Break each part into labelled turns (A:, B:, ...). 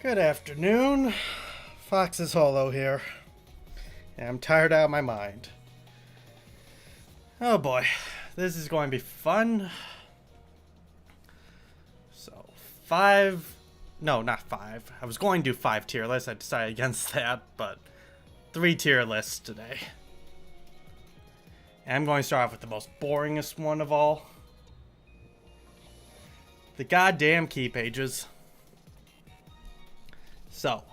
A: Good afternoon. Foxesholo here. I'm tired out of my mind. Oh boy, this is going to be fun. So, not 5. I was going to do 5 tier lists. I decided against that, but 3 tier lists today. And I'm going to start off with the most boringest one of all. The goddamn key pages. So,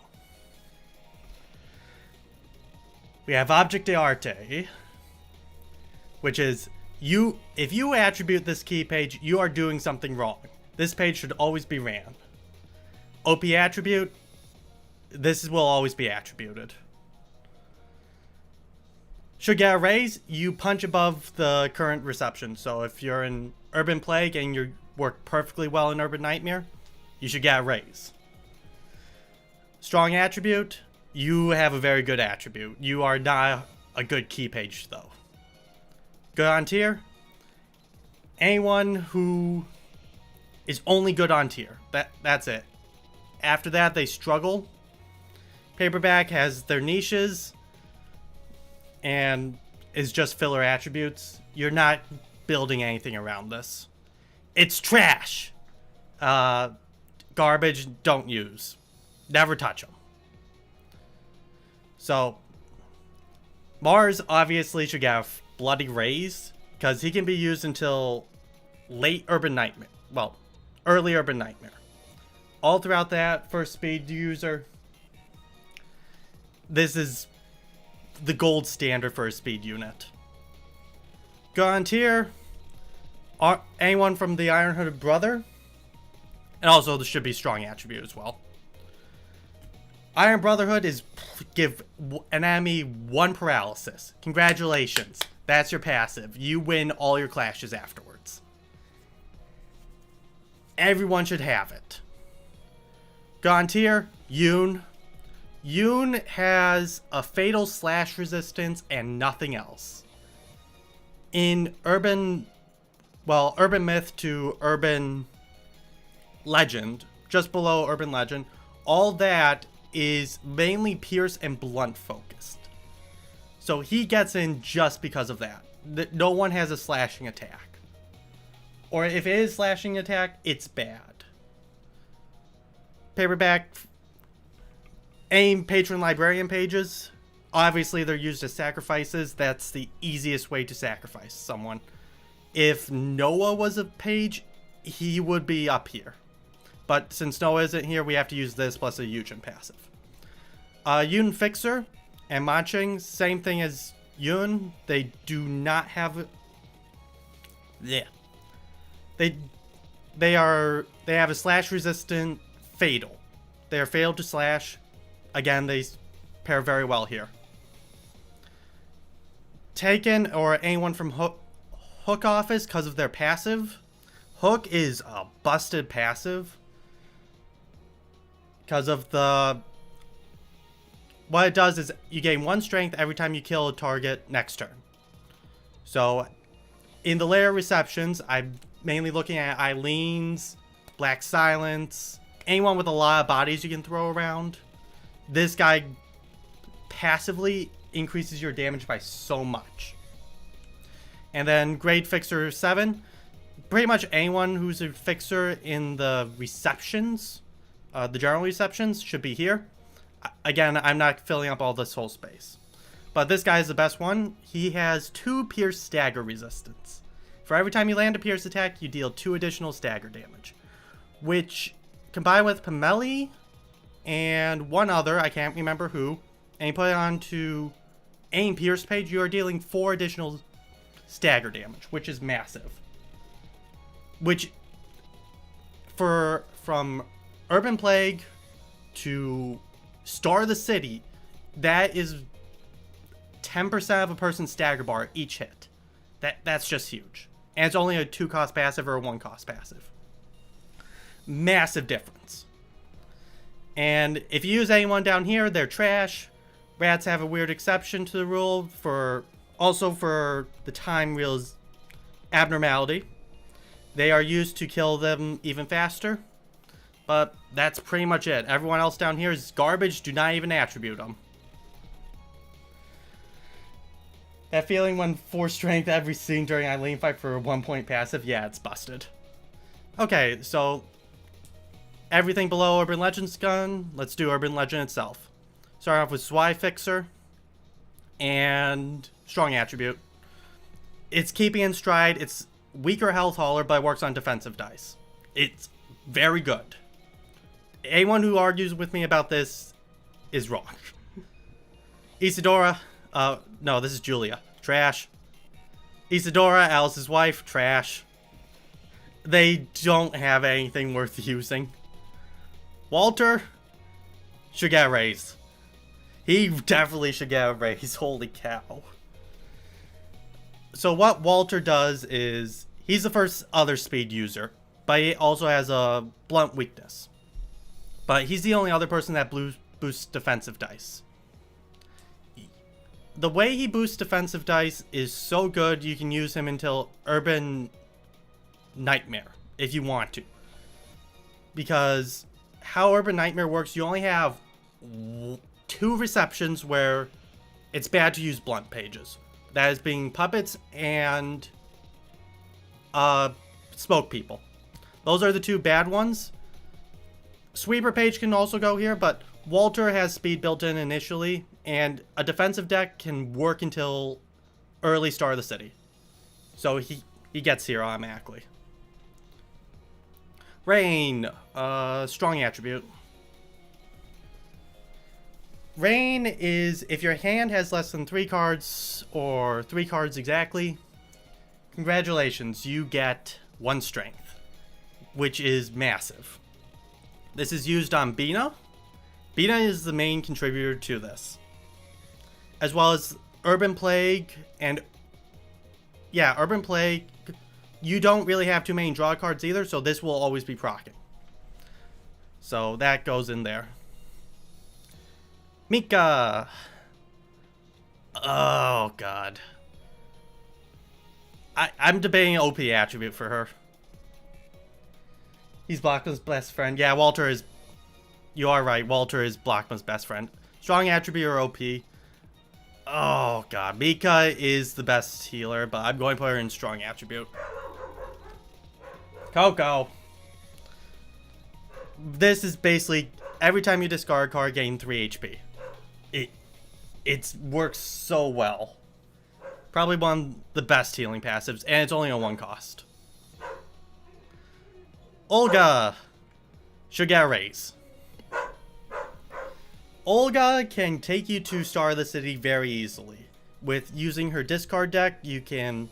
A: we have Object d'Arte, which is if you attribute this key page, you are doing something wrong. This page should always be ran. OP attribute, this will always be attributed. Should get a raise, you punch above the current reception. So if you're in Urban Plague and you work perfectly well in Urban Nightmare, you should get a raise. Strong attribute, you have a very good attribute. You are not a good key page though. Good on tier, anyone who is only good on tier. That's it. After that, they struggle. Paperback has their niches and is just filler attributes. You're not building anything around this. It's trash. Garbage, don't use. Never touch them. So, Mars obviously should get a bloody raise, because he can be used until late Urban Nightmare. Well, early Urban Nightmare. All throughout that, first speed user, this is the gold standard for a speed unit. Go on tier, anyone from the Iron Hooded Brother, and also there should be strong attribute as well. Iron Brotherhood is give an enemy 1 paralysis. Congratulations. That's your passive. You win all your clashes afterwards. Everyone should have it. Gone tier, Yoon. Yoon has a fatal slash resistance and nothing else. In Urban Myth to Urban Legend, just below Urban Legend, all that is mainly pierce and blunt focused. So he gets in just because of that. No one has a slashing attack. Or if it is slashing attack, it's bad. Paperback, aim patron librarian pages. Obviously they're used as sacrifices. That's the easiest way to sacrifice someone. If Noah was a page, he would be up here. But since Noah isn't here, we have to use this plus a Yujin passive. Yun Fixer and Manching, same thing as Yun. They do not have... Yeah. They have a slash resistant fatal. They are fatal to slash. Again, they pair very well here. Taken or anyone from Hook Office because of their passive. Hook is a busted passive. Because of what it does is you gain 1 strength every time you kill a target next turn. So in the layer receptions, I'm mainly looking at Eileen's, Black Silence, anyone with a lot of bodies you can throw around. This guy passively increases your damage by so much. And then Grade Fixer 7, pretty much anyone who's a fixer in the receptions, the general receptions, should be here. Again, I'm not filling up all this whole space. But this guy is the best one. He has 2 pierce stagger resistance. For every time you land a pierce attack, you deal 2 additional stagger damage. Which, combined with Pomeli and one other, I can't remember who, and you put it onto aim pierce page, you are dealing 4 additional stagger damage, which is massive. Which, from Urban Plague to Star of the City, that is 10% of a person's stagger bar each hit. That's just huge. And it's only a 2-cost passive or a 1-cost passive. Massive difference. And if you use anyone down here, they're trash. Rats have a weird exception to the rule for the time reels Abnormality. They are used to kill them even faster. But that's pretty much it. Everyone else down here is garbage. Do not even attribute them. That feeling when 4 strength every scene during Eileen fight for a 1-point passive, yeah, it's busted. Okay, so everything below Urban Legend's gun, let's do Urban Legend itself. Starting off with Swy Fixer and Strong Attribute. It's keeping in stride, it's weaker health hauler, but it works on defensive dice. It's very good. Anyone who argues with me about this is wrong. Isadora, no, this is Julia. Trash. Isadora, Alice's wife, trash. They don't have anything worth using. Walter should get a raise. He definitely should get a raise. Holy cow. So what Walter does is, he's the first other speed user, but he also has a blunt weakness. But he's the only other person that boosts defensive dice. The way he boosts defensive dice is so good, you can use him until Urban Nightmare, if you want to. Because how Urban Nightmare works, you only have 2 receptions where it's bad to use blunt pages. That is being puppets and smoke people. Those are the 2 bad ones. Sweeper page can also go here, but Walter has speed built in initially, and a defensive deck can work until early start of the city. So he gets here automatically. Rain, strong attribute. Rain is if your hand has less than 3 cards, or 3 cards exactly, congratulations, you get 1 strength, which is massive. This is used on Bina. Bina is the main contributor to this. As well as Urban Plague and... yeah, Urban Plague, you don't really have too many draw cards either, so this will always be proccing. So that goes in there. Mika! Oh, God. I'm debating OP attribute for her. He's Blockman's best friend. Yeah, Walter is... you are right. Walter is Blockman's best friend. Strong attribute or OP. Oh, God. Mika is the best healer, but I'm going to put her in strong attribute. Coco. This is basically every time you discard a card, gain 3 HP. It works so well. Probably one of the best healing passives, and it's only a 1 cost. Olga should get a raise. Olga can take you to Star of the City very easily. With using her discard deck, you can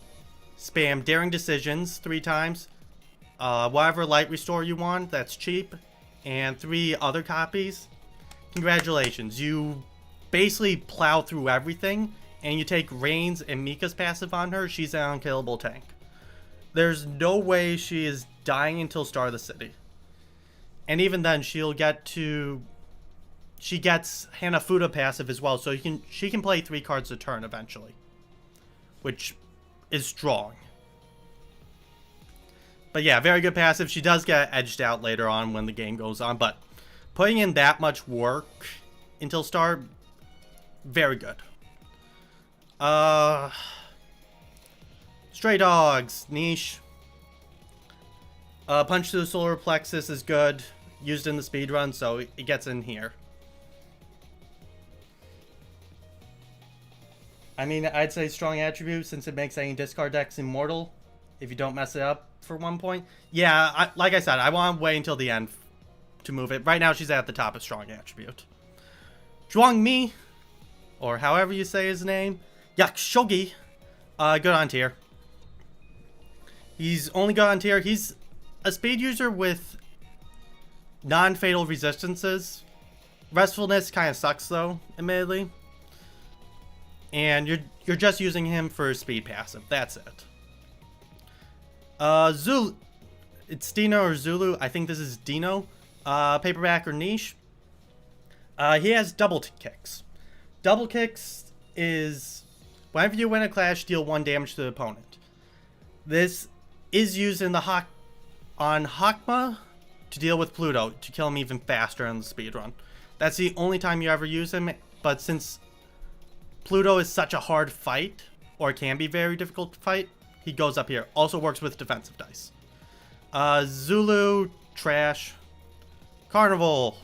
A: spam Daring Decisions 3 times, whatever Light Restore you want, that's cheap, and 3 other copies. Congratulations, you basically plow through everything, and you take Rain's and Mika's passive on her, she's an unkillable tank. There's no way she is dying until Star of the City. And even then, she'll get to... she gets Hanafuda passive as well, so she can play 3 cards a turn eventually. Which is strong. But yeah, very good passive. She does get edged out later on when the game goes on, but putting in that much work until Star, very good. Stray Dogs, niche. Punch to the Solar Plexus is good. Used in the speedrun, so it gets in here. I mean, I'd say strong attribute since it makes any discard decks immortal if you don't mess it up for 1 point. Yeah, like I said, I want to wait until the end to move it. Right now, she's at the top of strong attribute. Zhuang Mi, or however you say his name, Yakshogi, good on tier. He's only good on tier. He's a speed user with non-fatal resistances. Restfulness kind of sucks though, admittedly. And you're just using him for speed passive. That's it. Zulu. It's Dino or Zulu. I think this is Dino. Paperback or niche. He has double kicks. Double kicks is whenever you win a clash, deal 1 damage to the opponent. This is used in the on Hakma to deal with Pluto to kill him even faster in the speedrun. That's the only time you ever use him, but since Pluto is such a hard fight, or can be very difficult to fight, he goes up here. Also works with defensive dice. Zulu, trash. Carnival.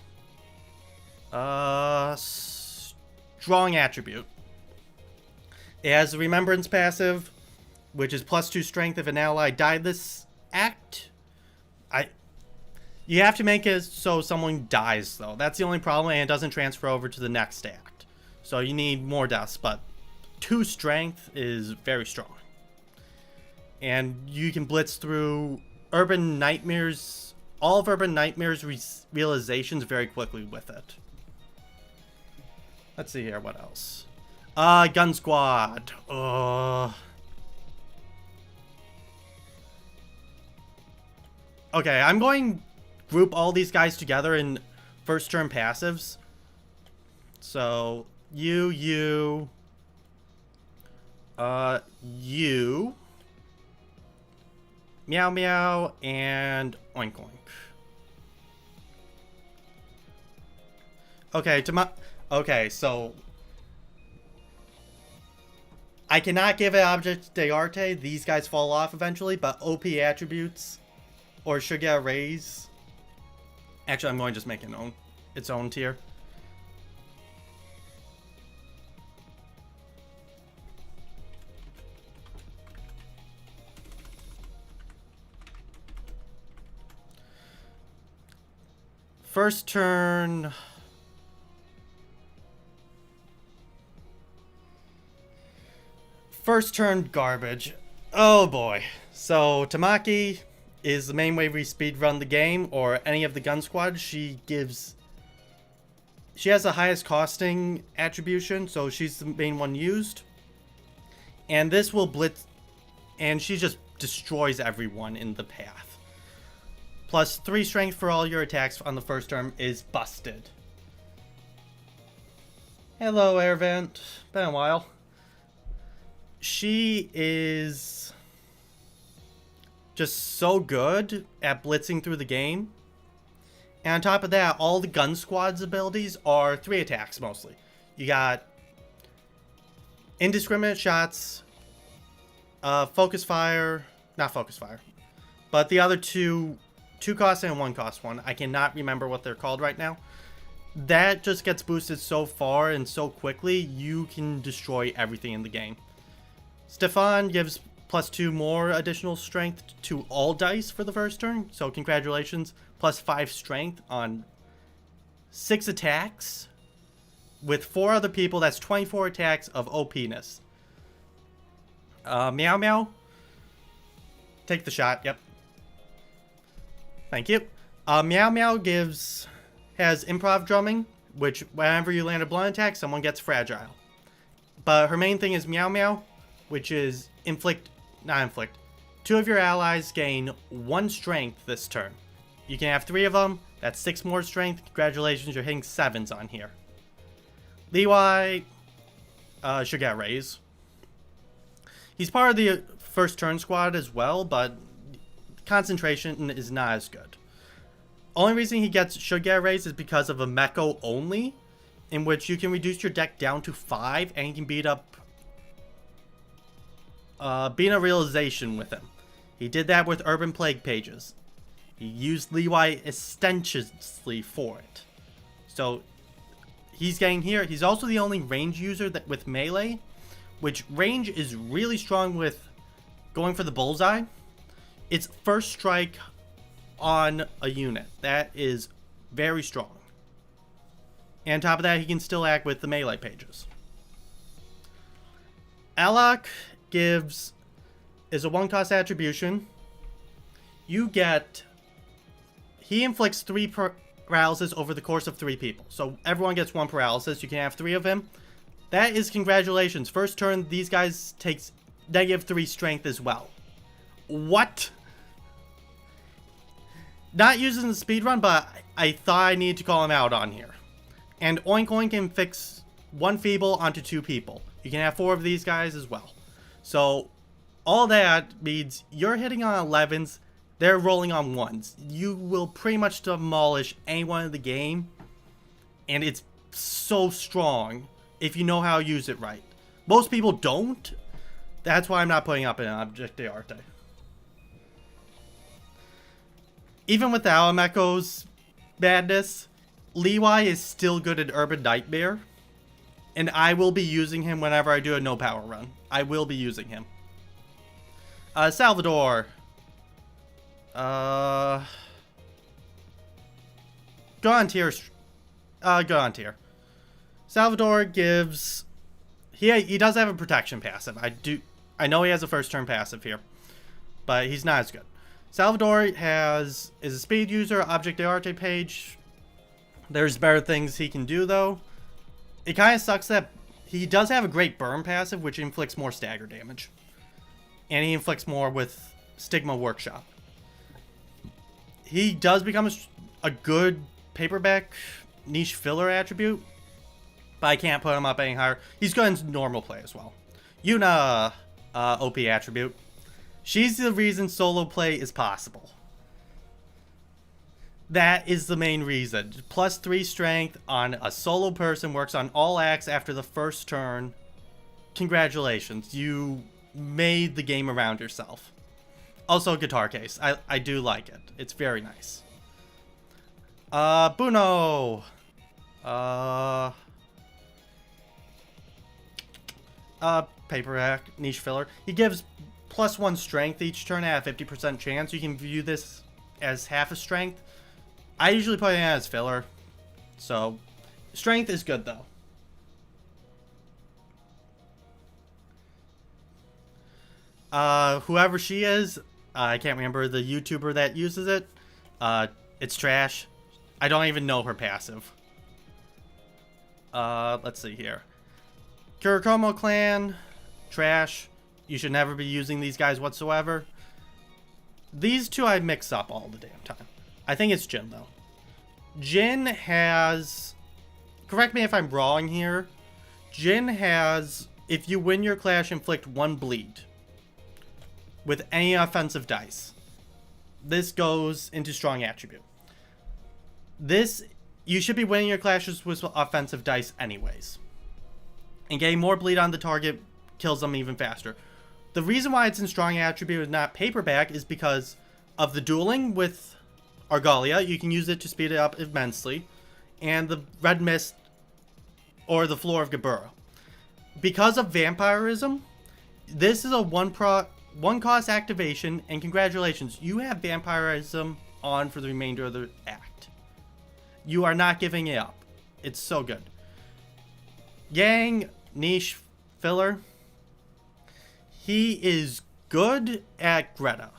A: Strong attribute. It has the Remembrance passive, which is +2 strength if an ally died this act. You have to make it so someone dies, though. That's the only problem, and it doesn't transfer over to the next act. So you need more deaths, but 2 strength is very strong. And you can blitz through Urban Nightmares, all of Urban Nightmares' realizations very quickly with it. Let's see here, what else? Gun Squad. Okay, I'm going to group all these guys together in first turn passives. So, you, Meow Meow, and Oink Oink. Okay, so I cannot give it Object de Arte. These guys fall off eventually, but OP attributes or should get a raise. Actually, I'm going to just make its own tier. First turn. First turn garbage. Oh boy. So Tamaki is the main way we speedrun the game, or any of the gun squad. She has the highest costing attribution, so she's the main one used. And this will blitz, and she just destroys everyone in the path. +3 strength for all your attacks on the first turn is busted. Hello, Airvent. Been a while. She is just so good at blitzing through the game. And on top of that, all the gun squad's abilities are 3 attacks mostly. You got indiscriminate shots, focus fire, not focus fire, but the other 2 cost and 1 cost one. I cannot remember what they're called right now. That just gets boosted so far and so quickly, you can destroy everything in the game. Stefan gives +2 more additional strength to all dice for the first turn, so congratulations. +5 strength on 6 attacks. With 4 other people, that's 24 attacks of OP-ness. Meow Meow. Take the shot, yep. Thank you. Meow Meow has improv drumming, which whenever you land a blunt attack, someone gets fragile. But her main thing is Meow Meow, which is not inflict. 2 of your allies gain 1 strength this turn. You can have 3 of them. That's 6 more strength. Congratulations, you're hitting 7s on here. Leeway should get a raise. He's part of the first turn squad as well, but concentration is not as good. Only reason he should get a raise is because of a Meko only, in which you can reduce your deck down to 5 and you can beat a realization with him. He did that with Urban Plague Pages. He used Leeway extensively for it. So he's getting here. He's also the only range user with melee, which range is really strong with going for the bullseye. It's first strike on a unit. That is very strong. And on top of that, he can still act with the melee pages. Alok is a 1-cost attribution. He inflicts 3 paralysis over the course of 3 people. So everyone gets 1 paralysis. You can have 3 of him. That is congratulations. First turn, these guys takes -3 strength as well. What? Not using the speedrun, but I thought I needed to call him out on here. And Oink Oink can fix 1 feeble onto 2 people. You can have 4 of these guys as well. So All that means you're hitting on 11s, they're rolling on 1s. You will pretty much demolish anyone in the game, and it's so strong if you know how to use it right. Most people don't. That's why I'm not putting up an Object d'Arte. Even without E.G.O's madness, Levi is still good at Urban Nightmare, and I will be using him whenever I do a no power run. I will be using him. Salvador. Go on tier. Go on tier. Salvador gives... He does have a protection passive. I know he has a first turn passive here, but he's not as good. Salvador is a speed user, Object d'Arte page. There's better things he can do, though. It kind of sucks that he does have a great burn passive, which inflicts more stagger damage. And he inflicts more with Stigma Workshop. He does become a good paperback niche filler attribute, but I can't put him up any higher. He's good in normal play as well. Yuna, OP attribute. She's the reason solo play is possible. That is the main reason. +3 strength on a solo person, works on all acts after the first turn. Congratulations, you made the game around yourself. Also, guitar case. I do like it. It's very nice. Buno. Paperback niche filler. He gives +1 strength each turn at a 50% chance. You can view this as half a strength. I usually put it as filler. So, strength is good though. Whoever she is, I can't remember the YouTuber that uses it. It's trash. I don't even know her passive. Let's see here. Kurikomo clan, trash. You should never be using these guys whatsoever. These two I mix up all the damn time. I think it's Jin though. Jin has, correct me if I'm wrong here, Jin has, if you win your clash, inflict 1 bleed with any offensive dice. This goes into strong attribute. This, you should be winning your clashes with offensive dice anyways. And getting more bleed on the target kills them even faster. The reason why it's in strong attribute and not paperback is because of the dueling with Argalia. You can use it to speed it up immensely. And the Red Mist or the Floor of Gabura. Because of vampirism, this is a one cost activation, and congratulations, you have vampirism on for the remainder of the act. You are not giving it up. It's so good. Yang, niche filler. He is good at Greta.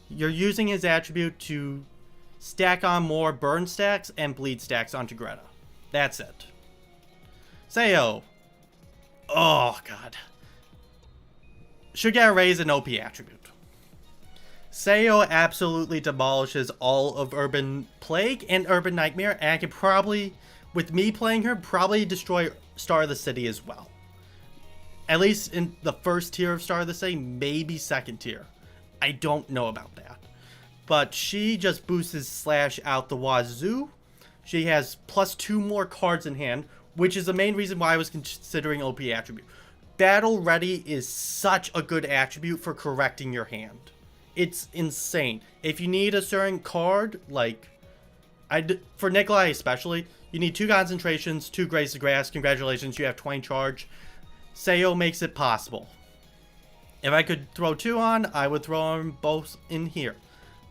A: You're using his attribute to stack on more burn stacks and bleed stacks onto Greta. That's it. Sayo. Oh, God. Should get a raise in OP attribute. Sayo absolutely demolishes all of Urban Plague and Urban Nightmare, and I could probably, with me playing her, probably destroy Star of the City as well. At least in the first tier of Star of the City, maybe second tier. I don't know about that. But she just boosts his slash out the wazoo. She has +2 more cards in hand, which is the main reason why I was considering OP attribute. Battle Ready is such a good attribute for correcting your hand. It's insane. If you need a certain card, like for Nikolai especially, you need 2 concentrations, 2 Grace of Grass. Congratulations, you have 20 charge. Sayo makes it possible. If I could throw 2 on, I would throw them both in here.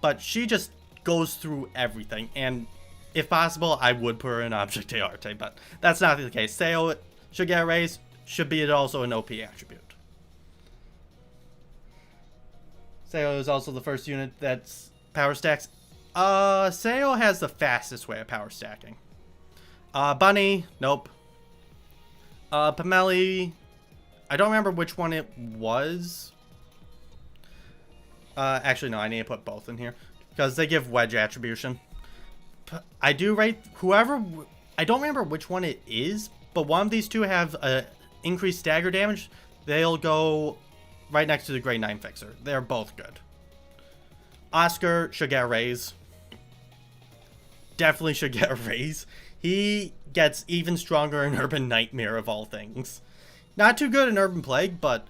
A: But she just goes through everything, and if possible, I would put her in Object d'Arte, but that's not the case. Sayo should get a raise, should be also an OP attribute. Sayo is also the first unit that's power stacks. Sayo has the fastest way of power stacking. Bunny, nope. Pameli, I don't remember which one it was. Actually, no, I need to put both in here because they give wedge attribution. I do rate whoever, I don't remember which one it is, but one of these two have increased stagger damage. They'll go right next to the grade 9 fixer. They're both good. Oscar should get a raise. Definitely should get a raise. He gets even stronger in Urban Nightmare of all things. Not too good in Urban Plague, but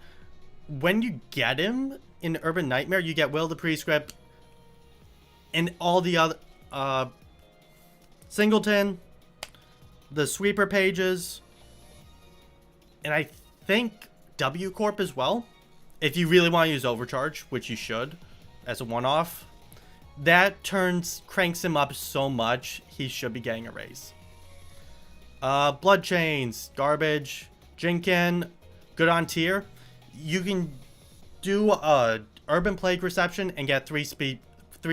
A: when you get him in Urban Nightmare, you get Will the Prescript and all the other Singleton, the Sweeper Pages, and I think W Corp as well. If you really want to use Overcharge, which you should, as a one-off, that cranks him up so much, he should be getting a raise. Blood Chains, garbage. Jinkin, good on tier. You can do a Urban Plague Reception and get 3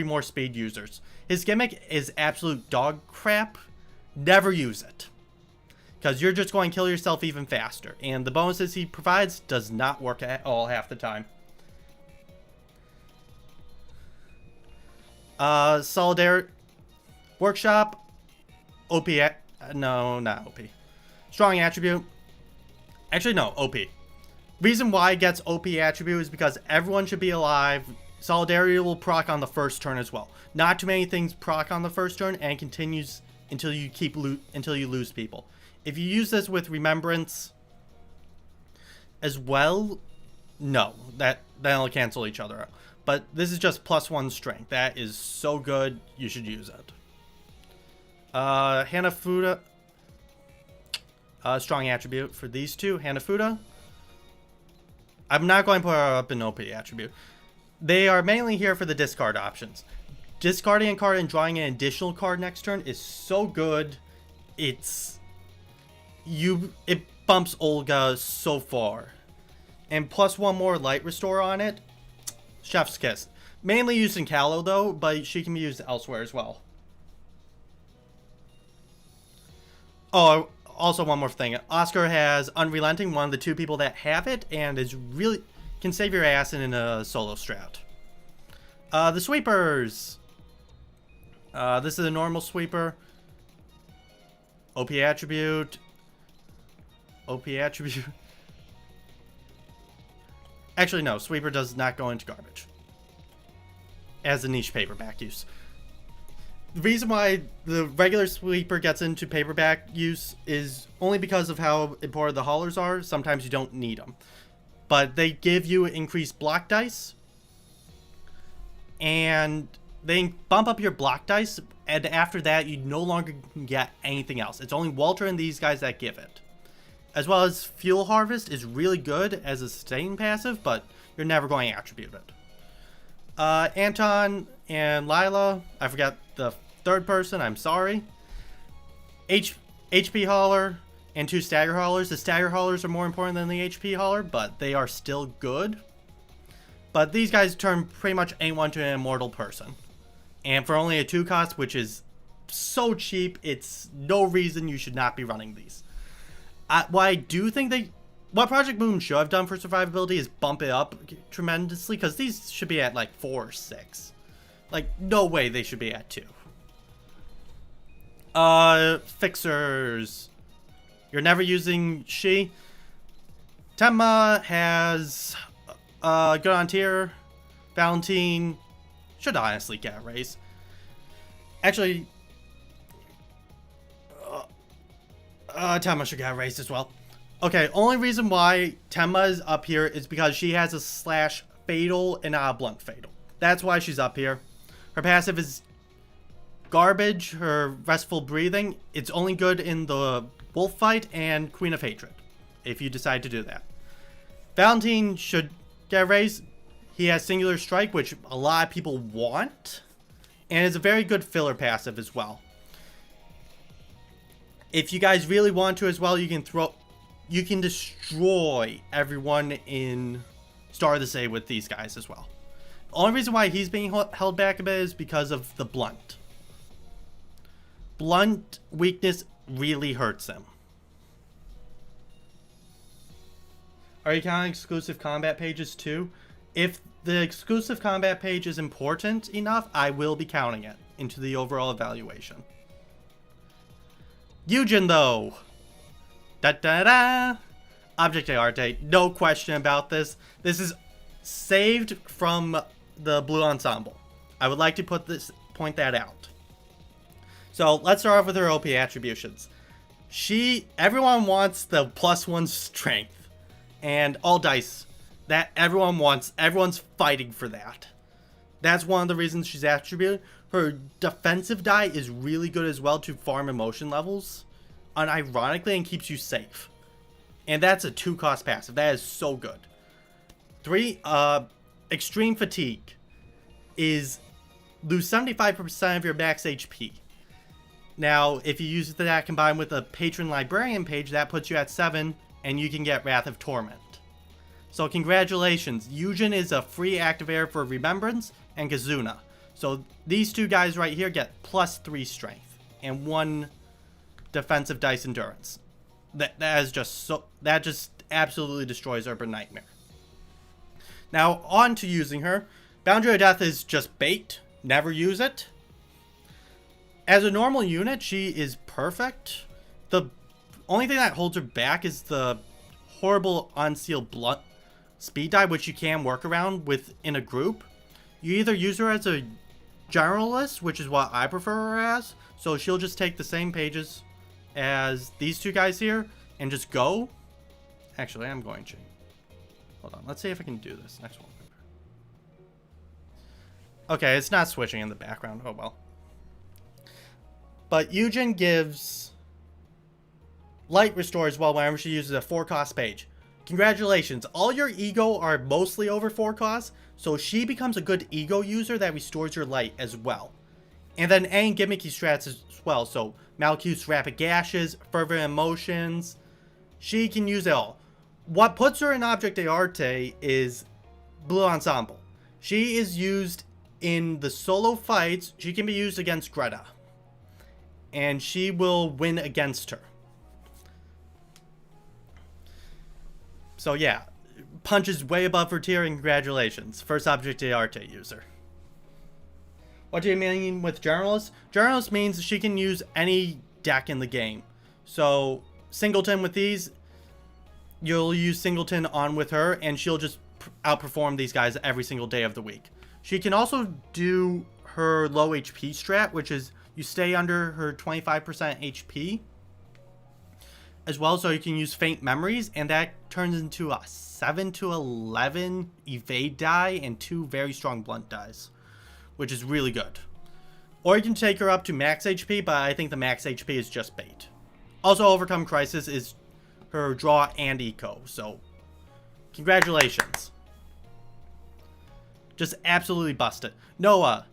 A: more speed users. His gimmick is absolute dog crap. Never use it, because you're just going to kill yourself even faster, and the bonuses he provides does not work at all half the time. Solidarity Workshop, OP, no, not OP. Strong Attribute. Actually, no, OP. Reason why it gets OP Attribute is because everyone should be alive. Solidarity will proc on the first turn as well. Not too many things proc on the first turn, and it continues until you lose people. If you use this with Remembrance as well, no, that'll cancel each other out. But this is just +1 strength. That is so good, you should use it. Hanafuda, strong attribute for these two. Hanafuda, I'm not going to put her up in OP attribute. They are mainly here for the discard options. Discarding a card and drawing an additional card next turn is so good. It bumps Olga so far. And +1 more light restore on it. Chef's kiss. Mainly used in Callow though, but she can be used elsewhere as well. Oh, also one more thing. Oscar has Unrelenting, one of the 2 people that have it, and is really can save your ass in a solo strat. The Sweepers. This is a normal sweeper. OP attribute. OP attribute. Actually, no. Sweeper does not go into garbage as a niche paperback use. The reason why the regular sweeper gets into paperback use is only because of how important the haulers are. Sometimes you don't need them, but they give you increased block dice, and they bump up your block dice, and after that you no longer can get anything else. It's only Walter and these guys that give it. As well as Fuel Harvest is really good as a sustain passive, but you're never going to attribute it. Anton and Lila, I forgot the third person, I'm sorry. HP Hauler and 2 Stagger Haulers. The Stagger Haulers are more important than the HP Hauler, but they are still good. But these guys turn pretty much anyone to an immortal person. And for only a 2 cost, which is so cheap, it's no reason you should not be running these. What I do think what Project Moon should have done for survivability is bump it up tremendously, because these should be at like 4 or 6. Like, no way they should be at 2. Fixers. You're never using she. Tenma has good on tier. Valentine should honestly get a raise. Actually, Tenma should get a raise as well. Okay, only reason why Tenma is up here is because she has a slash fatal and not a blunt fatal. That's why she's up here. Her passive is garbage. Her restful breathing, it's only good in the wolf fight and Queen of Hatred, if you decide to do that. Valentine should get a raise. He has singular strike, which a lot of people want, and is a very good filler passive as well. If you guys really want to as well, you can destroy everyone in Star of the Sea with these guys as well. The only reason why he's being held back a bit is because of the blunt. Blunt weakness really hurts him. Are you counting exclusive combat pages too? If the exclusive combat page is important enough, I will be counting it into the overall evaluation. Eugen though. Da da da. Object Arte, no question about this. This is saved from the blue ensemble. I would like to point that out. So let's start off with her OP attributions. Everyone wants the +1 strength and all dice. That everyone wants. Everyone's fighting for that. That's one of the reasons she's attributed. Her defensive die is really good as well to farm emotion levels, unironically, and keeps you safe. And that's a 2-cost passive. That is so good. 3, extreme fatigue is lose 75% of your max HP. Now, if you use that combined with a patron librarian page, that puts you at 7, and you can get Wrath of Torment. So congratulations, E.G.O is a free activator for Remembrance and Kazuna. So these two guys right here get +3 strength and 1 defensive dice endurance. That just absolutely destroys Urban Nightmare. Now on to using her. Boundary of Death is just bait. Never use it. As a normal unit, she is perfect. The only thing that holds her back is the horrible unsealed blunt speed die, which you can work around in a group. You either use her as a generalist, which is what I prefer her as, so she'll just take the same pages as these two guys here and just go. Actually, I'm going to. Hold on, let's see if I can do this next one. Okay, it's not switching in the background. Oh well. But E.G.O gives light restore as well whenever she uses a 4-cost page. Congratulations, all your E.G.O are mostly over 4 costs, so she becomes a good E.G.O user that restores your light as well. And then any gimmicky strats as well, so Malkuth's Rapid Gashes, Fervent Emotions, she can use it all. What puts her in Object d'Arte is Blue Ensemble. She is used in the solo fights. She can be used against Greta, and she will win against her. So yeah, punches way above her tier, and congratulations. First Object d'Arte user. What do you mean with Generalist? Generalist means she can use any deck in the game. So Singleton with these, you'll use Singleton on with her, and she'll just outperform these guys every single day of the week. She can also do her low HP strat, which is you stay under her 25% HP. As well, so you can use Faint Memories, and that turns into a 7 to 11 evade die and 2 very strong blunt dies, which is really good. Or you can take her up to max HP, but I think the max HP is just bait. Also, Overcome Crisis is her draw and eco, so congratulations. Just absolutely busted. Noah,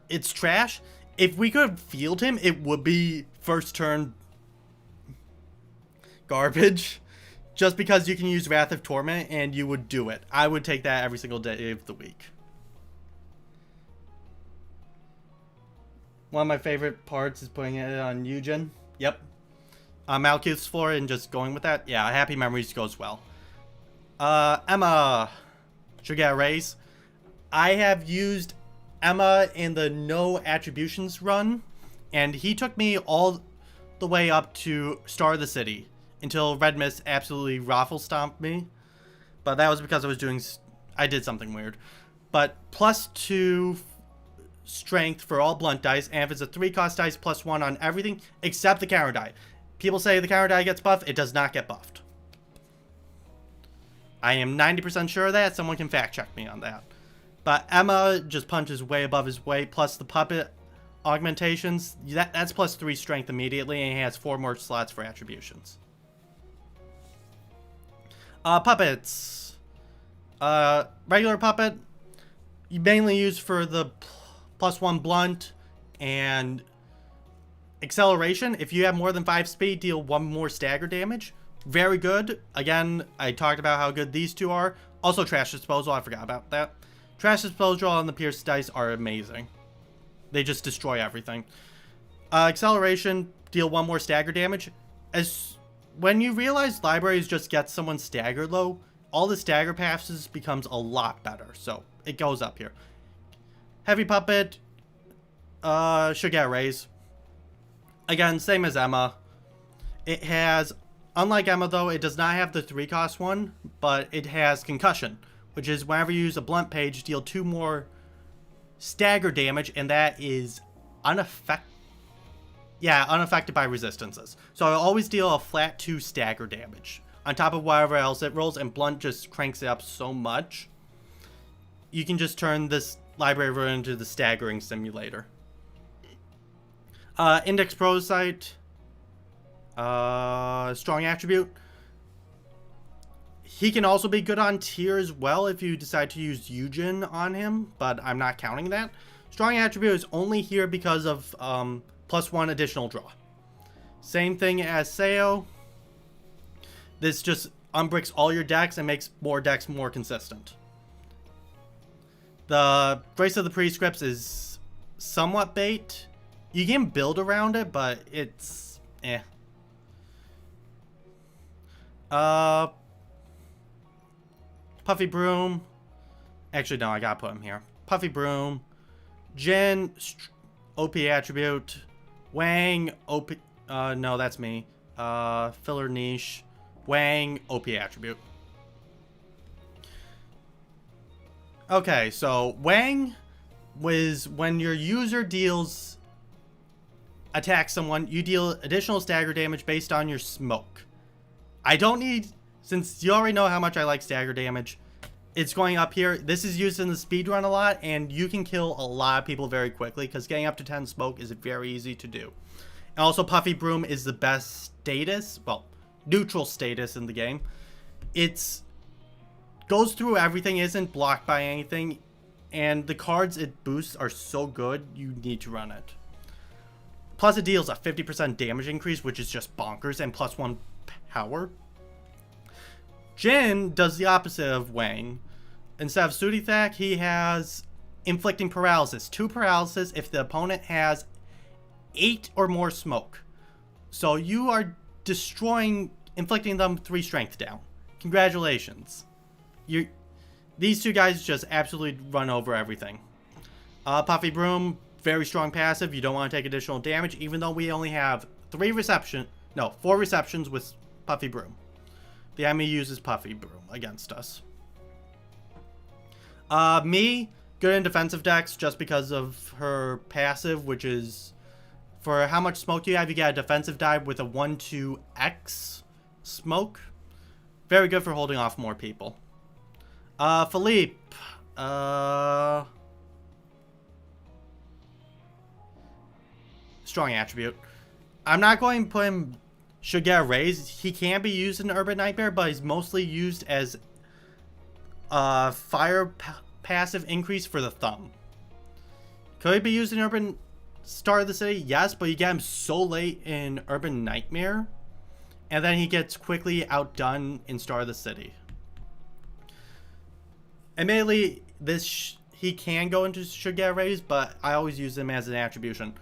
A: it's trash. If we could field him, it would be first turn garbage, just because you can use Wrath of Torment and you would do it. I would take that every single day of the week. One of my favorite parts is putting it on E.G.O. Yep. Malkuth's floor and just going with that. Yeah, Happy Memories goes well. Emma should get a raise. I have used Emma in the no attributions run, and he took me all the way up to Star of the City until Red Mist absolutely raffle stomped me. But that was because I did something weird. But +2 strength for all blunt dice, and if it's a 3-cost dice, +1 on everything except the counter die. People say the counter die gets buffed. It does not get buffed. I am 90% sure of that. Someone can fact check me on that. But Emma just punches way above his weight, plus the puppet augmentations. That's +3 strength immediately, and he has 4 more slots for attributions. Puppets. Regular puppet, you mainly use for the +1 blunt and acceleration. If you have more than 5 speed, deal 1 more stagger damage. Very good. Again, I talked about how good these two are. Also, Trash Disposal, I forgot about that. Trash Disposal and the Pierce dice are amazing. They just destroy everything. Acceleration, deal 1 more stagger damage. When you realize libraries just get someone staggered low, all the stagger passes becomes a lot better. So it goes up here. Heavy Puppet should get a raise. Again, same as Emma. It has, unlike Emma though, it does not have the 3-cost one, but it has Concussion, which is whenever you use a blunt page, deal 2 more stagger damage, and that is unaffected by resistances. So I always deal a flat 2 stagger damage on top of whatever else it rolls, and blunt just cranks it up so much. You can just turn this library rune into the staggering simulator. Index Prosite, strong attribute. He can also be good on tier as well if you decide to use Eugen on him, but I'm not counting that. Strong attribute is only here because of +1 additional draw. Same thing as Seo. This just unbricks all your decks and makes more decks more consistent. The Grace of the Prescripts is somewhat bait. You can build around it, but it's eh. Puffy Broom. Actually, no, I gotta put him here. Puffy Broom. Jin, OP attribute. Wang, OP. No, that's me. Filler niche. Wang, OP attribute. Okay, so Wang was when your user attacks someone, you deal additional stagger damage based on your smoke. I don't need, since you already know how much I like stagger damage, it's going up here. This is used in the speedrun a lot, and you can kill a lot of people very quickly because getting up to 10 smoke is very easy to do. And also, Puffy Broom is the best status, well, neutral status in the game. It's goes through everything, isn't blocked by anything, and the cards it boosts are so good, you need to run it. Plus it deals a 50% damage increase, which is just bonkers, and +1 power. Jin does the opposite of Wang. Instead of Sudithak, he has inflicting paralysis. 2 paralysis if the opponent has 8 or more smoke. So you are inflicting them 3 strength down. Congratulations. These 2 guys just absolutely run over everything. Puffy Broom, very strong passive. You don't want to take additional damage, even though we only have 4 receptions with Puffy Broom. The enemy uses Puffy Broom against us. Me, good in defensive decks just because of her passive, which is for how much smoke you have, you get a defensive dive with a 1/2x smoke. Very good for holding off more people. Philippe. Strong attribute. I'm not going to put him should get a raise. He can be used in Urban Nightmare, but he's mostly used as fire passive increase for the thumb. Could he be used in Urban Star of the City? Yes, but you get him so late in Urban Nightmare, and then he gets quickly outdone in Star of the City. Admittedly, he can go into should get a raise, but I always use him as an attribution.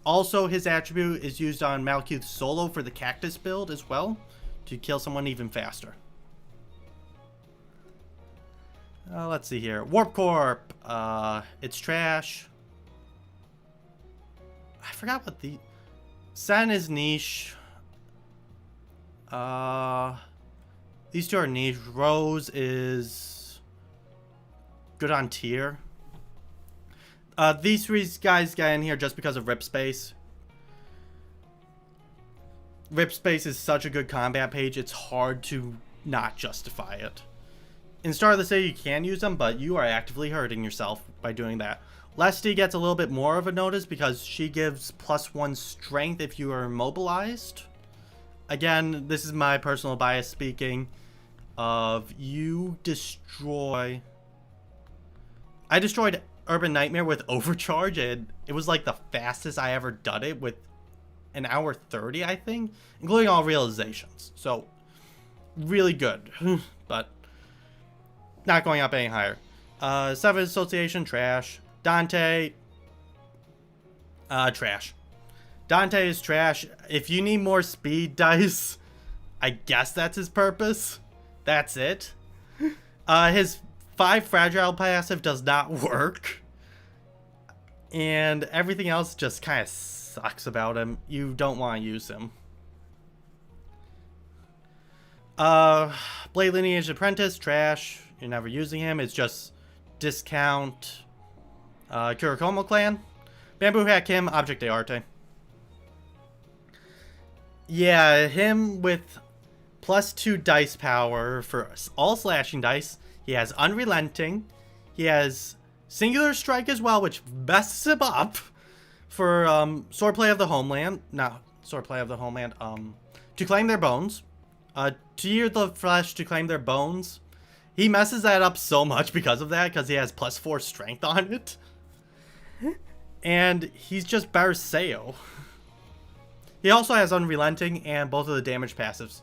A: Also, his attribute is used on Malkuth solo for the cactus build as well, to kill someone even faster. Let's see here. Warp Corp. It's trash. I forgot what the... Sen is niche. These 2 are niche. Rose is good on tier. These 3 guys got in here just because of Rip Space. Rip Space is such a good combat page, it's hard to not justify it. In Star of the City, you can use them, but you are actively hurting yourself by doing that. Lesty gets a little bit more of a notice because she gives +1 strength if you are immobilized. Again, this is my personal bias speaking. You destroy... I destroyed Urban Nightmare with Overcharge, and it was like the fastest I ever done it, with an hour 30, I think, including all realizations. So, really good, but not going up any higher. Seven Association, trash. Dante, trash. Dante is trash. If you need more speed dice, I guess that's his purpose. That's it. His 5 fragile passive does not work. And everything else just kind of sucks about him. You don't want to use him. Blade Lineage Apprentice, trash. You're never using him. It's just discount Kurikomo clan. Bamboo Hack him, Object de Arte. Yeah, him with +2 dice power for all slashing dice. He has Unrelenting. He has Singular Strike as well, which messes him up for Swordplay of the Homeland. Not Swordplay of the Homeland. To claim their bones. Tear the Flesh to claim their bones. He messes that up so much because of that, because he has +4 strength on it. And he's just Barseo. He also has Unrelenting and both of the damage passives.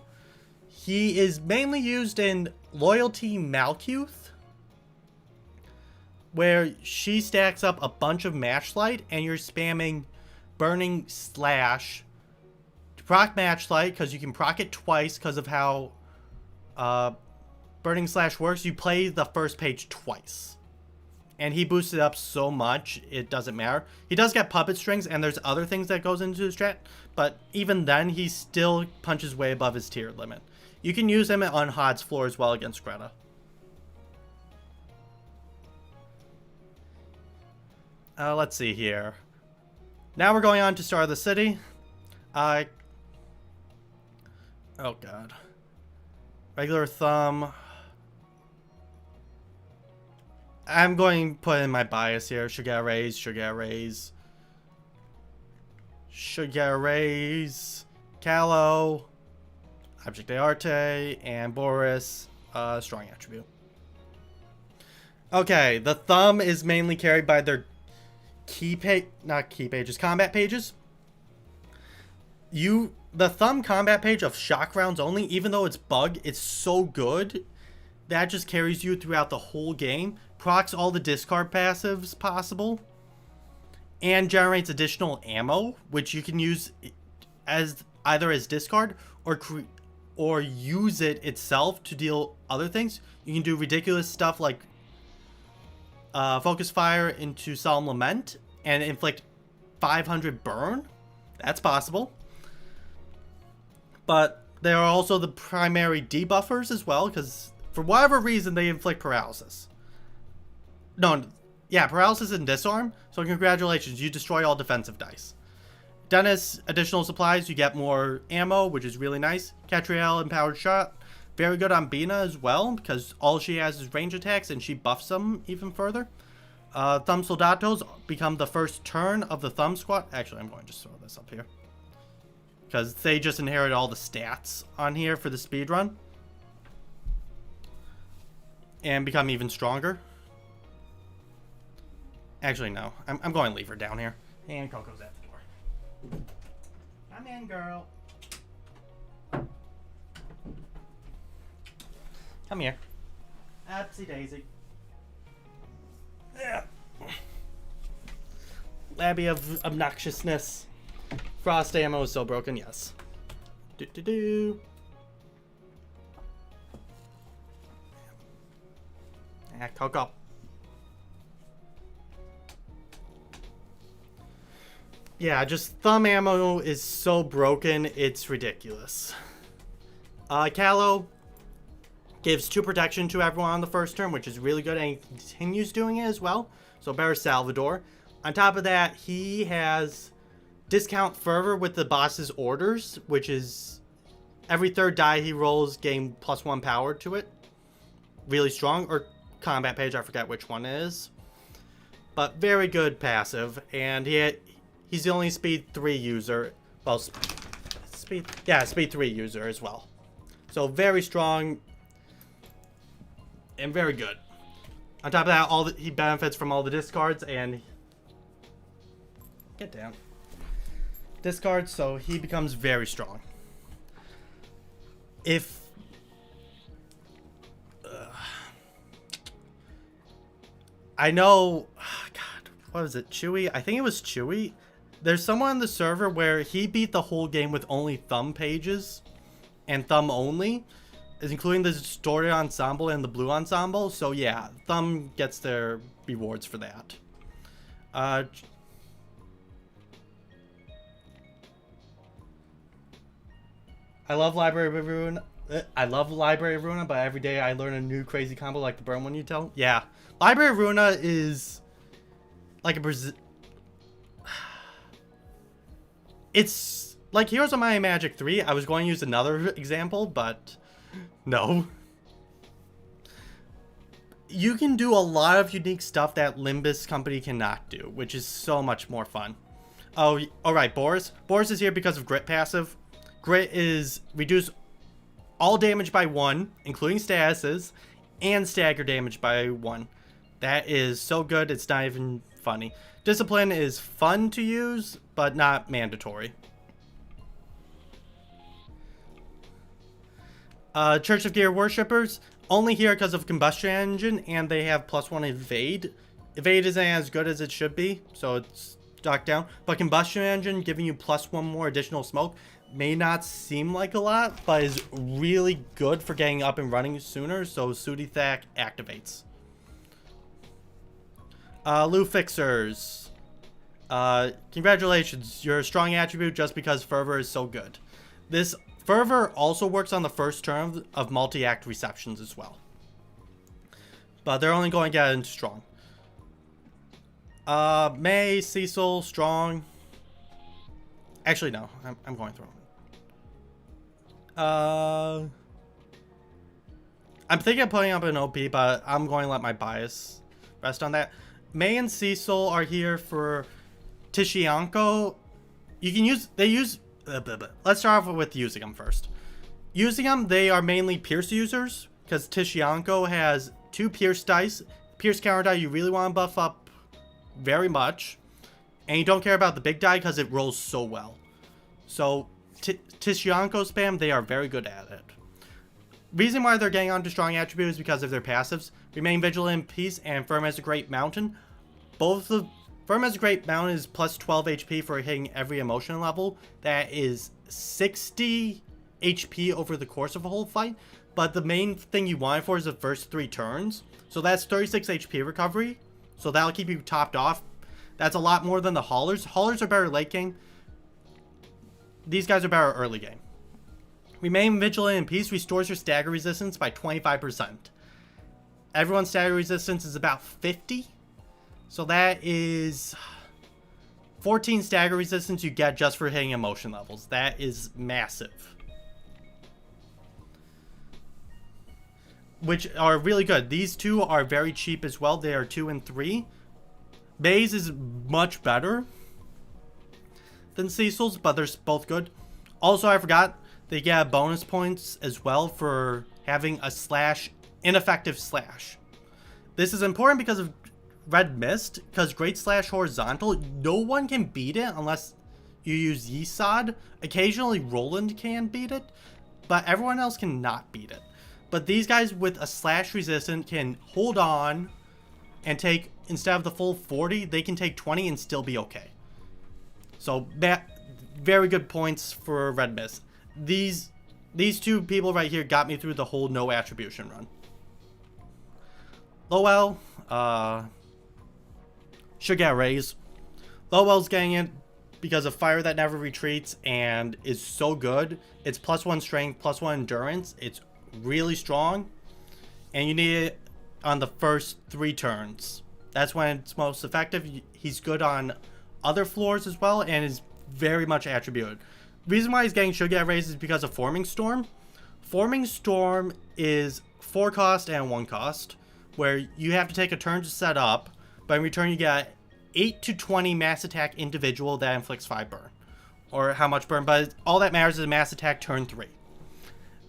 A: He is mainly used in Loyalty Malkuth, where she stacks up a bunch of Matchlight and you're spamming Burning Slash to proc Matchlight, because you can proc it twice because of how Burning Slash works. You play the first page twice. And he boosts it up so much, it doesn't matter. He does get Puppet Strings, and there's other things that goes into his strat, but even then, he still punches way above his tier limit. You can use him on Hod's floor as well against Greta. Let's see here. Now we're going on to Star of the City. Oh god. Regular Thumb. I'm going to put in my bias here. Should get a raise, should get a raise. Should get a raise. Callow. Object de Arte. And Boris. Strong attribute. Okay, the Thumb is mainly carried by their not key pages, combat pages. The Thumb combat page of shock rounds only, even though it's bug, it's so good. That just carries you throughout the whole game. Procs all the discard passives possible. And generates additional ammo, which you can use as either as discard or use it itself to deal other things. You can do ridiculous stuff like focus fire into Solemn Lament and inflict 500 burn. That's possible. But there are also the primary debuffers as well, because for whatever reason they inflict paralysis. No, yeah, paralysis and disarm. So congratulations, you destroy all defensive dice. Dennis, additional supplies, you get more ammo, which is really nice. Catriel, empowered shot. Very good on Bina as well, because all she has is range attacks and she buffs them even further. Thumb Soldatos become the first turn of the Thumb Squad. Actually, I'm going to just throw this up here, because they just inherit all the stats on here for the speedrun. And become even stronger. Actually, no. I'm going to leave her down here. And Coco's at the door. Come in, girl. Come here. Upsy daisy. Yeah. Labby of obnoxiousness. Frost ammo is so broken, yes. Do. Ah, Coco. Yeah, just Thumb ammo is so broken, it's ridiculous. Callow gives 2 protection to everyone on the first turn, which is really good, and he continues doing it as well. So better Salvador. On top of that, he has discount Fervor with the boss's orders, which is every 3rd die he rolls gain +1 power to it. Really strong. Or combat page, I forget which one it is. But very good passive, and he's the only speed 3 user. Well, speed 3 user as well. So very strong and very good. On top of that, he benefits from all the discards and get down. Discards, so he becomes very strong. I know, God, what was it? Chewy? I think it was Chewy. There's someone on the server where he beat the whole game with only Thumb pages and Thumb only, including the distorted ensemble and the blue ensemble. So yeah, Thumb gets their rewards for that. I love Library of Ruin. I love Library of Ruina, but every day I learn a new crazy combo like the burn one you tell. Yeah. Library of Ruina is like a it's like Heroes of Might and Magic 3. I was going to use another example, but no. You can do a lot of unique stuff that Limbus Company cannot do, which is so much more fun. Oh, alright, Boris. Boris is here because of Grit passive. Grit is reduce all damage by 1, including statuses, and stagger damage by 1. That is so good, it's not even funny. Discipline is fun to use, but not mandatory. Church of Gear Worshippers, only here because of Combustion Engine, and they have +1 Evade. Evade isn't as good as it should be, so it's stuck down. But Combustion Engine giving you +1 more additional smoke may not seem like a lot, but is really good for getting up and running sooner, so Sooty Thack activates. Lou Fixers. Congratulations, you're a strong attribute just because Fervor is so good. This Fervor also works on the first turn of multi-act receptions as well. But they're only going to get into strong. May, Cecil, strong. Actually, no. I'm going through them. I'm thinking of putting up an OP, but I'm going to let my bias rest on that. May and Cecil are here for Tishianko. You can use... They use... Let's start off with using them first. Using them, they are mainly Pierce users, because Tishianko has 2 Pierce dice. Pierce counter die you really want to buff up very much. And you don't care about the big die because it rolls so well. So, Tishianko spam, they are very good at it. Reason why they're getting onto strong attribute is because of their passives. Remain Vigilant in Peace and Firm as a Great Mountain. Both of Firm as a Great Mountain is plus 12 HP for hitting every emotion level. That is 60 HP over the course of a whole fight. But the main thing you want it for is the first 3 turns. So that's 36 HP recovery. So that'll keep you topped off. That's a lot more than the Haulers. Haulers are better late game. These guys are better early game. Remain Vigilant in Peace restores your stagger resistance by 25%. Everyone's stagger resistance is about 50. So that is 14 stagger resistance you get just for hitting emotion levels. That is massive. Which are really good. These two are very cheap as well. They are 2 and 3. May's is much better than Cecil's, but they're both good. Also, I forgot, they get bonus points as well for having a ineffective slash. This is important because of Red Mist, because Great Slash Horizontal, no one can beat it unless you use Yesod. Occasionally Roland can beat it, but everyone else cannot beat it. But these guys with a slash resistant can hold on and take, instead of the full 40, they can take 20 and still be okay. So very good points for Red Mist. These 2 people right here got me through the whole no attribution run. Lowell, should get a raise. Lowell's getting it because of Fire That Never Retreats and is so good. It's +1 strength, +1 endurance. It's really strong. And you need it on the first 3 turns. That's when it's most effective. He's good on other floors as well and is very much attributed. Reason why he's getting should get raised is because of Forming Storm. Forming Storm is 4 cost and 1 cost, where you have to take a turn to set up, but in return you get 8 to 20 mass attack individual that inflicts 5 burn. Or how much burn, but all that matters is a mass attack turn 3.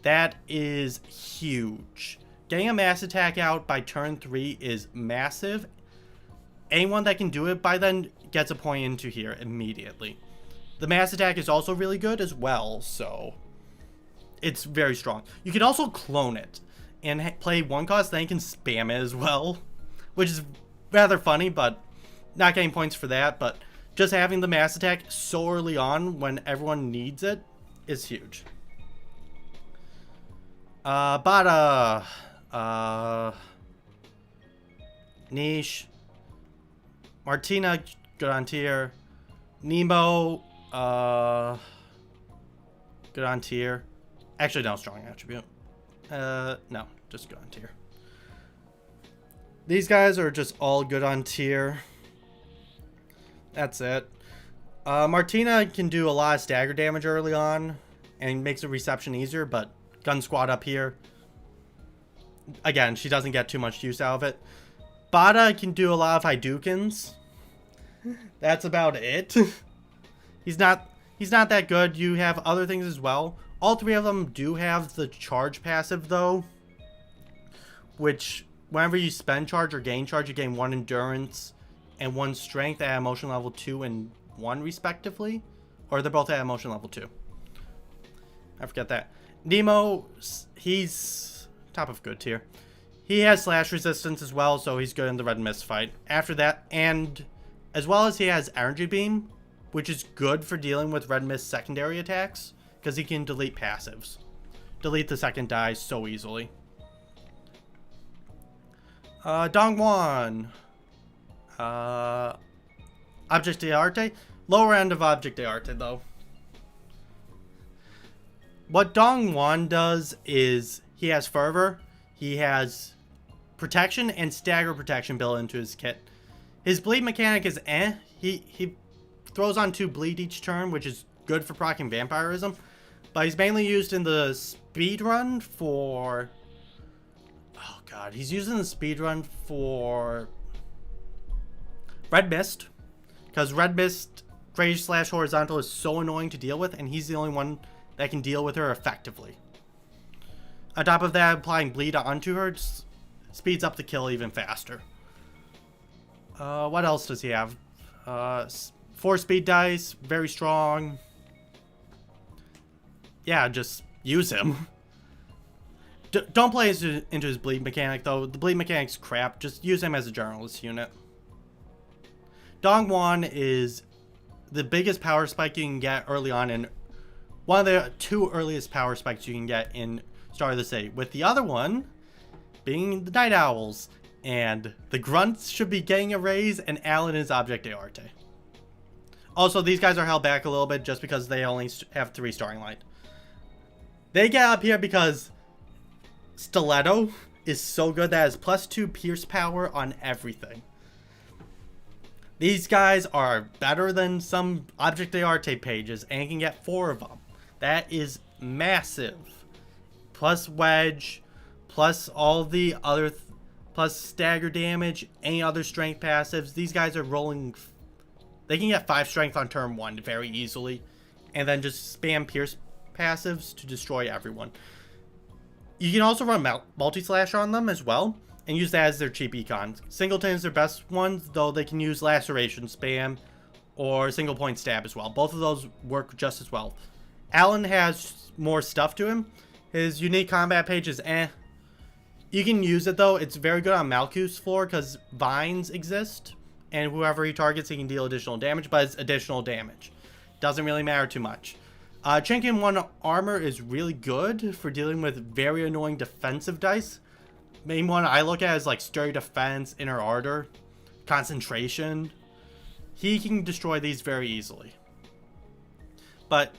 A: That is huge. Getting a mass attack out by turn 3 is massive. Anyone that can do it by then gets a point into here immediately. The mass attack is also really good as well, so it's very strong. You can also clone it and play 1 cost, then you can spam it as well, which is rather funny, but not getting points for that. But just having the mass attack so early on when everyone needs it is huge. Bada, Niche, Martina, good on tier. Nemo, good on tier. Actually, no, strong attribute. No, just good on tier. These guys are just all good on tier. That's it. Martina can do a lot of stagger damage early on and makes the reception easier, but gun squad up here, again, she doesn't get too much use out of it. Bada can do a lot of Hadoukens. That's about it. He's not that good. You have other things as well. All three of them do have the charge passive though, which whenever you spend charge or gain charge, you gain 1 endurance and 1 strength at emotion level 2 and 1 respectively, or they're both at emotion level 2. I forget that. Nemo, he's top of good tier. He has slash resistance as well, so he's good in the red mist fight. After that, and as well as he has energy beam, which is good for dealing with red mist secondary attacks, because he can delete passives. Delete the second die so easily. Dongwon. Object d'Arte. Lower end of Object d'Arte, though. What Dongwon does is he has Fervor, he has Protection, and Stagger Protection built into his kit. His bleed mechanic is eh. He throws on 2 bleed each turn, which is good for proccing vampirism. But he's mainly used in the speedrun for... Oh god, he's using the speedrun for Red Mist. Because Red Mist, Rage / Horizontal is so annoying to deal with, and he's the only one that can deal with her effectively. On top of that, applying bleed onto her just speeds up the kill even faster. What else does he have? 4 speed dice, very strong. Yeah, just use him. Don't play into his bleed mechanic though. The bleed mechanic's crap. Just use him as a generalist unit. Dongwon is the biggest power spike you can get early on, and one of the 2 earliest power spikes you can get in Star of the Sea, with the other one being the Night Owls. And the Grunts should be getting a raise, and Alan is Object d'Arte. Also, these guys are held back a little bit just because they only have 3 starting light. They get up here because Stiletto is so good that has +2 pierce power on everything. These guys are better than some Object d'Arte pages and can get 4 of them. That is massive. Plus wedge, plus all the other, plus stagger damage, any other strength passives. These guys are rolling. They can get 5 strength on turn 1 very easily, and then just spam pierce passives to destroy everyone. You can also run multi-slash on them as well, and use that as their cheap econ. Singleton is their best ones, though they can use laceration spam or single point stab as well. Both of those work just as well. Alan has more stuff to him. His unique combat page is eh. You can use it though. It's very good on Malkuth's floor because vines exist, and whoever he targets, he can deal additional damage, but it's additional damage. Doesn't really matter too much. Chinkin 1 armor is really good for dealing with very annoying defensive dice. Main one I look at is like Sturdy Defense, Inner Ardor, Concentration. He can destroy these very easily. But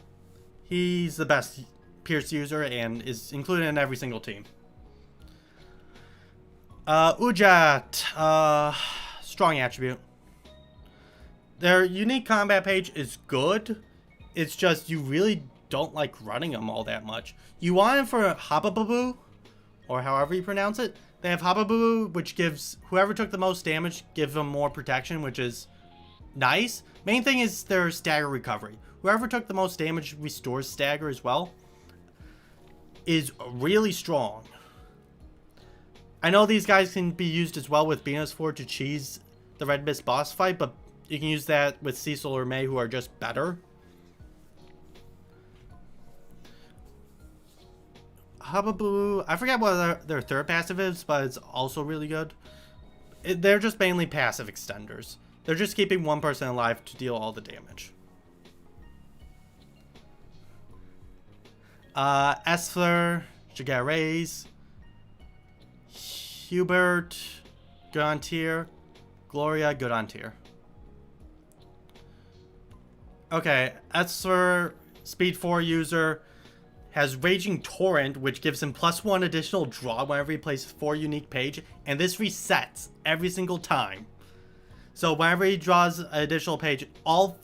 A: he's the best Pierce user and is included in every single team. Ujat, strong attribute. Their unique combat page is good. It's just you really don't like running them all that much. You want it for Habababu, or however you pronounce it. They have Habababu, which gives whoever took the most damage, gives them more protection, which is nice. Main thing is their stagger recovery. Whoever took the most damage restores stagger as well. Is really strong. I know these guys can be used as well with Venus 4 to cheese the Red Mist boss fight, but you can use that with Cecil or May, who are just better. Hababu, I forget what their third passive is, but it's also really good. They're just mainly passive extenders. They're just keeping one person alive to deal all the damage. Esfler should get a raise. Hubert, good on tier. Gloria, good on tier. Okay, Esfler, speed 4 user, has Raging Torrent, which gives him +1 additional draw whenever he plays 4 unique page, and this resets every single time. So whenever he draws an additional page, all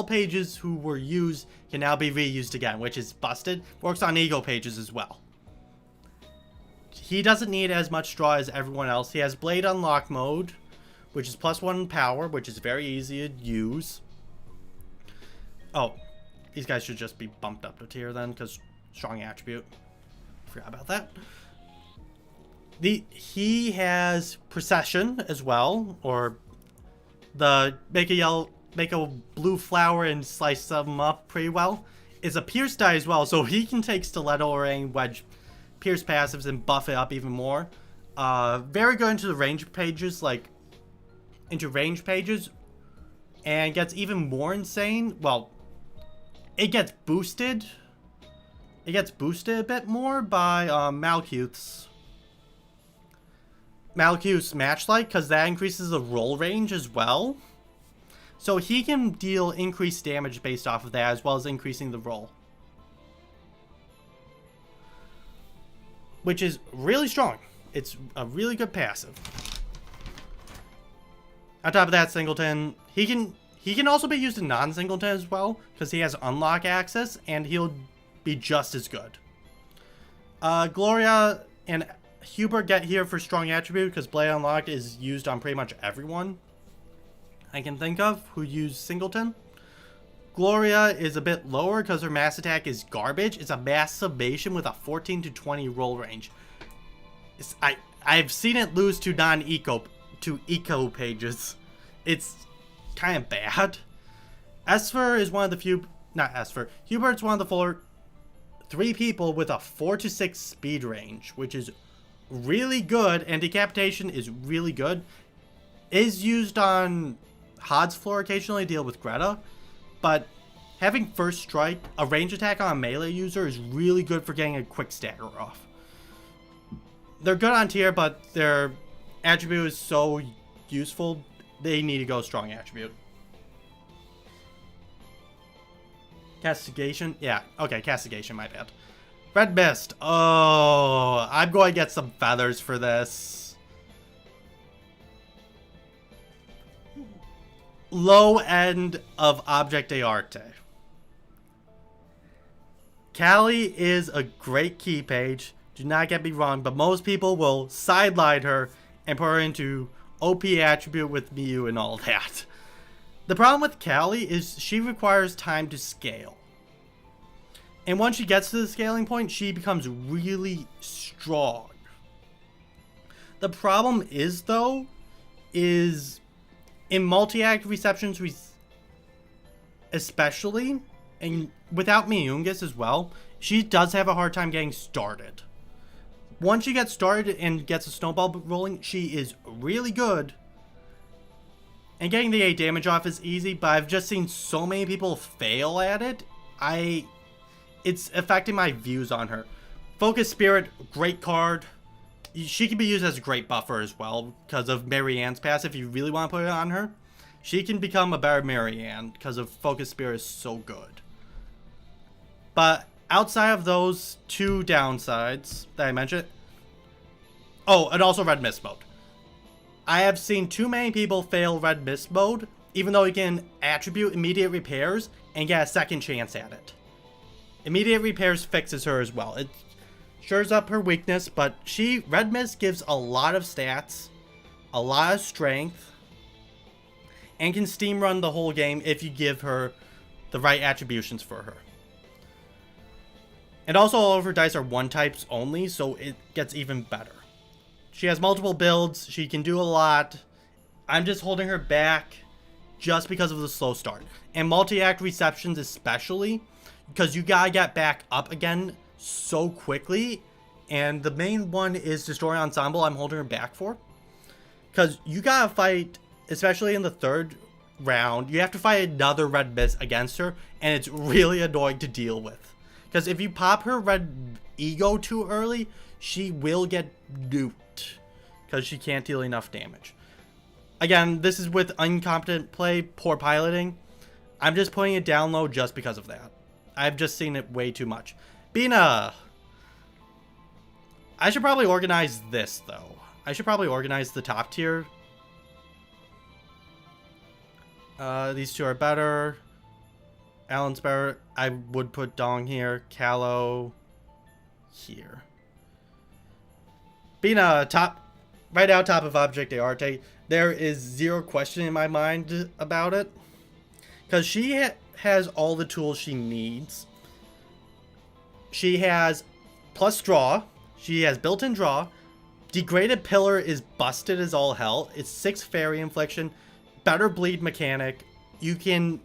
A: pages who were used can now be reused again, which is busted. Works on E.G.O pages as well. He doesn't need as much draw as everyone else. He has Blade Unlock mode, which is +1 power, which is very easy to use. Oh, these guys should just be bumped up to tier then, because strong attribute. Forgot about that. He has Procession as well, or the make a blue flower and slice them up pretty well. Is a Pierce die as well, so he can take Stiletto or Wedge Pierce passives and buff it up even more. Very good into the range pages, and gets even more insane. Well, it gets boosted. It gets boosted a bit more by Malkuth's Matchlight, because that increases the roll range as well. So he can deal increased damage based off of that, as well as increasing the roll. Which is really strong. It's a really good passive. On top of that, Singleton, he can also be used in non-Singleton as well, because he has unlock access, and he'll be just as good. Gloria and Hubert get here for strong attribute, because Blade Unlocked is used on pretty much everyone I can think of who use Singleton. Gloria is a bit lower because her mass attack is garbage. It's a mass summation with a 14 to 20 roll range. I've seen it lose to E.G.O pages. It's kind of bad. Esper is one of the few, not Esper, Hubert's one of the 3 people with a 4 to 6 speed range, which is really good, and Decapitation is really good. Is used on Hod's floor occasionally to deal with Greta, but having First Strike, a range attack on a melee user, is really good for getting a quick stagger off. They're good on tier, but their attribute is so useful, they need to go strong attribute. Castigation? Yeah, okay, Castigation, my bad. Red Mist. Oh, I'm going to get some feathers for this. Low end of Object de Arte. Callie is a great key page. Do not get me wrong, but most people will sideline her and put her into OP attribute with Miyu and all that. The problem with Callie is she requires time to scale. And once she gets to the scaling point, she becomes really strong. The problem is, though, is in multi-act receptions, especially, and without Miyungus as well, she does have a hard time getting started. Once she gets started and gets a snowball rolling, she is really good. And getting the 8 damage off is easy, but I've just seen so many people fail at it. It's affecting my views on her. Focus Spirit, great card. She can be used as a great buffer as well because of Marianne's pass. If you really want to put it on her, she can become a better Marianne because of Focus Spirit is so good. But outside of those 2 downsides that I mentioned, oh, and also Red Mist mode. I have seen too many people fail Red Mist mode, even though you can attribute immediate repairs and get a second chance at it. Immediate repairs fixes her as well. It shores up her weakness, but Red Mist gives a lot of stats, a lot of strength, and can steam run the whole game if you give her the right attributions for her. And also all of her dice are 1 types only, so it gets even better. She has multiple builds, she can do a lot. I'm just holding her back just because of the slow start. And multi-act receptions especially, because you gotta get back up again so quickly. And the main one is Destroy Ensemble I'm holding her back for. Because you gotta fight, especially in the 3rd round, you have to fight another Red Mist against her, and it's really annoying to deal with. Because if you pop her Red E.G.O too early, she will get nuked. Because she can't deal enough damage. Again, this is with incompetent play, poor piloting. I'm just putting it down low just because of that. I've just seen it way too much. Bina! I should probably organize this, though. I should probably organize the top tier. These two are better. Alan's better. I would put Dong here. Callow here. Bina, top, right out top of Object de Arte. There is zero question in my mind about it. Because she has all the tools she needs. She has plus draw. She has built-in draw. Degraded Pillar is busted as all hell. It's 6 Fairy Infliction. Better bleed mechanic. You can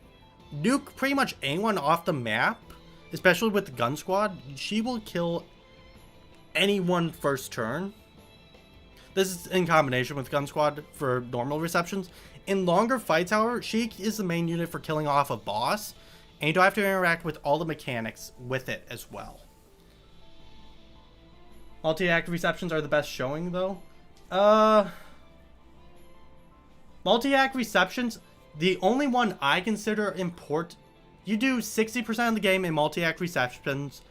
A: nuke pretty much anyone off the map. Especially with the gun squad. She will kill anyone first turn. This is in combination with gun squad for normal receptions. In longer fights, however, she is the main unit for killing off a boss. And you don't have to interact with all the mechanics with it as well. Multi-act receptions are the best showing, though. Multi-act receptions, the only one I consider important. You do 60% of the game in multi-act receptions,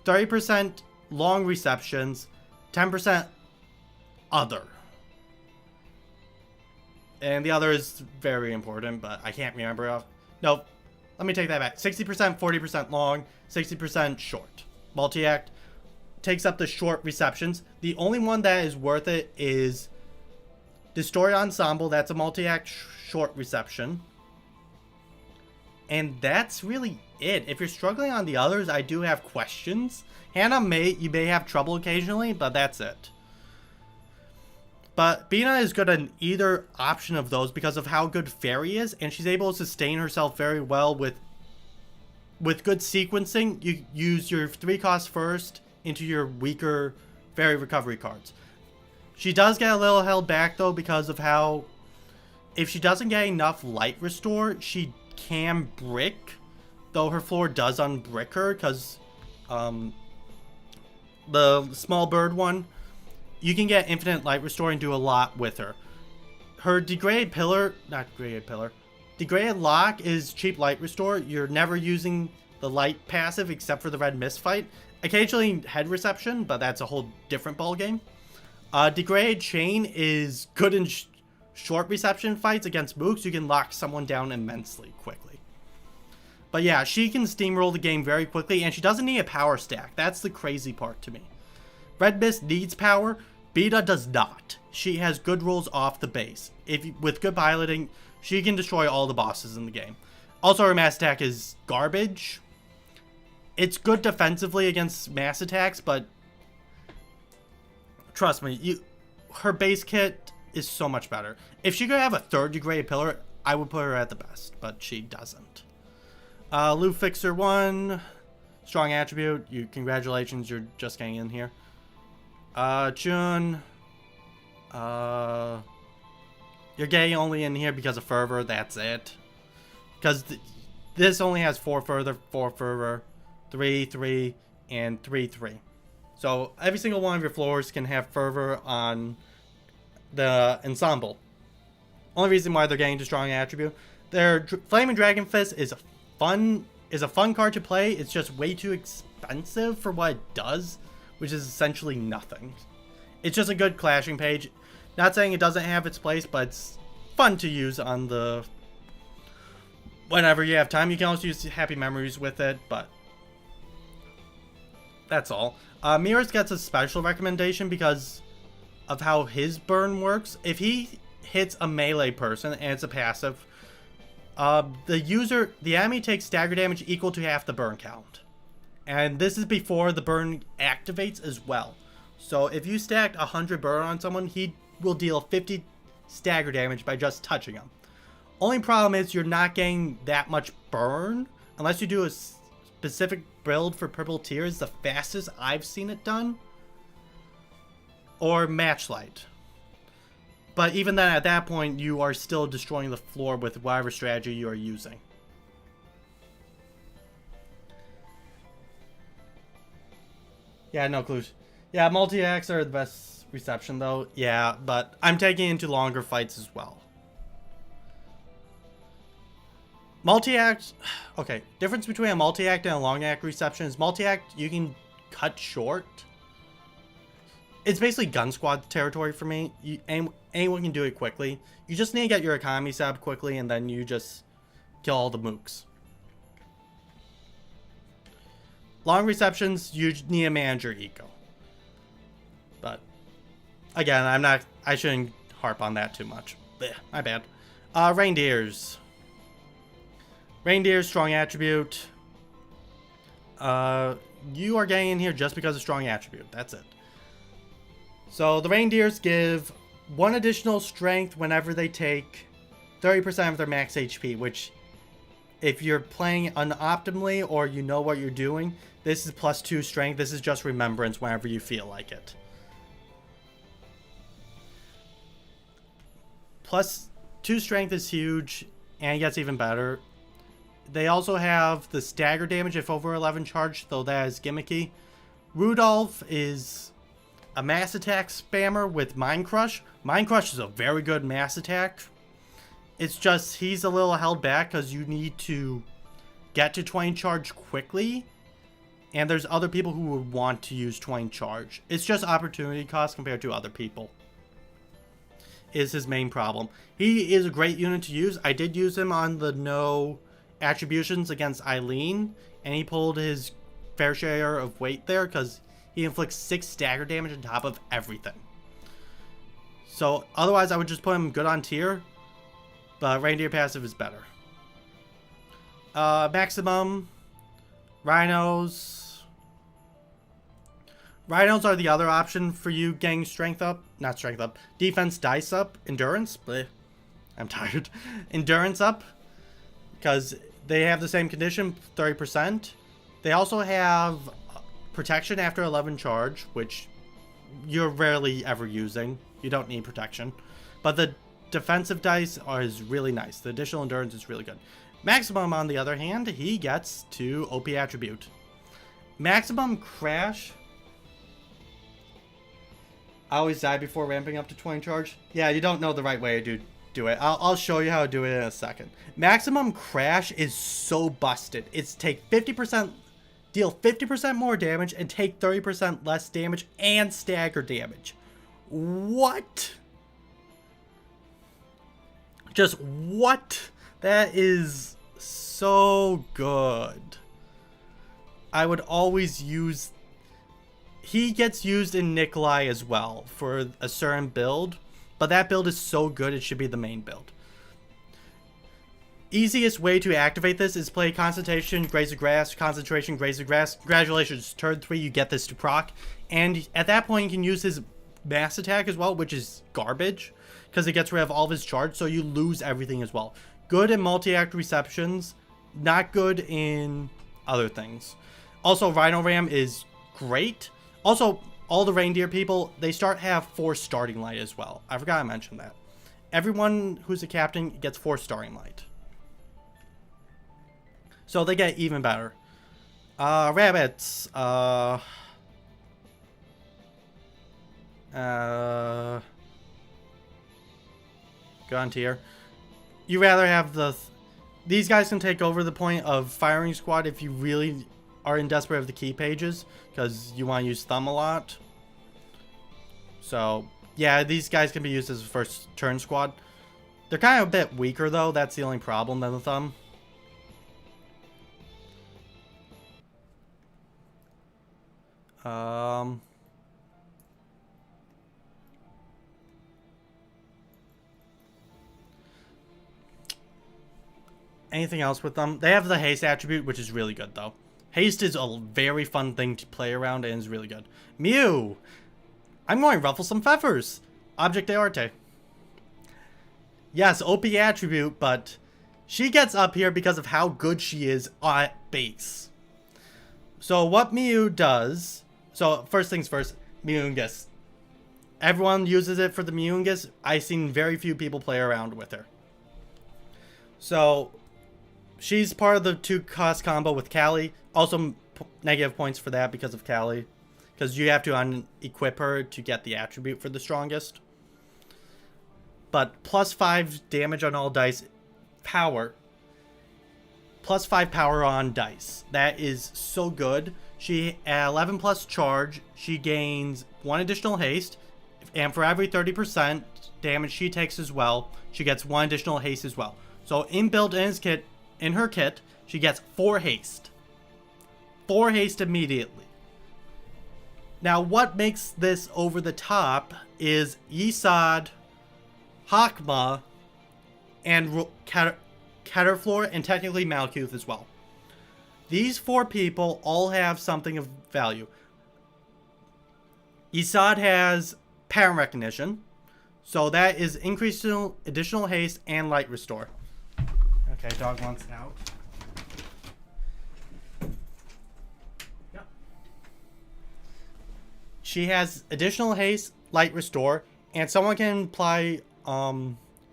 A: 30% long receptions, 10% other. And the other is very important, but I can't remember. No, let me take that back. 60%, 40% long, 60% short. Multi-act takes up the short receptions. The only one that is worth it is Destroy Ensemble. That's a multi-act short reception. And that's really it. If you're struggling on the others, I do have questions. Hannah, you may have trouble occasionally, but that's it. But Bina is good on either option of those because of how good Fairy is, and she's able to sustain herself very well with good sequencing. You use your 3 costs first into your weaker Fairy recovery cards. She does get a little held back though because of how if she doesn't get enough light restore, she can brick, though her floor does unbrick her because the small bird one, you can get infinite light restore and do a lot with her. Her degraded lock is cheap light restore. You're never using the light passive except for the red mist fight. Occasionally head reception, but that's a whole different ball game. Degraded chain is good in short reception fights against mooks. You can lock someone down immensely quickly. But yeah, she can steamroll the game very quickly, and she doesn't need a power stack. That's the crazy part to me. Red Mist needs power. Beta does not. She has good rolls off the base. With good piloting, she can destroy all the bosses in the game. Also, her mass attack is garbage. It's good defensively against mass attacks, but trust me, her base kit is so much better. If she could have a 3rd degraded pillar, I would put her at the best, but she doesn't. Lou Fixer 1, strong attribute. Congratulations, you're just getting in here. Jun, you're getting only in here because of fervor. That's it. Because this only has 4 fervor, 3, 3, and 3, 3. So every single one of your floors can have fervor on the ensemble. Only reason why they're getting to strong attribute. Their Flaming Dragon Fist is a fun card to play. It's just way too expensive for what it does, which is essentially nothing. It's just a good clashing page. Not saying it doesn't have its place, but it's fun to use on the whenever you have time. You can also use Happy Memories with it, but that's all. Mirrors gets a special recommendation because of how his burn works. If he hits a melee person and it's a passive, the enemy takes stagger damage equal to half the burn count. And this is before the burn activates as well. So if you stacked 100 burn on someone, he will deal 50 stagger damage by just touching him. Only problem is you're not getting that much burn unless you do a specific build for purple tiers, the fastest I've seen it done, or Matchlight. But even then, at that point, you are still destroying the floor with whatever strategy you are using. Yeah, no clues. Yeah, multi-acts are the best reception, though. Yeah, but I'm taking into longer fights as well. Multi-act, okay, difference between a multi-act and a long-act reception is multi-act you can cut short. It's basically gun squad territory for me. Anyone can do it quickly. You just need to get your economy set up quickly, and then you just kill all the mooks. Long receptions, you need to manage your E.G.O. But, again, I shouldn't harp on that too much. Blech, my bad. Reindeers. Reindeer, strong attribute. You are getting in here just because of strong attribute. That's it. So the reindeers give 1 additional strength whenever they take 30% of their max HP, which if you're playing unoptimally or you know what you're doing, this is +2 strength. This is just remembrance whenever you feel like it. +2 strength is huge, and it gets even better. They also have the stagger damage if over 11 charged, though that is gimmicky. Rudolph is a mass attack spammer with Mind Crush. Mind Crush is a very good mass attack. It's just he's a little held back because you need to get to 20 charge quickly. And there's other people who would want to use 20 charge. It's just opportunity cost compared to other people. Is his main problem. He is a great unit to use. I did use him on the no attributions against Eileen. And he pulled his fair share of weight there because he inflicts 6 stagger damage on top of everything. So otherwise I would just put him good on tier. But reindeer passive is better. Maximum. Rhinos. Rhinos are the other option for you getting strength up. Not strength up. Defense dice up. Endurance. Bleh. I'm tired. Endurance up. Because they have the same condition. 30%. They also have protection after 11 charge. Which you're rarely ever using. You don't need protection. But the defensive dice is really nice. The additional endurance is really good. Maximum, on the other hand, he gets to OP attribute. Maximum crash. I always die before ramping up to 20 charge. Yeah, you don't know the right way to do it. I'll show you how to do it in a second. Maximum crash is so busted. It's take 50%, deal 50% more damage, and take 30% less damage and stagger damage. What? Just what? That is so good. I would always use... He gets used in Nikolai as well for a certain build. But that build is so good it should be the main build. Easiest way to activate this is play Concentration, Graze of Grass, Concentration, Graze of Grass. Congratulations, turn 3 you get this to proc. And at that point you can use his mass attack as well, which is garbage. Because it gets rid of all of his charge, so you lose everything as well. Good in multi-act receptions, not good in other things. Also, Rhino Ram is great. Also, all the reindeer people, they have 4 starting light as well. I forgot to mention that. Everyone who's a captain gets 4 starting light. So they get even better. Rabbits. Go on tier. You rather have these guys can take over the point of firing squad if you really are in desperate of the key pages, because you want to use thumb a lot. So yeah, these guys can be used as a first turn squad. They're kind of a bit weaker though, that's the only problem than the thumb. Anything else with them? They have the haste attribute, which is really good though. Haste is a very fun thing to play around and is really good. Mew! I'm going to ruffle some feathers! Object de arte. Yes, OP attribute, but she gets up here because of how good she is at base. So what Mew does... So first things first, Mewungus. Everyone uses it for the Mewungus. I've seen very few people play around with her. So... she's part of the 2-cost combo with Callie. Also negative points for that because of Callie. Because you have to unequip her to get the attribute for the strongest. But +5 damage on all dice. Power. plus 5 power on dice. That is so good. She, at 11 plus charge, she gains 1 additional haste, and for every 30% damage she takes as well, she gets 1 additional haste as well. So inbuilt in her kit, she gets 4 haste. 4 haste immediately. Now, what makes this over the top is Yesod, Hakma, and Caterflor, and technically Malkuth as well. These 4 people all have something of value. Yesod has pattern recognition, so that is increased additional haste and light restore. Okay, dog wants out. Yep. She has additional haste, light restore, and someone can apply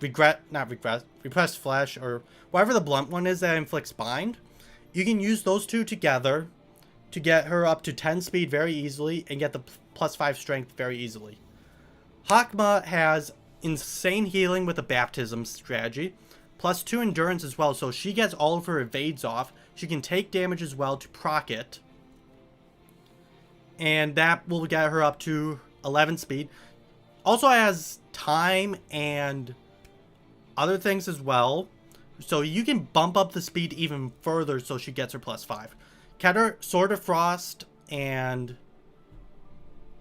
A: repressed flesh, or whatever the blunt one is that inflicts bind. You can use those 2 together to get her up to 10 speed very easily and get the plus 5 strength very easily. Hakma has insane healing with a baptism strategy, plus 2 endurance as well, so she gets all of her evades off. She can take damage as well to proc it, and that will get her up to 11 speed. Also has time and other things as well, so you can bump up the speed even further so she gets her plus 5. Sword of Frost and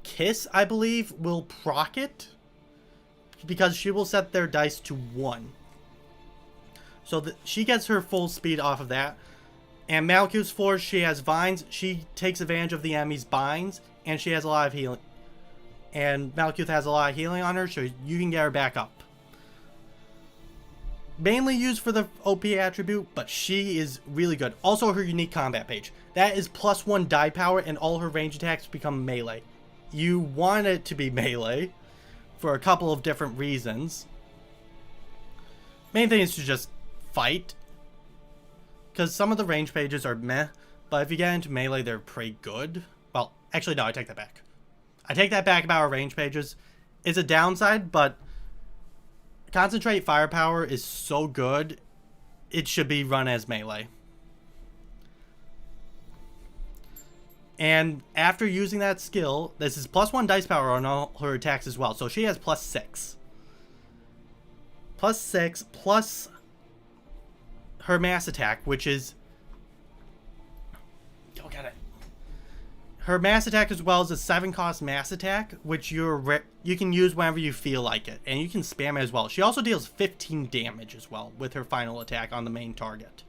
A: Kiss, I believe, will proc it, because she will set their dice to 1. So she gets her full speed off of that. And Malkuth's Force, she has vines. She takes advantage of the enemy's binds, and she has a lot of healing. And Malkuth has a lot of healing on her, so you can get her back up. Mainly used for the OP attribute, but she is really good. Also, her unique combat page. That is plus 1 die power, and all her range attacks become melee. You want it to be melee for a couple of different reasons. Main thing is to just fight, because some of the range pages are meh, but if you get into melee, they're pretty good. Well, actually, no, I take that back. I take that back about our range pages. It's a downside, but Concentrate Firepower is so good, it should be run as melee. And after using that skill, this is plus 1 dice power on all her attacks as well. So she has plus 6. Plus 6 plus her mass attack, which is... Oh, got it. Her mass attack as well is a 7 cost mass attack, which you can use whenever you feel like it. And you can spam it as well. She also deals 15 damage as well with her final attack on the main target.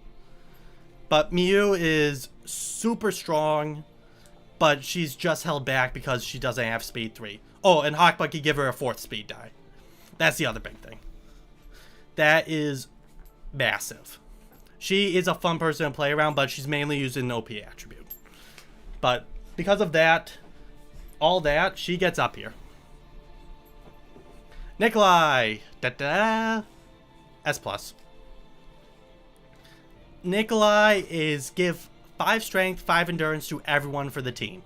A: But Miu is super strong, but she's just held back because she doesn't have speed 3. Oh, and Hawkbuck can give her a 4th speed die. That's the other big thing. That is massive. She is a fun person to play around, but she's mainly used in an OP attribute. But because of that, all that, she gets up here. Nikolai! Da-da! S+. Nikolai is give 5 strength, 5 endurance to everyone for the team.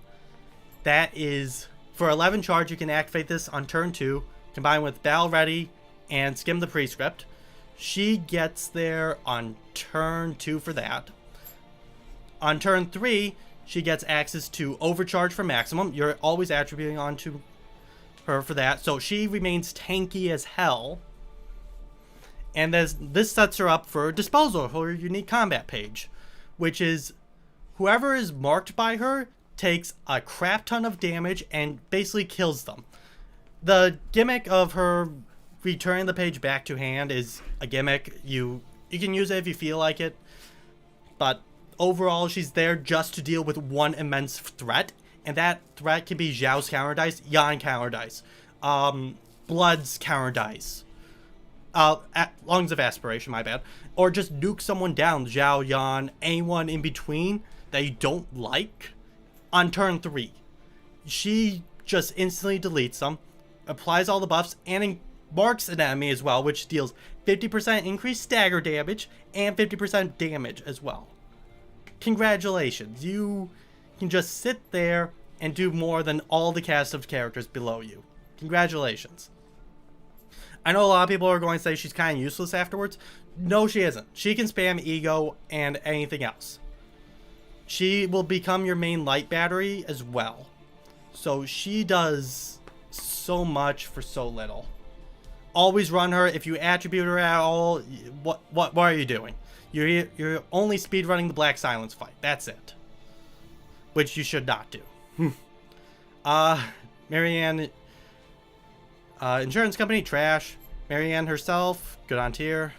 A: That is, for 11 charge, you can activate this on turn 2, combined with Battle Ready and Skim the Prescript. She gets there on turn 2 for that. On turn 3, she gets access to Overcharge for maximum. You're always attributing onto her for that, so she remains tanky as hell. And this sets her up for Disposal, her unique combat page, which is whoever is marked by her takes a crap ton of damage and basically kills them. The gimmick of her returning the page back to hand is a gimmick. You can use it if you feel like it, but overall she's there just to deal with one immense threat, and that threat can be Zhao's counter dice, Yan counter dice, Blood's counter dice, Lungs of Aspiration, my bad, or just nuke someone down, Zhao, Yan, anyone in between that you don't like. On turn 3, she just instantly deletes them, applies all the buffs, and marks an enemy as well, which deals 50% increased stagger damage and 50% damage as well. Congratulations, you can just sit there and do more than all the cast of characters below you. Congratulations. I know a lot of people are going to say she's kind of useless afterwards. No, she isn't. She can spam E.G.O and anything else. She will become your main light battery as well. So she does so much for so little. Always run her. If you attribute her at all, what are you doing? You're only speedrunning the Black Silence fight. That's it. Which you should not do. Marianne, insurance company, trash. Marianne herself, good on tier.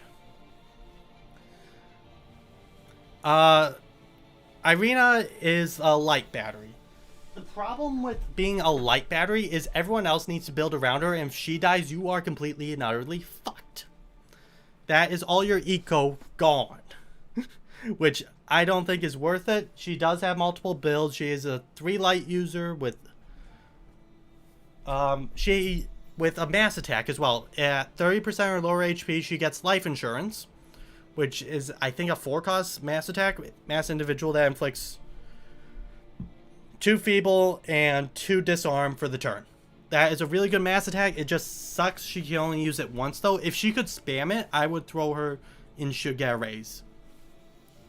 A: Irina is a light battery. The problem with being a light battery is everyone else needs to build around her, and if she dies, you are completely and utterly fucked. That is all your eco gone. Which I don't think is worth it. She does have multiple builds. She is a 3 light user with with a mass attack as well. At 30% or lower HP, she gets life insurance, which is, I think, a 4-cost mass attack. Mass individual that inflicts 2 feeble and 2 disarm for the turn. That is a really good mass attack. It just sucks she can only use it once, though. If she could spam it, I would throw her and should get a raise.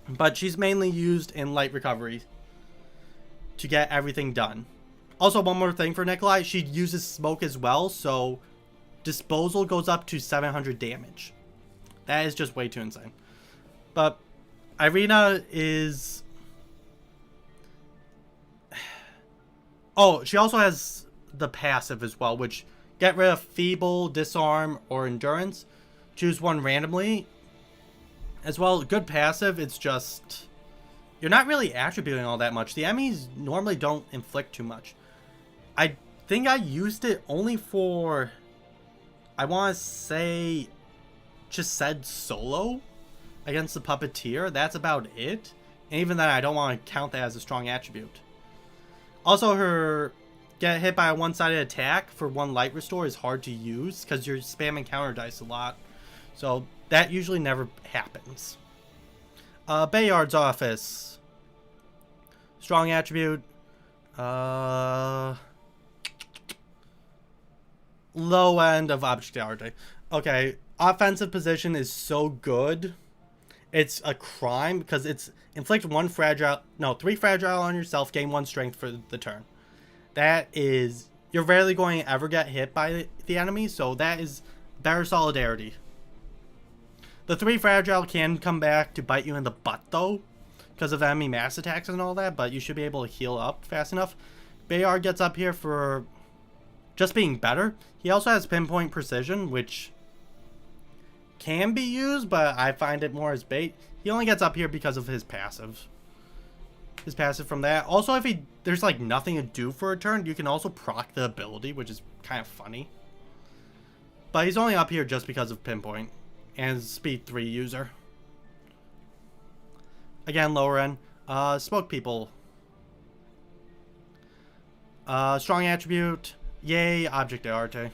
A: But she's mainly used in light recovery to get everything done. Also, one more thing for Nikolai, she uses smoke as well, so disposal goes up to 700 damage. That is just way too insane. But Irina is... Oh, she also has the passive as well, which get rid of feeble, disarm, or endurance. Choose one randomly. As well, good passive, it's just... You're not really attributing all that much. The enemies normally don't inflict too much. I think I used it only for... I want to say... just said solo against the puppeteer. That's about it. And even then, I don't want to count that as a strong attribute. Also, her get hit by a one-sided attack for 1 light restore is hard to use because you're spamming counter dice a lot. So that usually never happens. Bayard's office. Strong attribute. Low end of object. Okay. Offensive position is so good. It's a crime because it's inflict 3 fragile on yourself, gain 1 strength for the turn. That is, you're rarely going to ever get hit by the enemy, so that is better solidarity. The 3 fragile can come back to bite you in the butt though, because of enemy mass attacks and all that, but you should be able to heal up fast enough. Bayard gets up here for just being better. He also has pinpoint precision, which can be used, but I find it more as bait. He only gets up here because of his passive. His passive from that. Also, if there's like nothing to do for a turn, you can also proc the ability, which is kind of funny. But he's only up here just because of pinpoint and speed 3 user. Again, lower end. Smoke people. Strong attribute. Yay, object d'arte.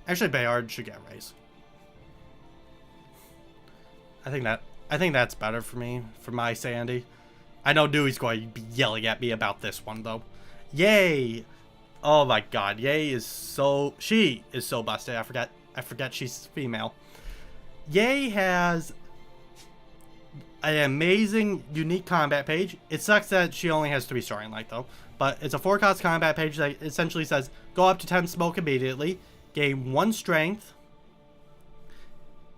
A: Actually, Bayard should get a raise. I think that's better for me, for my sanity. I know Dewey's going to be yelling at me about this one though. Yay! Oh my god, Yay is so... She is so busted. I forget she's female. Yay has an amazing, unique combat page. It sucks that she only has 3 starting light though. But it's a 4-cost combat page that essentially says, go up to 10 smoke immediately. Gain 1 strength.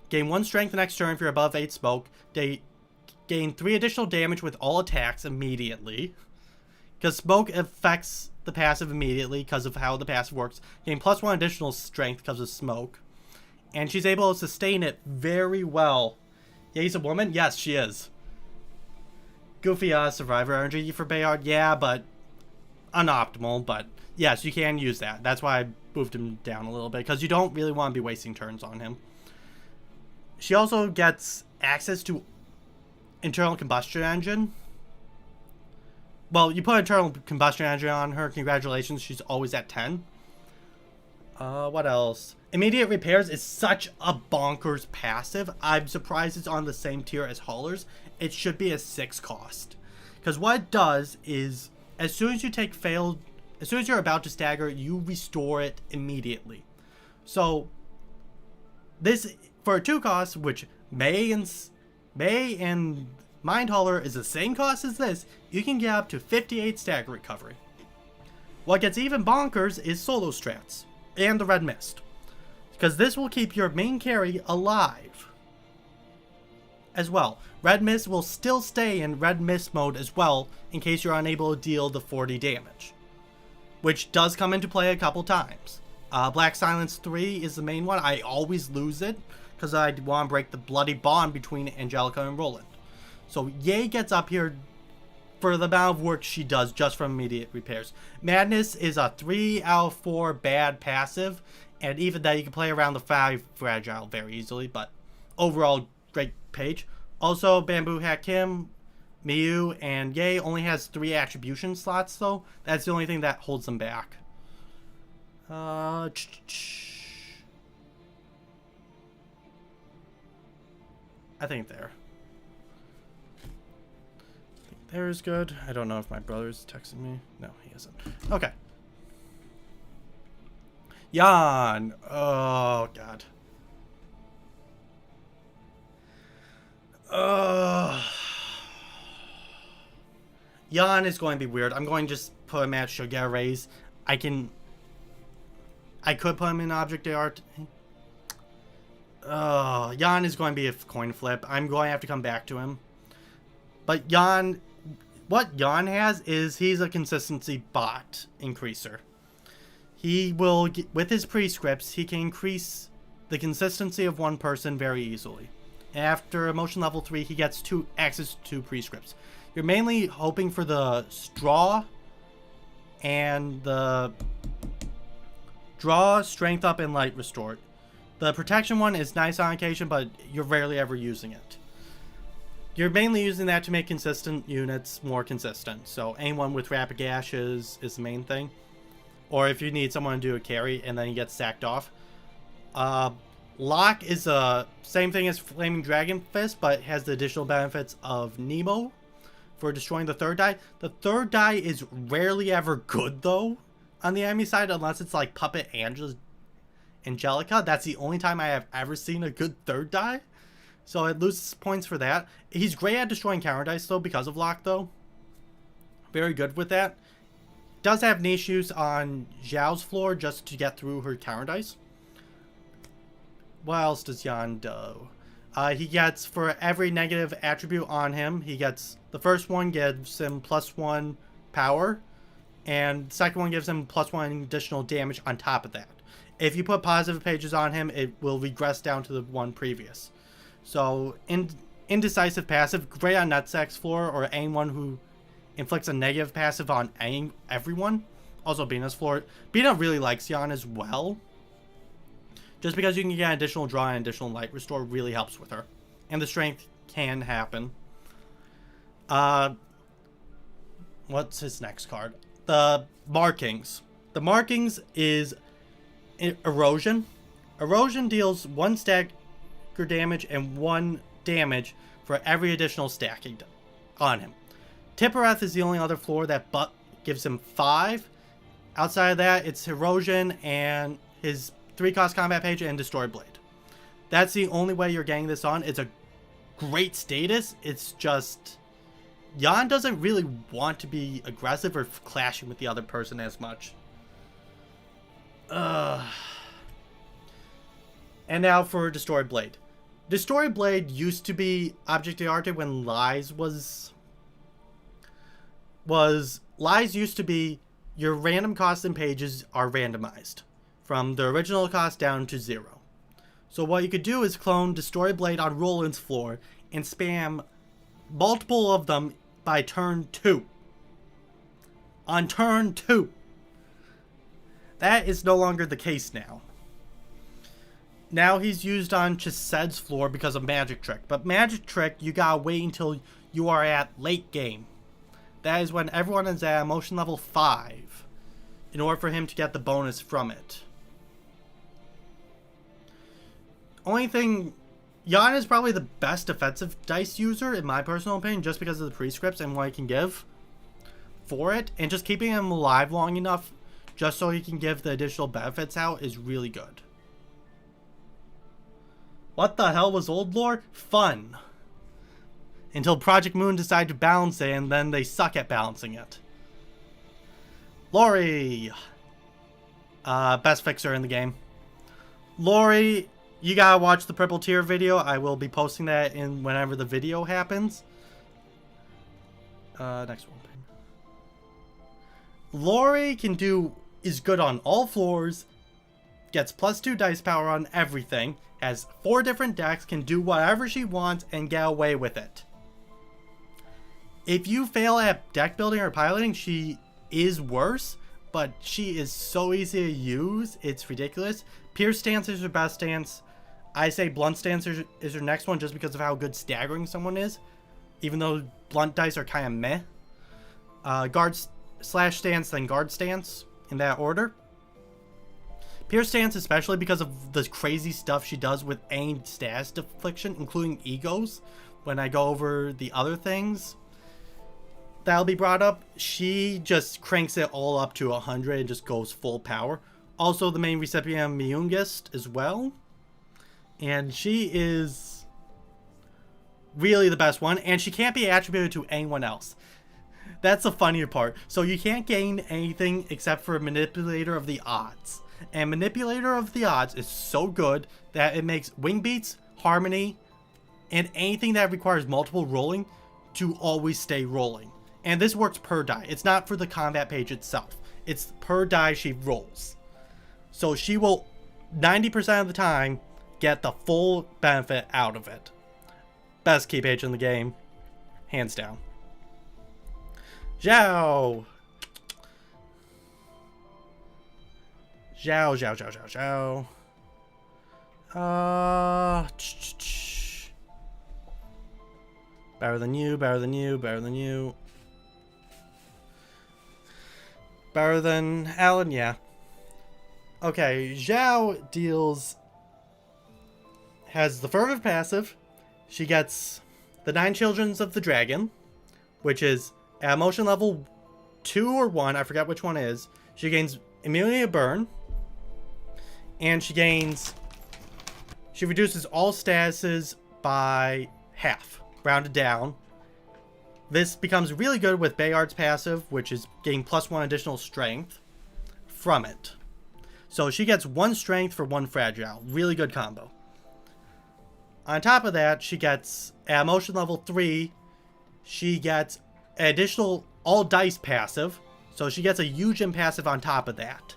A: Gain 1 strength the next turn if you're above 8 smoke. Gain 3 additional damage with all attacks immediately. Because smoke affects the passive immediately because of how the passive works. Gain +1 additional strength because of smoke. And she's able to sustain it very well. Yay's a woman? Yes, she is. Goofy survivor energy for Bayard. Yeah, but unoptimal. But yes, you can use that. That's why I moved him down a little bit. Because you don't really want to be wasting turns on him. She also gets access to internal combustion engine. Well, you put internal combustion engine on her. Congratulations, she's always at 10. What else? Immediate repairs is such a bonkers passive. I'm surprised it's on the same tier as haulers. It should be a 6 cost. Because what it does is, as soon as you're about to stagger, you restore it immediately. So this, for a 2 cost, which May and Mind Hauler is the same cost as this, you can get up to 58 stagger recovery. What gets even bonkers is solo strats and the Red Mist, because this will keep your main carry alive as well. Red Mist will still stay in Red Mist mode as well in case you're unable to deal the 40 damage, which does come into play a couple times. Black Silence 3 is the main one. I always lose it because I want to break the bloody bond between Angelica and Roland. So Ye gets up here for the amount of work she does just from immediate repairs. Madness is a 3 out of 4 bad passive, and even that you can play around the 5 fragile very easily, but overall great page. Also, Bamboo Hat Kim, Miyu, and Ye only has 3 attribution slots though. That's the only thing that holds them back. I think there. There's good. I don't know if my brother's texting me. No, he isn't. Okay. Jan. Oh, God. Jan is going to be weird. I'm going to just put him at should get a raise. I could put him in object art. Jan is going to be a coin flip. I'm going to have to come back to him. But Jan, what Jan has is he's a consistency bot increaser. He will, with his prescripts, he can increase the consistency of one person very easily. After emotion level 3, he gets access to prescripts. You're mainly hoping for the straw and the draw, strength up, and light restored. The protection one is nice on occasion, but you're rarely ever using it. You're mainly using that to make consistent units more consistent. So anyone with rapid gash is the main thing. Or if you need someone to do a carry and then you get sacked off. Lock is the same thing as Flaming Dragon Fist, but has the additional benefits of Nemo for destroying the 3rd die. The 3rd die is rarely ever good though on the enemy side, unless it's like Puppet Angelica. That's the only time I have ever seen a good 3rd die. So it loses points for that. He's great at destroying counter dice though because of Lock though. Very good with that. Does have niche use on Zhao's floor just to get through her counter dice. What else does Jan do? He gets, for every negative attribute on him, he gets, the first one gives him +1 power, and the second one gives him +1 additional damage on top of that. If you put positive pages on him, it will regress down to the one previous. So, indecisive passive, great on Nutsack's floor, or anyone who inflicts a negative passive on everyone. Also Bina's floor. Bina really likes Jan as well. Just because you can get additional draw and additional light restore really helps with her. And the strength can happen. What's his next card? The markings. The markings is erosion. Erosion deals 1 stagger damage and 1 damage for every additional stacking on him. Tippereth is the only other floor that gives him 5. Outside of that, it's erosion and his 3-cost combat page and Destroy Blade. That's the only way you're getting this on. It's a great status. It's just Jan doesn't really want to be aggressive or clashing with the other person as much. And now for Destroy Blade. Destroy Blade used to be Object d'Arte when Lies was Lies used to be your random costs and pages are randomized from the original cost down to 0. So what you could do is clone Destroy Blade on Roland's floor and spam multiple of them by turn 2. On turn 2. That is no longer the case now. Now he's used on Chised's floor because of Magic Trick. But Magic Trick, you gotta wait until you are at late game. That is when everyone is at emotion level 5 in order for him to get the bonus from it. Only thing, Jan is probably the best defensive dice user in my personal opinion, just because of the prescripts and what he can give for it, and just keeping him alive long enough just so he can give the additional benefits out is really good. What the hell was old lore? Fun. Until Project Moon decided to balance it, and then they suck at balancing it. Lori! Best fixer in the game. Lori, you gotta watch the purple tier video. I will be posting that in whenever the video happens. Next one. Lori is good on all floors, gets +2 dice power on everything, has 4 different decks, can do whatever she wants and get away with it. If you fail at deck building or piloting, she is worse, but she is so easy to use, it's ridiculous. Pierce stance is her best stance. I say blunt stance is her next one just because of how good staggering someone is, even though blunt dice are kind of meh. Guard slash stance, then guard stance, in that order. Pierce stance, especially because of the crazy stuff she does with any status deflection, including E.G.Os. When I go over the other things that'll be brought up, she just cranks it all up to 100 and just goes full power. Also, the main recipient of Myungist as well. And she is really the best one, and she can't be attributed to anyone else. That's the funnier part. So you can't gain anything except for Manipulator of the Odds. And Manipulator of the Odds is so good that it makes Wing Beats, Harmony, and anything that requires multiple rolling to always stay rolling. And this works per die. It's not for the combat page itself. It's per die she rolls. So she will 90% of the time get the full benefit out of it. Best key page in the game. Hands down. E.G.O. E.G.O. Better than you, better than you, better than you. Better than Alan, yeah. Okay, E.G.O. has the Fervent passive. She gets the 9 Children of the Dragon, which is at emotion level 2 or 1, I forget which one is. She gains immunity to burn. And she reduces all statuses by half, rounded down. This becomes really good with Bayard's passive, which is getting +1 additional strength from it. So she gets 1 strength for 1 fragile. Really good combo. On top of that, she gets, at emotion level 3, she gets an additional all dice passive. So she gets a huge passive on top of that.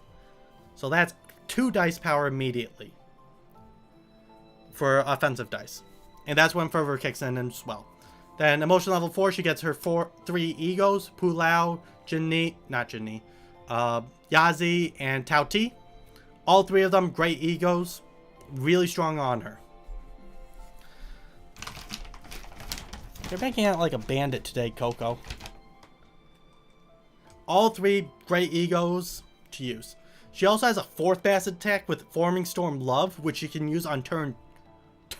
A: So that's 2 dice power immediately for offensive dice. And that's when Fervor kicks in as well. Then emotion level 4, she gets her 3 E.G.Os, Pulao, Yazi, and Tauti. All 3 of them great E.G.Os. Really strong on her. You're making out like a bandit today, Coco. All 3 great E.G.Os to use. She also has a 4th basket attack with Forming Storm Love, which she can use on turn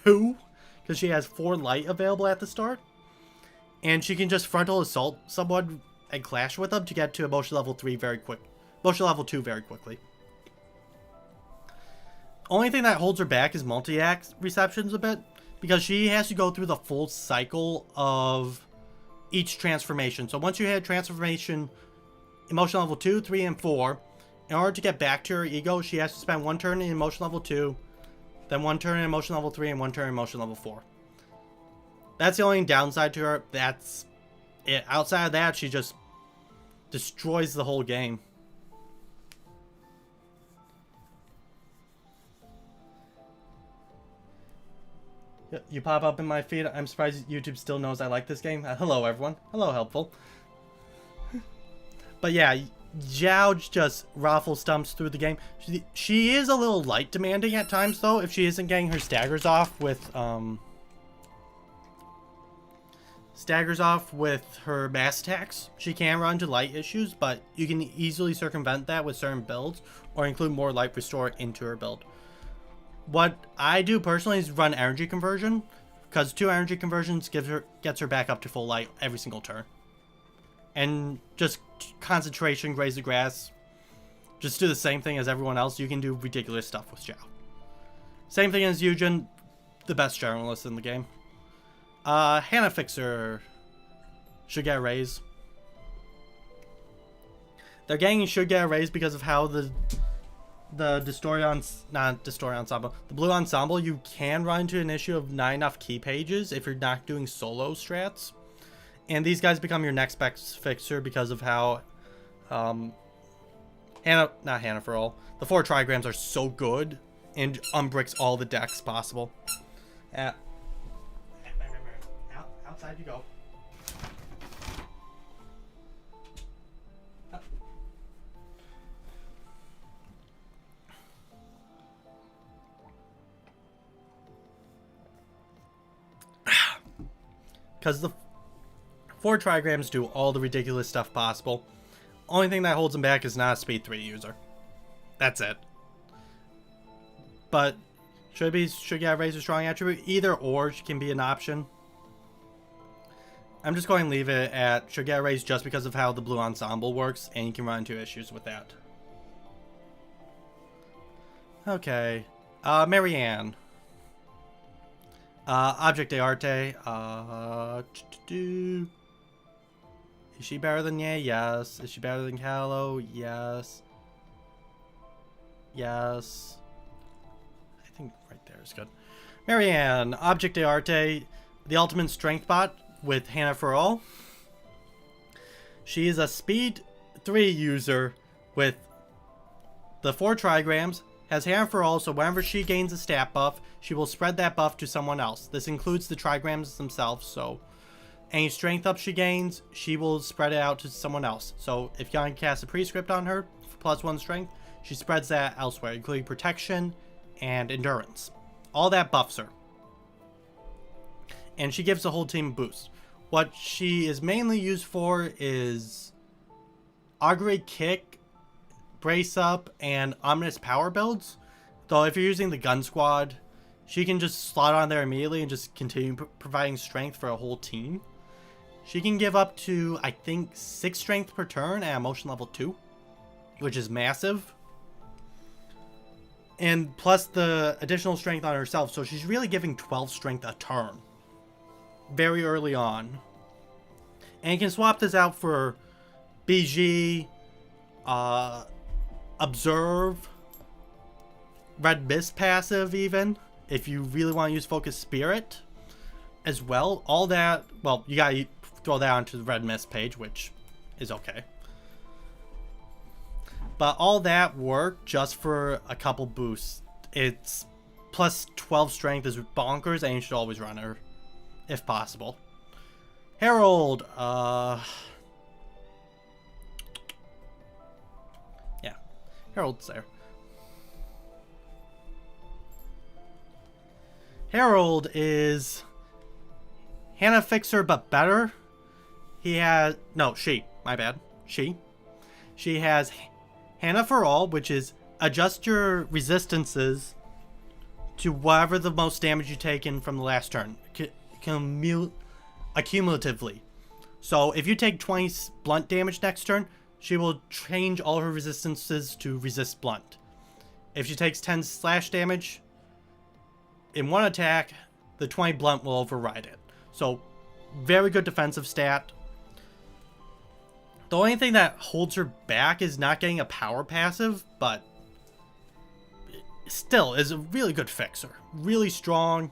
A: 2, because she has 4 light available at the start. And she can just frontal assault someone and clash with them to get to emotion level 3 very quick. Emotion level 2 very quickly. Only thing that holds her back is multi-act receptions a bit, because she has to go through the full cycle of each transformation. So once you hit transformation emotion level 2, 3, and 4, in order to get back to her E.G.O, she has to spend 1 turn in emotion level 2, then 1 turn in emotion level 3, and 1 turn in emotion level 4. That's the only downside to her. That's it. Outside of that, she just destroys the whole game. You pop up in my feed. I'm surprised YouTube still knows I like this game. Hello, everyone. Hello, helpful. But yeah, E.G.O just raffle stumps through the game. She is a little light demanding at times, though, if she isn't getting her staggers off with her mass attacks. She can run into light issues, but you can easily circumvent that with certain builds or include more light restore into her build. What I do personally is run energy conversion, because 2 energy conversions gets her back up to full light every single turn. And just concentration, graze the grass, just do the same thing as everyone else. You can do ridiculous stuff with E.G.O. Same thing as Eugen. the best generalist in the game. Hannah Fixer should get a raise. Their gang should get a raise because of how the Blue Ensemble, you can run into an issue of not enough key pages if you're not doing solo strats. And these guys become your next best fixer because of how Hannah for all. The 4 trigrams are so good and unbricks all the decks possible. Outside you go. Because the 4 trigrams do all the ridiculous stuff possible. Only thing that holds them back is not a speed 3 user. That's it. But should get a razor strong attribute. Either or can be an option. I'm just going to leave it at should get a raise just because of how the Blue Ensemble works, and you can run into issues with that. Okay. Marianne. Object de Arte. Is she better than Ye? Yes. Is she better than Calo? Yes. Yes. I think right there is good. Marianne. Object de Arte. The ultimate strength bot with Hannah for all. She is a speed 3 user with the 4 trigrams. Has Hannah for all, so whenever she gains a stat buff, she will spread that buff to someone else. This includes the trigrams themselves, so any strength up she gains, she will spread it out to someone else. So if you cast a prescript on her for +1 strength, she spreads that elsewhere, including protection and endurance. All that buffs her. And she gives the whole team a boost. What she is mainly used for is Augury Kick, Brace Up, and Ominous Power builds. Though if you're using the Gun Squad, she can just slot on there immediately and just continue providing strength for a whole team. She can give up to, I think, 6 strength per turn at emotion level 2, which is massive. And plus the additional strength on herself, so she's really giving 12 strength a turn. Very early on. And you can swap this out for BG, Observe, Red Mist passive even, if you really want to use Focus Spirit as well. All that, well, you gotta throw that onto the Red Mist page, which is okay. But all that work just for a couple boosts. It's plus 12 strength is bonkers, and you should always run her if possible. Herald, yeah, Herald's there. Herald is Hannah Fixer but better. He has, no, she, my bad, she has Hannah for all, which is adjust your resistances to whatever the most damage you taken from the last turn, accumulatively. So if you take 20 blunt damage next turn, she will change all her resistances to resist blunt. If she takes 10 slash damage in one attack, the 20 blunt will override it. So very good defensive stat. The only thing that holds her back is not getting a power passive, but still is a really good fixer. Really strong.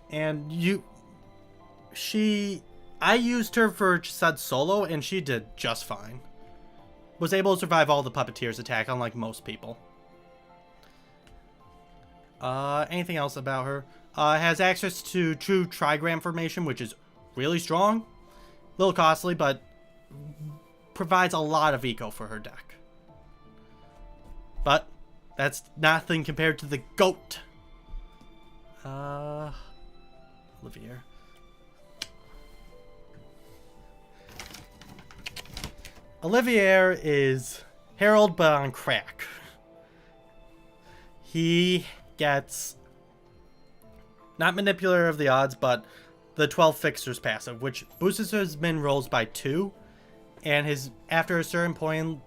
A: And I used her for Sud solo and she did just fine. Was able to survive all the Puppeteer's attack, unlike most people. Anything else about her? Has access to true trigram formation, which is really strong. A little costly, but provides a lot of eco for her deck. But that's nothing compared to the GOAT. Olivier. Olivier is Herald but on crack. He gets not Manipulator of the Odds, but the 12 Fixers passive, which boosts his min rolls by 2, and after a certain point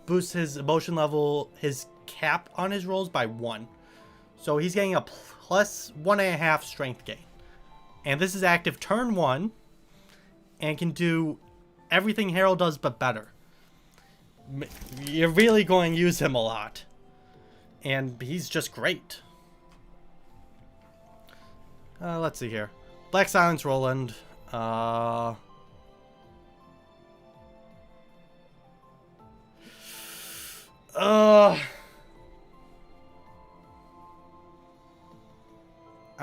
A: boosts his emotion level, his cap on his rolls by 1. So he's getting a plus 1.5 strength gain. And this is active turn 1. And can do everything Harold does but better. You're really going to use him a lot. And he's just great. Let's see here. Black Silence Roland. I'm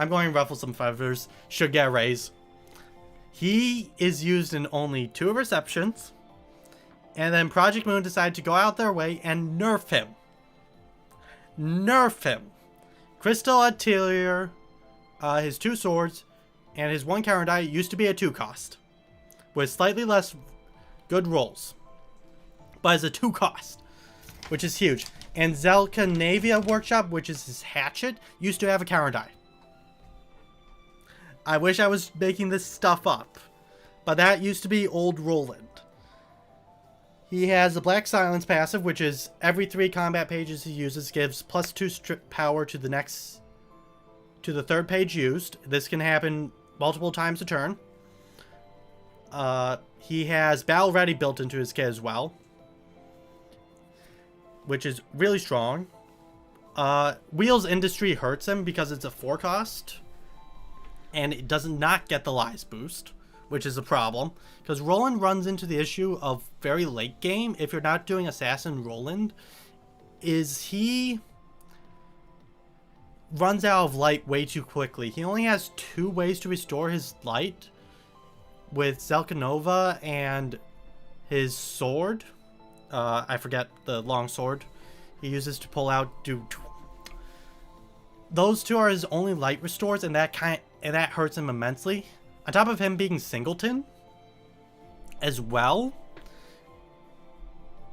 A: going to ruffle some feathers. Should get a raise. He is used in only 2 receptions. And then Project Moon decided to go out their way and nerf him. Nerf him. Crystal Atelier, his 2 swords, and his 1 counter die used to be a 2 cost. With slightly less good rolls. But it's a 2 cost. Which is huge. And Zelkanavia Workshop, which is his hatchet, used to have a counter die. I wish I was making this stuff up. But that used to be old Roland. He has the Black Silence passive, which is every 3 combat pages he uses gives plus 2 power to the 3rd page used. This can happen multiple times a turn. He has Battle Ready built into his kit as well, which is really strong. Wheels Industry hurts him because it's a 4 cost. And it does not get the Lies boost, which is a problem. Because Roland runs into the issue of very late game, if you're not doing Assassin Roland, is he runs out of light way too quickly. He only has 2 ways to restore his light with Zelkanova and his sword. I forget the long sword he uses to pull out. Those 2 are his only light restores, and that hurts him immensely. On top of him being singleton as well,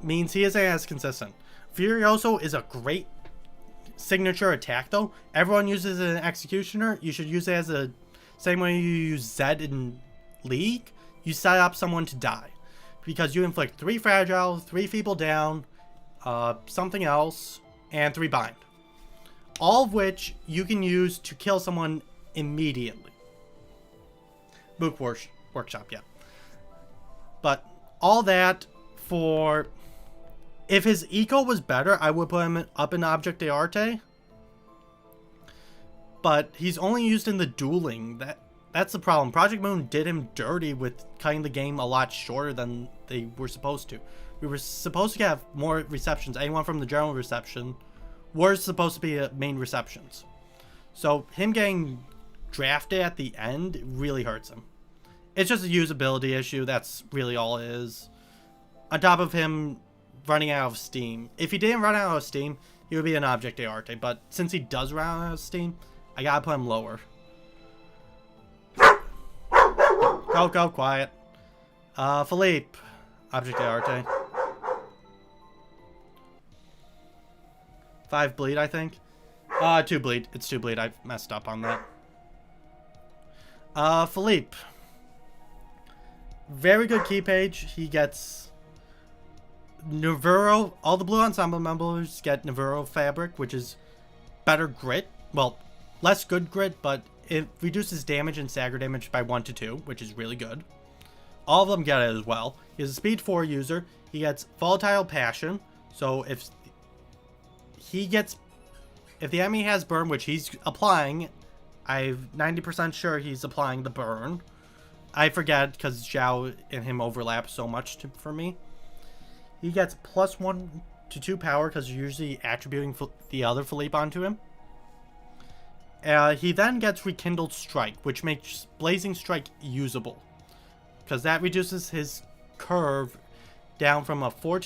A: means he isn't as consistent. Furioso is a great signature attack though. Everyone uses an Executioner. You should use it as a same way you use Zed in League. You set up someone to die. Because you inflict 3 fragile, 3 feeble down, something else, and 3 bind. All of which you can use to kill someone immediately. Book Workshop, yeah. But all that for... If his eco was better, I would put him up in Object d'Arte. But he's only used in the dueling. That's the problem. Project Moon did him dirty with cutting the game a lot shorter than they were supposed to. We were supposed to have more receptions. Anyone from the general reception were supposed to be main receptions. So him getting drafted at the end really hurts him. It's just a usability issue. That's really all it is. On top of him running out of steam. If he didn't run out of steam, he would be an Object d'Arte. But since he does run out of steam, I gotta put him lower. Go, quiet. Philippe. Object d'Arte. 5 bleed, I think. 2 bleed. It's 2 bleed. I messed up on that. Philippe. Very good key page. He gets Nevuro. All the blue ensemble members get Nevuro fabric, which is better grit. Well, less good grit, but it reduces damage and stagger damage by 1 to 2, which is really good. All of them get it as well. He's a speed 4 user. He gets Volatile Passion. So if the enemy has burn, which he's applying, I'm 90% sure he's applying the burn. I forget because Zhao and him overlap so much for me. He gets plus 1 to 2 power because you're usually attributing the other Philippe onto him. He then gets Rekindled Strike, which makes Blazing Strike usable. Because that reduces his curve down from a 4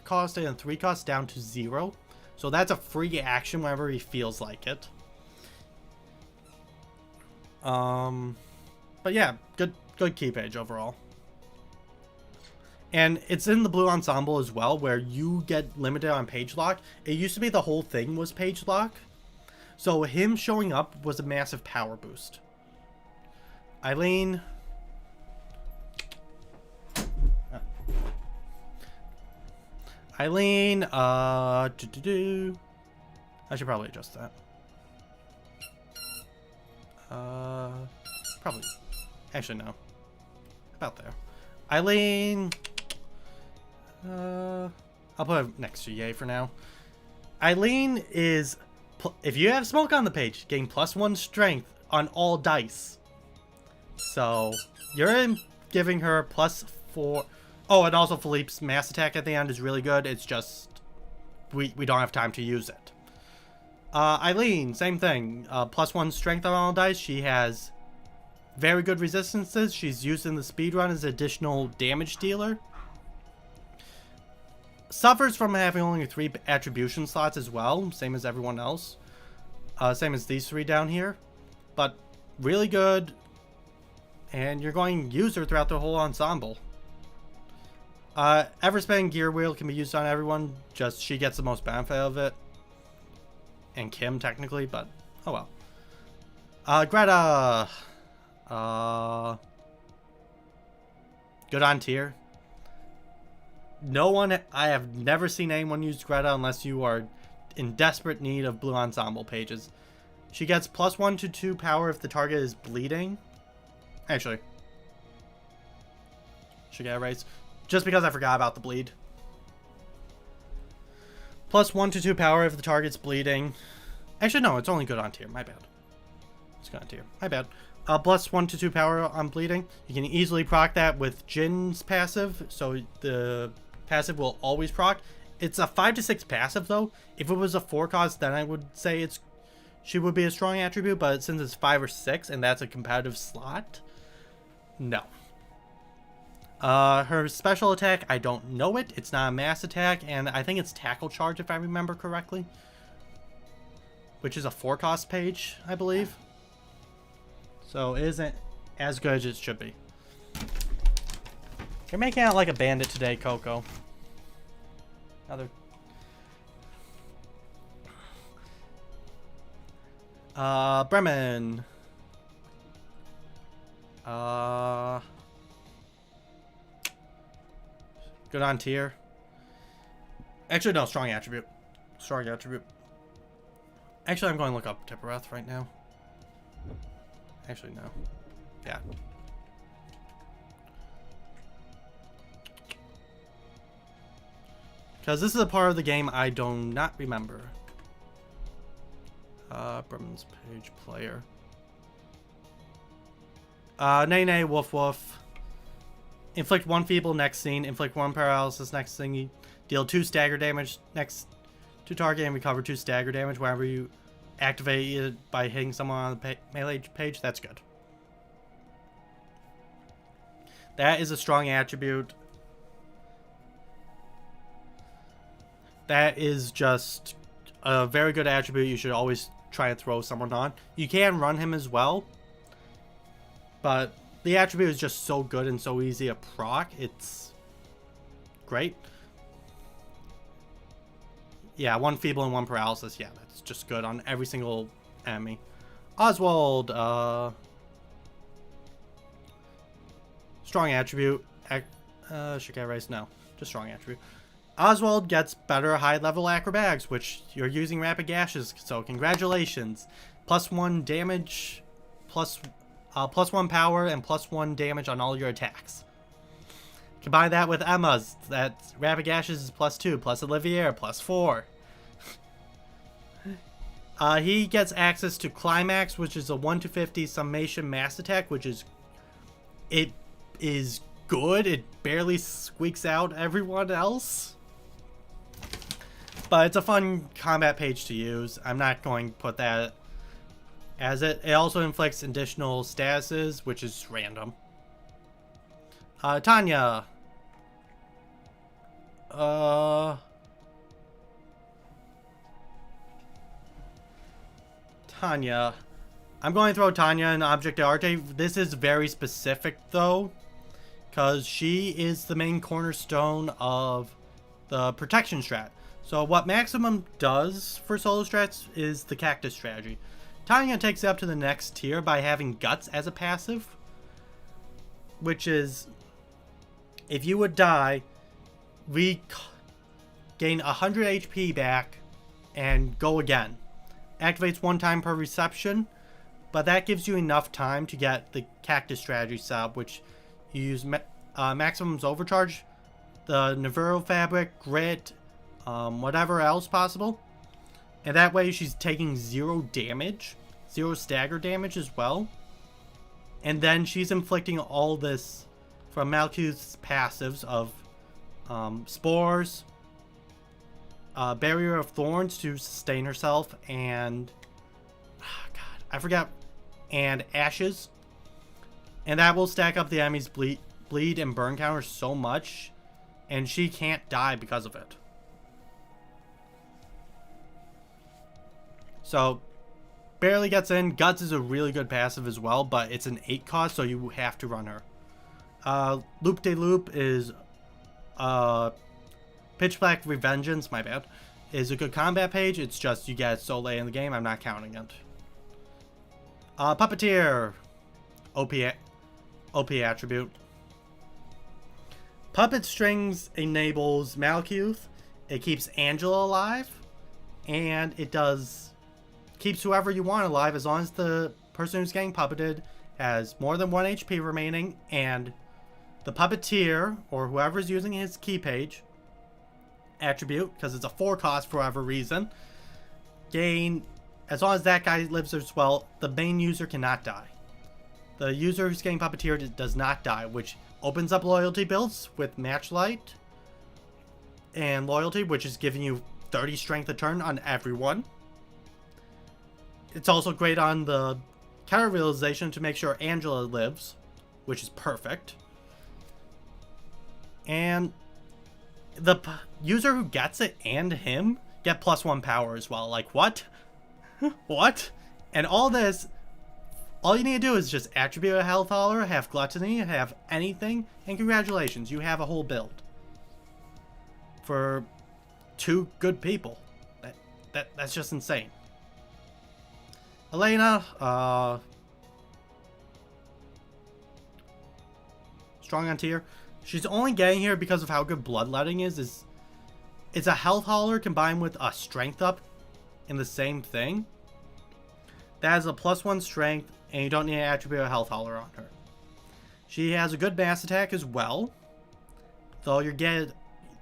A: cost and a 3 cost down to 0. So that's a free action whenever he feels like it. But yeah, good key page overall. And it's in the blue ensemble as well, where you get limited on page lock. It used to be the whole thing was page lock. So him showing up was a massive power boost. Eileen. I should probably adjust that. Probably. Actually, no. About there. Eileen. I'll put it next to Ye for now. Eileen is, if you have smoke on the page, gain +1 strength on all dice. So you're giving her +4. Oh, and also Philippe's mass attack at the end is really good. It's just we don't have time to use it. Eileen, same thing. +1 strength on all dice. She has very good resistances. She's used in the speedrun as additional damage dealer. Suffers from having only 3 attribution slots as well, same as everyone else. Same as these 3 down here. But really good. And you're going to use her throughout the whole ensemble. Ever-spinning gear wheel can be used on everyone. Just she gets the most benefit of it. And Kim, technically, but oh well. Greta. Good on tier. No one, I have never seen anyone use Greta unless you are in desperate need of blue ensemble pages. She gets +1 to 2 power if the target is bleeding. Actually, should get erased. Just because I forgot about the bleed. +1 to 2 power if the target's bleeding. Actually, no, it's only good on tier. My bad. It's good on tier. My bad. +1 to 2 power on bleeding. You can easily proc that with Jin's passive, so the passive will always proc. It's a 5 to 6 passive though. If it was a 4 cost, then I would say she would be a strong attribute, but since it's 5 or 6 and that's a competitive slot, no. Her special attack, I don't know it. It's not a mass attack, and I think it's tackle charge if I remember correctly, which is a 4 cost page, I believe. So it isn't as good as it should be. You're making out like a bandit today, Coco. Another. Bremen. Good on tier. Actually, no, strong attribute. Strong attribute. Actually, I'm going to look up Tippereth right now. Actually, no. Yeah. Because this is a part of the game I do not remember. Bremen's page player. Nay nay, woof woof. Inflict 1 feeble next scene. Inflict 1 paralysis next scene. Deal 2 stagger damage next to target and recover 2 stagger damage whenever you activate it by hitting someone on the melee page. That's good. That is a strong attribute. That is just a very good attribute you should always try to throw someone on. You can run him as well, but the attribute is just so good and so easy to proc. It's great. Yeah, 1 feeble and 1 paralysis. Yeah, that's just good on every single enemy. Oswald, strong attribute. Should get erased? No, just strong attribute. Oswald gets better high-level acrobatics, which you're using rapid gashes, so congratulations. +1 damage, +1 power, and +1 damage on all your attacks. Combine that with Emma's, that rapid gashes is +2, plus Olivier, +4. He gets access to Climax, which is a 1 to 50 summation mass attack, which is, it is good. It barely squeaks out everyone else. But it's a fun combat page to use. I'm not going to put that as it. It also inflicts additional statuses, which is random. Tanya. Tanya. I'm going to throw Tanya in Object d'Arte. This is very specific, though, because she is the main cornerstone of the protection strat. So what Maximum does for solo strats is the cactus strategy. Tanya takes it up to the next tier by having Guts as a passive, which is, if you would die, we gain 100 HP back and go again. Activates 1 time per reception, but that gives you enough time to get the cactus strategy sub, which you use Maximum's Overcharge, the Navarro Fabric, Grit, whatever else possible. And that way she's taking 0 damage, 0 stagger damage as well. And then she's inflicting all this from Malkuth's passives of Spores, Barrier of Thorns to sustain herself, and I forgot, and Ashes. And that will stack up the enemy's bleed and burn counter so much, and she can't die because of it. So, barely gets in. Guts is a really good passive as well, but it's an 8 cost, so you have to run her. Loop de Loop is Pitch Black Revengeance, my bad, is a good combat page. It's just you get it so late in the game, I'm not counting it. Puppeteer, OP attribute. Puppet Strings enables Malkuth. It keeps Angela alive, and it keeps whoever you want alive as long as the person who's getting puppeted has more than 1 HP remaining, and the Puppeteer, or whoever's using his key page attribute, because it's a 4 cost for whatever reason, as long as that guy lives as well, the main user cannot die. The user who's getting puppeteered does not die, which opens up loyalty builds with Matchlight and loyalty, which is giving you 30 strength a turn on everyone. It's also great on the counter realization to make sure Angela lives, which is perfect. And the user who gets it and him get +1 power as well. Like, what? What? And all this, all you need to do is just attribute a health hauler, have gluttony, have anything, and congratulations, you have a whole build for 2 good people. That's just insane. Elena, strong on tier. She's only getting here because of how good Bloodletting is. It's a health hauler combined with a strength up in the same thing. That has a +1 strength, and you don't need to attribute a health hauler on her. She has a good mass attack as well, though you get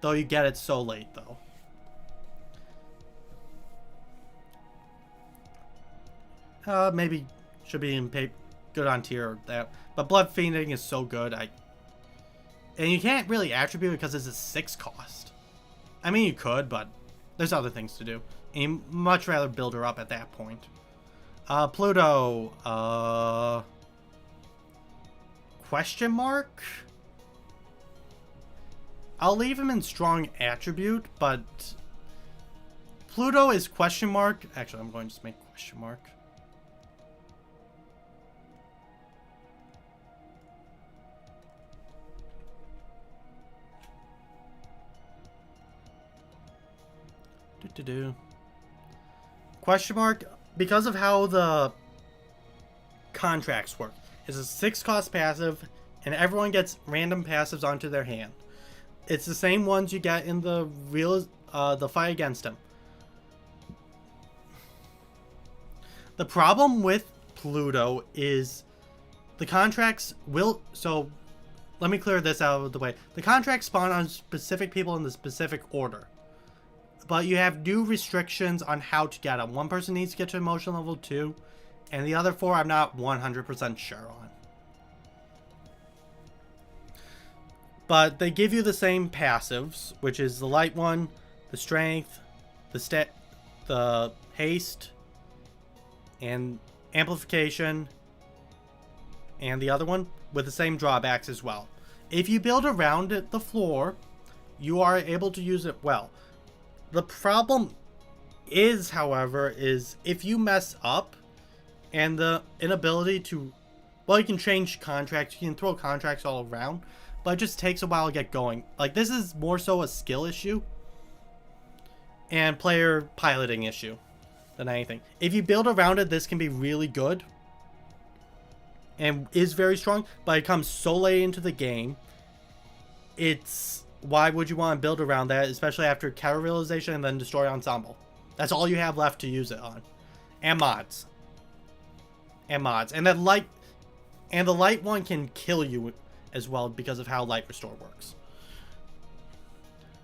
A: it so late though. Maybe should be in good on tier or that, but Blood Fiending is so good. And you can't really attribute it because it's a 6 cost. I mean, you could, but there's other things to do. And you'd much rather build her up at that point. Pluto, question mark? I'll leave him in strong attribute, but Pluto is question mark. Actually, I'm going to just make question mark. Question mark, because of how the contracts work. It's a 6 cost passive, and everyone gets random passives onto their hand. It's the same ones you get in the fight against him. The problem with Pluto is the contracts will... So, let me clear this out of the way. The contracts spawn on specific people in the specific order. But you have new restrictions on how to get them. One person needs to get to emotion level 2, and the other 4 I'm not 100% sure on. But they give you the same passives, which is the light one, the strength, the haste, and amplification, and the other one with the same drawbacks as well. If you build around it, the floor, you are able to use it well. The problem is, however, is if you mess up and the inability to, well, you can change contracts, you can throw contracts all around, but it just takes a while to get going. Like, this is more so a skill issue and player piloting issue than anything. If you build around it, this can be really good and is very strong, but it comes so late into the game. Why would you want to build around that, especially after counter realization and then destroy ensemble? That's all you have left to use it on. And mods. And mods. And then light... And the light one can kill you as well because of how light restore works.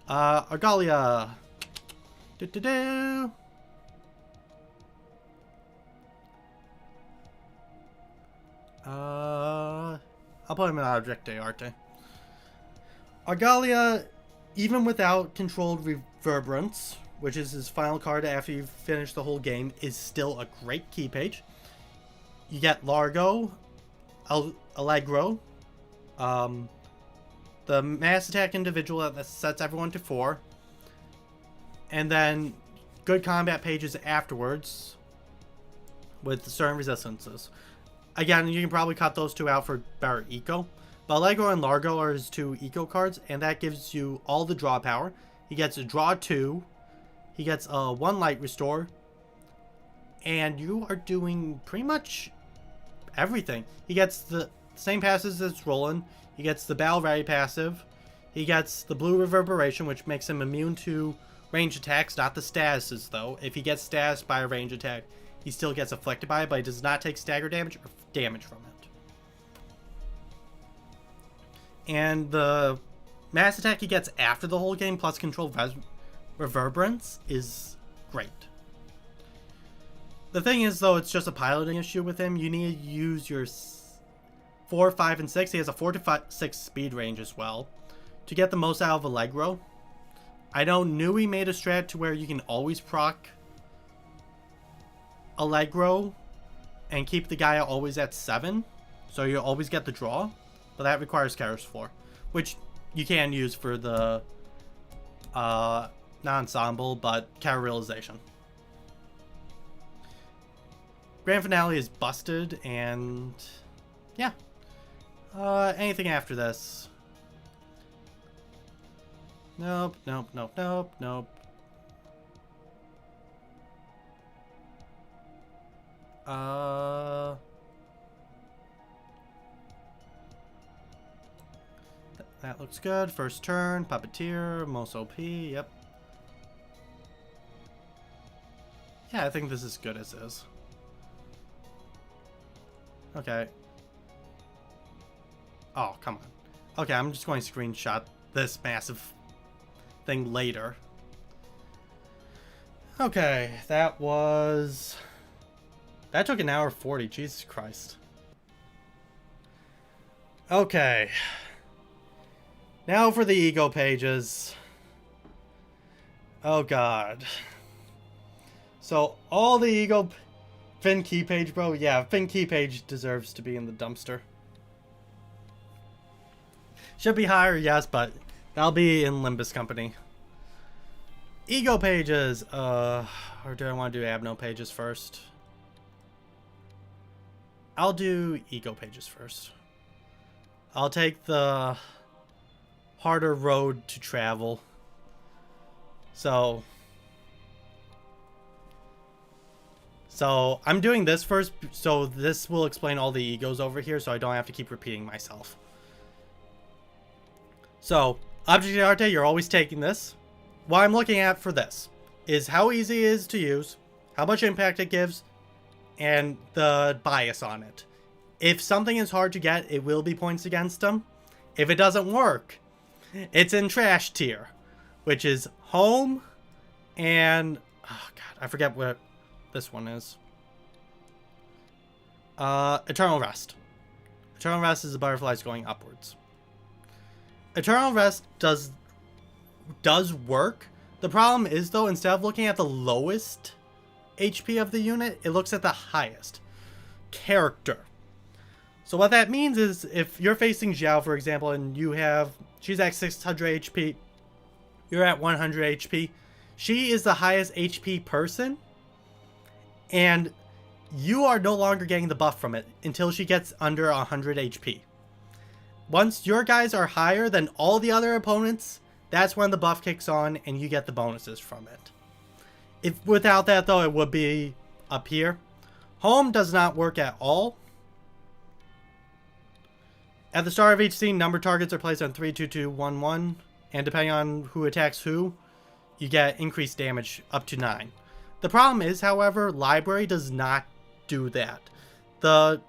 A: Argalia. I'll put him in Object de Arte. Argalia, even without controlled reverberance, which is his final card after you finish the whole game, is still a great key page. You get Largo, Allegro, the mass attack individual that sets everyone to 4, and then good combat pages afterwards with certain resistances. Again, you can probably cut those 2 out for better eco. But Allegro and Largo are his 2 eco cards, and that gives you all the draw power. He gets a draw 2. He gets a 1 light restore. And you are doing pretty much everything. He gets the same passes as Roland. He gets the Battle Ready passive. He gets the blue reverberation, which makes him immune to range attacks, not the statuses though. If he gets statused by a range attack, he still gets afflicted by it, but he does not take stagger damage or damage from it. And the mass attack he gets after the whole game, plus control reverberance, is great. The thing is, though, it's just a piloting issue with him. You need to use your 4, 5, and 6. He has a 4 to 6 speed range as well to get the most out of Allegro. I know Nui made a strat to where you can always proc Allegro and keep the guy always at 7, so you always get the draw, but that requires Kara's 4, which you can use for the non-ensemble, but Kara realization. Grand Finale is busted, and yeah. Anything after this? Nope, nope, nope, nope, nope. That looks good. First turn, Puppeteer, most OP, yep. Yeah, I think this is good as is. Okay. Oh, come on. Okay, I'm just going to screenshot this massive thing later. Okay, that took an hour 40, Jesus Christ. Okay. Now for the E.G.O pages. Oh god. So, all the E.G.O Finn Keypage, bro. Yeah, Finn Keypage deserves to be in the dumpster. Should be higher, yes, but that'll be in Limbus Company. E.G.O pages. Or do I want to do Abno pages first? I'll do E.G.O pages first. I'll take the harder road to travel. So I'm doing this first, so this will explain all the E.G.Os over here, so I don't have to keep repeating myself. So, Object d'Arte, you're always taking this. What I'm looking at for this is how easy it is to use, how much impact it gives, and the bias on it. If something is hard to get, it will be points against them. If it doesn't work, it's in trash tier, which is home and... oh god, I forget what this one is. Eternal Rest. Eternal Rest is the butterflies going upwards. Eternal Rest does work. The problem is, though, instead of looking at the lowest HP of the unit, it looks at the highest character. So what that means is, if you're facing Xiao, for example, and she's at 600 HP, you're at 100 HP, she is the highest HP person, and you are no longer getting the buff from it until she gets under 100 HP. Once your guys are higher than all the other opponents, that's when the buff kicks on and you get the bonuses from it. If without that, though, it would be up here. Home does not work at all. At the start of each scene, number targets are placed on 3, 2, 2, 1, 1, and depending on who attacks who, you get increased damage up to 9. The problem is, however, library does not do that. The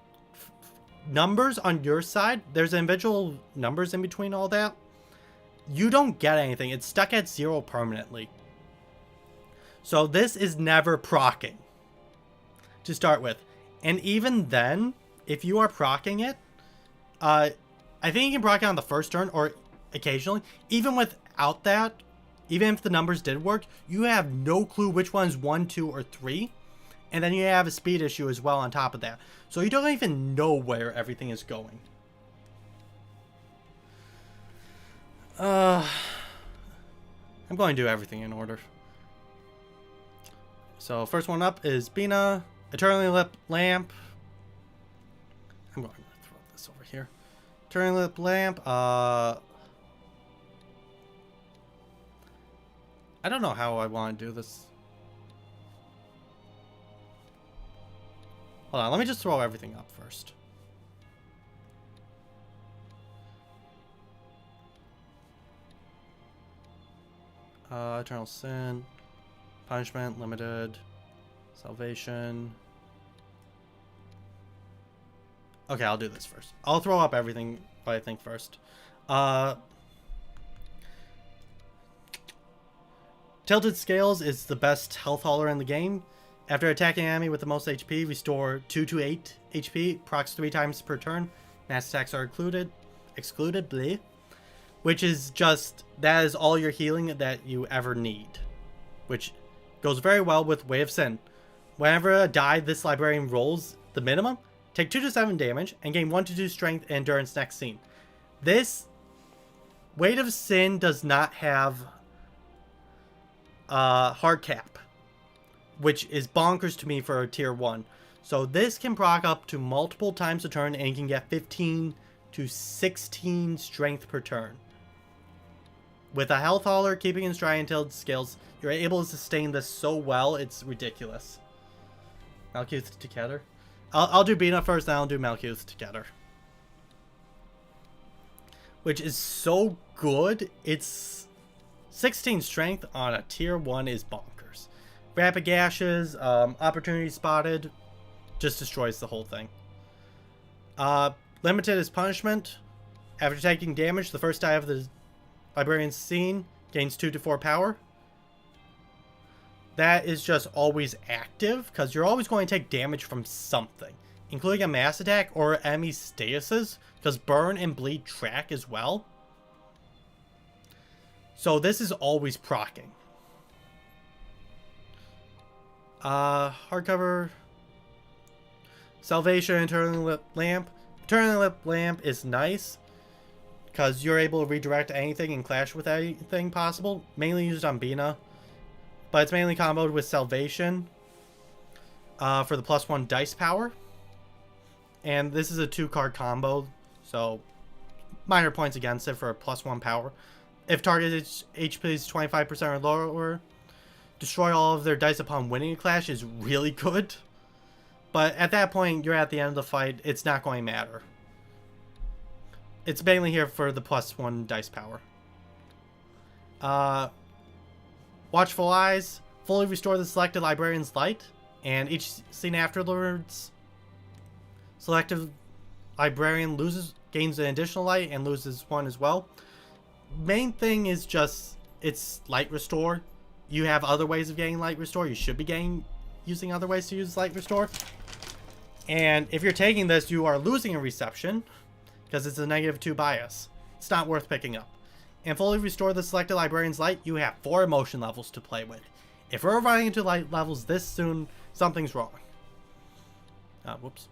A: numbers on your side, there's individual numbers in between all that. You don't get anything. It's stuck at 0 permanently. So this is never proccing to start with. And even then, if you are proccing it, I think you can proc it on the first turn or occasionally. Even without that, even if the numbers did work, you have no clue which one's 1, 2, or 3. And then you have a speed issue as well on top of that. So you don't even know where everything is going. I'm going to do everything in order. So first one up is Bina, Eternally Lit Lamp. I'm going to throw this over here. Eternally Lit Lamp. I don't know how I want to do this. Hold on, let me just throw everything up first. Eternal Sin, Punishment, Limited, Salvation. Okay, I'll do this first. I'll throw up everything, what I think first. Tilted Scales is the best health hauler in the game. After attacking an enemy with the most HP, restore 2 to 8 HP, procs 3 times per turn. Mass attacks are excluded, bleh. Which is just, that is all your healing that you ever need. Which goes very well with Way of Sin. Whenever a die this librarian rolls the minimum, take 2 to 7 damage and gain 1 to 2 strength and endurance next scene. This Weight of Sin does not have hard cap, which is bonkers to me for a tier 1. So this can proc up to multiple times a turn and you can get 15 to 16 strength per turn. With a health hauler, keeping in stride until it scales, you're able to sustain this so well, it's ridiculous. Malkuth together. I'll do Bina first, then I'll do Malkuth together. Which is so good. It's 16 strength on a tier 1 is bonkers. Rapid gashes, opportunity spotted, just destroys the whole thing. Limited is punishment. After taking damage, the first die of the librarian's scene gains 2 to 4 power. That is just always active, because you're always going to take damage from something, including a mass attack or enemy statuses, because burn and bleed track as well. So this is always proccing. Hardcover. Salvation, Eternally Lit Lamp. Eternally Lit Lamp is nice, because you're able to redirect anything and clash with anything possible. Mainly used on Bina, but it's mainly comboed with Salvation for the +1 dice power. And this is a 2-card combo, so minor points against it for a +1 power. If target HP is 25% or lower, destroy all of their dice upon winning a clash is really good. But at that point, you're at the end of the fight. It's not going to matter. It's mainly here for the +1 dice power. Watchful Eyes. Fully restore the selected librarian's light. And each scene afterwards, selected librarian gains an additional light and loses 1 as well. Main thing is just, it's light restore. You have other ways of getting light restore. You should be using other ways to use light restore. And if you're taking this, you are losing a reception, because it's a -2 bias. It's not worth picking up. And fully restore the selected librarian's light, you have 4 emotion levels to play with. If we're running into light levels this soon, something's wrong. Whoops.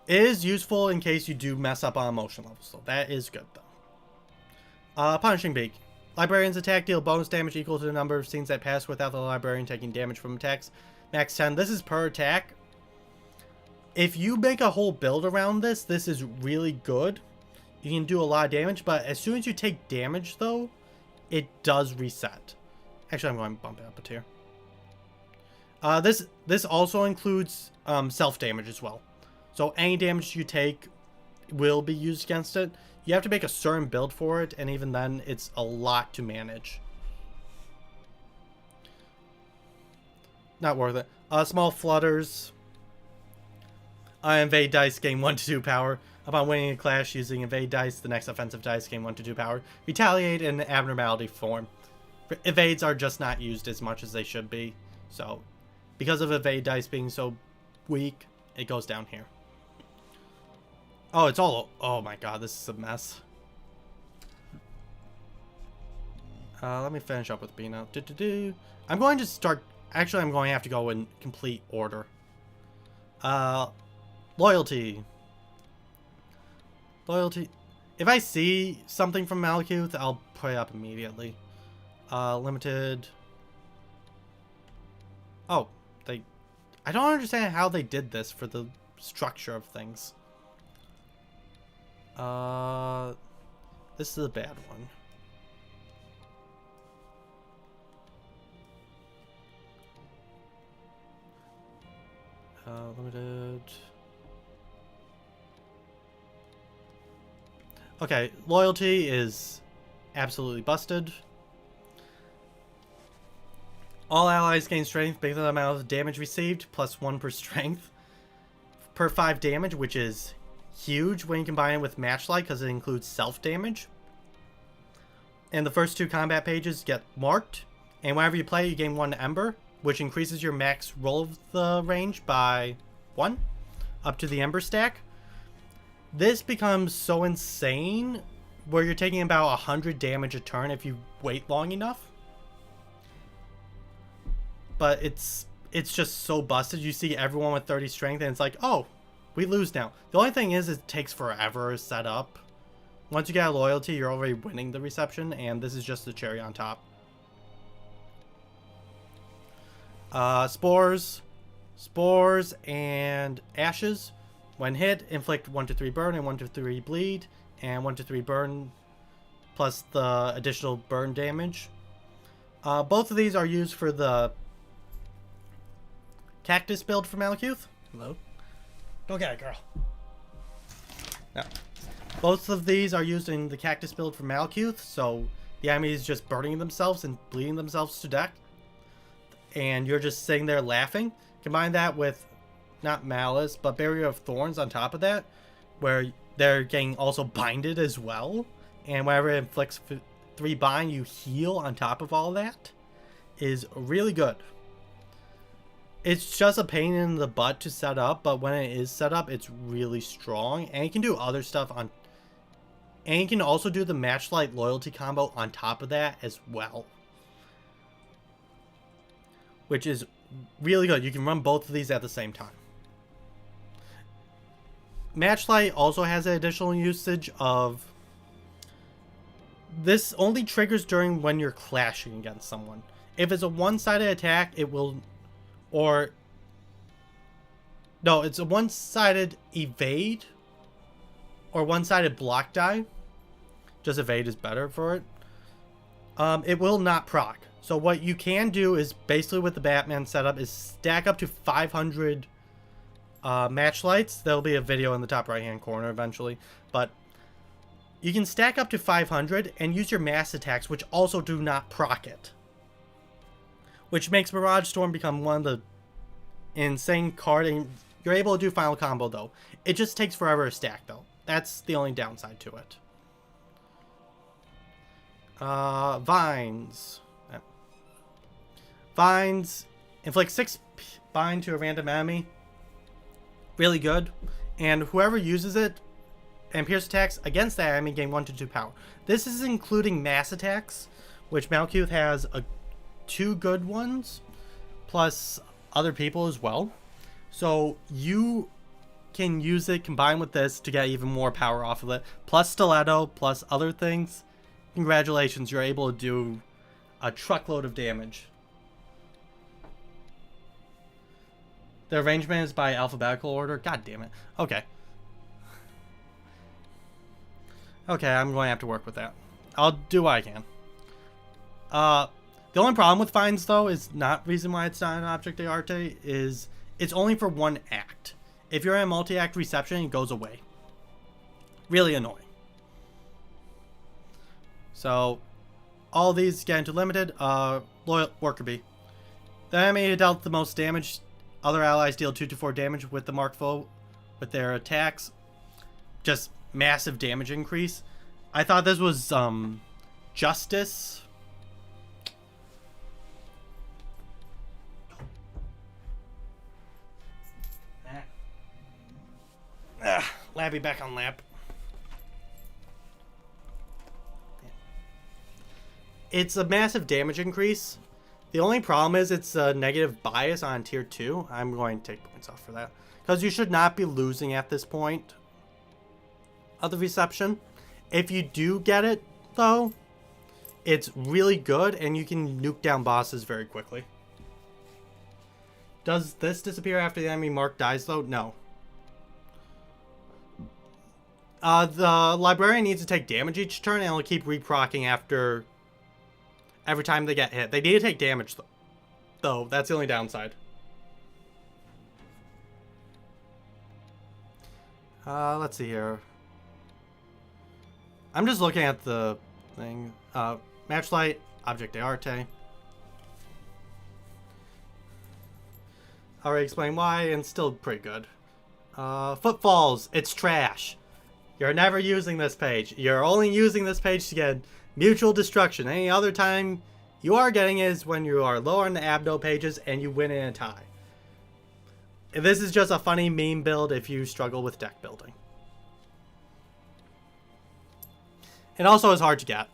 A: It is useful in case you do mess up on emotion levels, so that is good though. Punishing Beak. Librarian's attack deal bonus damage equal to the number of scenes that pass without the librarian taking damage from attacks. Max 10. This is per attack. If you make a whole build around this, this is really good. You can do a lot of damage, but as soon as you take damage though, it does reset. Actually, I'm going to bump it up a tier. This also includes self damage as well. So any damage you take will be used against it. You have to make a certain build for it, and even then, it's a lot to manage. Not worth it. Small flutters. Invade dice gain 1 to 2 power. Upon winning a clash using evade dice, the next offensive dice gain 1 to 2 power. Retaliate in abnormality form. Evades are just not used as much as they should be. So, because of evade dice being so weak, it goes down here. Oh, it's all... Oh my god, this is a mess. Let me finish up with B now. I'm going to start... Actually, I'm going to have to go in complete order. Loyalty. Loyalty. If I see something from Malkuth, I'll put it up immediately. Limited. Oh, I don't understand how they did this for the structure of things. This is a bad one. Limited. Okay, loyalty is absolutely busted. All allies gain strength based on the amount of damage received, plus 1 per strength. Per 5 damage, which is huge when you combine it with Matchlight because it includes self-damage. And the first 2 combat pages get marked. And whenever you play, you gain 1 Ember, which increases your max roll of the range by 1 up to the Ember stack. This becomes so insane where you're taking about 100 damage a turn if you wait long enough. But it's just so busted. You see everyone with 30 strength and it's like, oh, we lose now. The only thing is it takes forever to set up. Once you get a loyalty, you're already winning the reception, and this is just the cherry on top. Spores and ashes. When hit, inflict 1 to 3 burn and 1 to 3 bleed, and 1 to 3 burn plus the additional burn damage. Both of these are used for the cactus build for Malkuth. Hello? Don't get it, girl. No. Both of these are used in the cactus build for Malkuth, so the enemy is just burning themselves and bleeding themselves to death. And you're just sitting there laughing. Combine that with, not Malice, but Barrier of Thorns on top of that, where they're getting also binded as well. And whenever it inflicts 3 bind, you heal on top of all that. Is really good. It's just a pain in the butt to set up, but when it is set up, it's really strong. And you can do other stuff on... And you can also do the Matchlight loyalty combo on top of that as well. Which is really good. You can run both of these at the same time. Matchlight also has an additional usage of... This only triggers during when you're clashing against someone. If it's a one-sided attack, it will... Or... No, it's a one-sided evade. Or one-sided block die. Just evade is better for it. It will not proc. So what you can do is, basically with the Batman setup, is stack up to 500 matchlights. There'll be a video in the top right-hand corner eventually. But you can stack up to 500 and use your mass attacks, which also do not proc it. Which makes Mirage Storm become one of the insane card. And you're able to do final combo, though. It just takes forever to stack, though. That's the only downside to it. Vines. Vines inflict 6 bind to a random enemy. Really good. And whoever uses it and pierce attacks against that enemy gain 1 to 2 power. This is including mass attacks, which Malkuth has 2 good ones, plus other people as well. So you can use it combined with this to get even more power off of it. Plus stiletto, plus other things. Congratulations, you're able to do a truckload of damage. The arrangement is by alphabetical order. God damn it. Okay. Okay, I'm going to have to work with that. I'll do what I can. The only problem with Vines, though, is not reason why it's not an object d'arte, is it's only for 1 act. If you're in a multi-act reception, it goes away. Really annoying. So, all these get into limited. Loyal Worker Bee. The enemy who dealt the most damage. Other allies deal 2 to 4 damage with the marked foe with their attacks. Just massive damage increase. I thought this was Justice. Labby back on lap. It's a massive damage increase. The only problem is it's a negative bias on tier 2. I'm going to take points off for that. Because you should not be losing at this point of the reception. If you do get it, though, it's really good and you can nuke down bosses very quickly. Does this disappear after the enemy mark dies, though? No. The librarian needs to take damage each turn and it'll keep reprocking after every time they get hit. They need to take damage, though. That's the only downside. Let's see here. I'm just looking at the thing. Matchlight, Object d'Arte. Already explained why, and still pretty good. Footfalls, it's trash. You're never using this page. You're only using this page to get mutual destruction. Any other time you are getting it is when you are low on the Abno pages and you win in a tie. This is just a funny meme build if you struggle with deck building. It also is hard to get.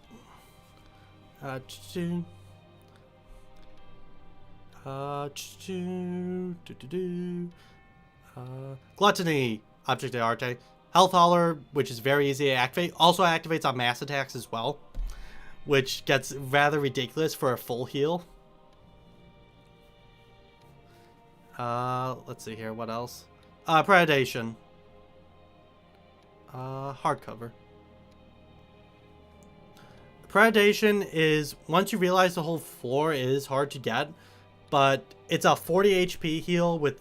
A: Gluttony, Object d'Arte. Health Hauler, which is very easy to activate, also activates on mass attacks as well, which gets rather ridiculous for a full heal. Let's see here, what else? Predation. Hardcover. Predation is, once you realize the whole floor is hard to get, but it's a 40 HP heal with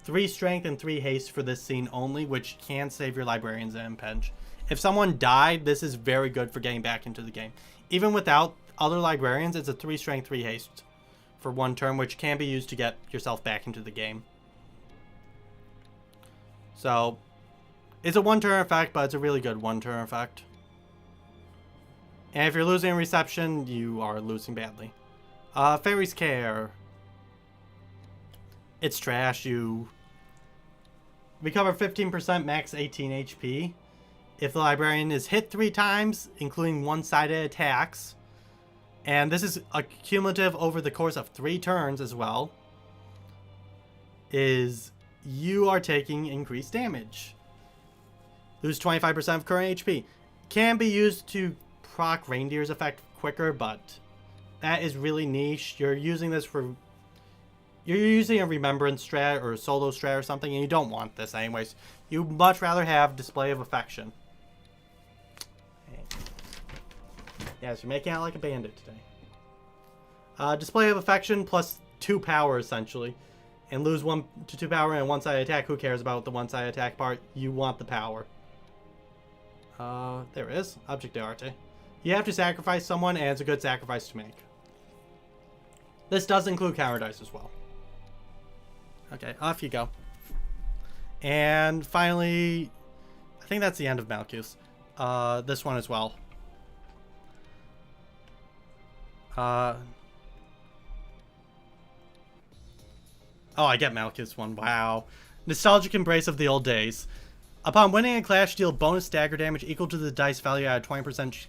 A: 3 strength and 3 haste for this scene only, which can save your librarians and impinge. If someone died, this is very good for getting back into the game. Even without other librarians, it's a 3 strength, 3 haste for 1 turn, which can be used to get yourself back into the game. So, it's a 1 turn effect, but it's a really good 1 turn effect. And if you're losing reception, you are losing badly. Fairy's Care. It's trash. You recover 15%, max 18 HP. If the librarian is hit 3 times, including one-sided attacks. And this is a cumulative over the course of 3 turns as well. Is you are taking increased damage. Lose 25% of current HP. Can be used to proc Reindeer's effect quicker, but that is really niche. You're using this for... You're using a Remembrance strat or a solo strat or something, and you don't want this anyways. You'd much rather have Display of Affection. Yes, you're making out like a bandit today. Display of Affection plus 2 power, essentially. And lose 1 to 2 power and a one-sided attack. Who cares about the one-sided attack part? You want the power. There it is. Object d'Arte. You have to sacrifice someone, and it's a good sacrifice to make. This does include counter dice as well. Okay, off you go. And finally, I think that's the end of Malchus. This one as well. Oh, I get Malchus one. Wow. Nostalgic embrace of the old days. Upon winning a clash, deal bonus stagger damage equal to the dice value at a 20%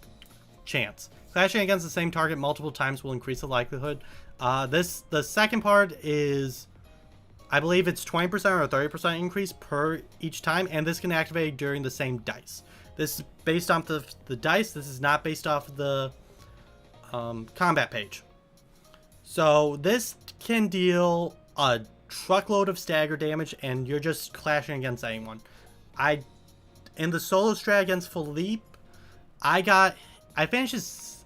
A: chance. Clashing against the same target multiple times will increase the likelihood. The second part is, I believe it's 20% or 30% increase per each time, and this can activate during the same dice. This is based off the dice. This is not based off the combat page. So this can deal a truckload of stagger damage, and you're just clashing against anyone. In the solo strat against Philippe, I finished his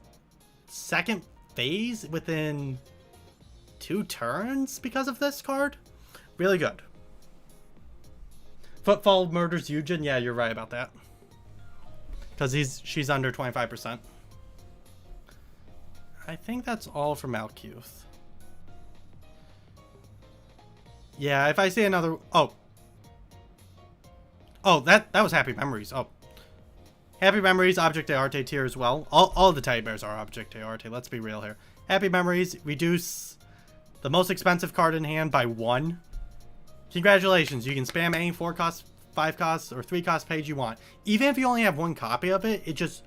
A: second phase within 2 turns because of this card. Really good. Footfall murders Eugen. Yeah, you're right about that. because she's under 25%. I think that's all for Malkuth. Yeah, if I see another... Oh, that was Happy Memories. Oh. Happy Memories, Object d'Arte tier as well. All the teddy bears are Object d'Arte, let's be real here. Happy Memories, reduce the most expensive card in hand by 1. Congratulations, you can spam any 4 cost, 5 cost, or 3 cost page you want. Even if you only have 1 copy of it, it just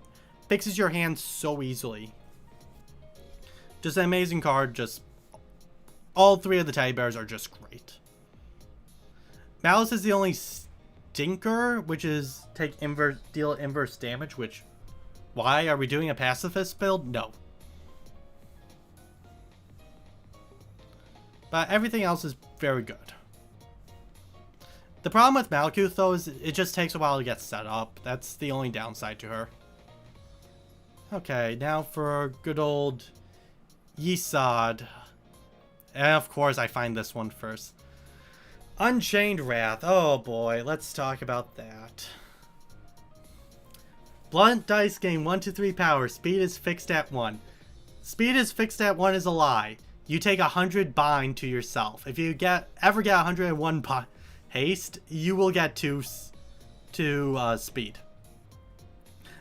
A: fixes your hand so easily. Just an amazing card, just... All 3 of the teddy bears are just great. Malice is the only stinker, which is deal inverse damage, which... Why? Are we doing a pacifist build? No. But everything else is very good. The problem with Malkuth, though, is it just takes a while to get set up. That's the only downside to her. Okay, now for good old E.G.O. And of course, I find this one first. Unchained Wrath. Oh boy, let's talk about that. Blunt dice gain 1 to 3 power. Speed is fixed at 1. Speed is fixed at 1 is a lie. You take 100 bind to yourself. If you ever get 101 haste, you will get 2 speed.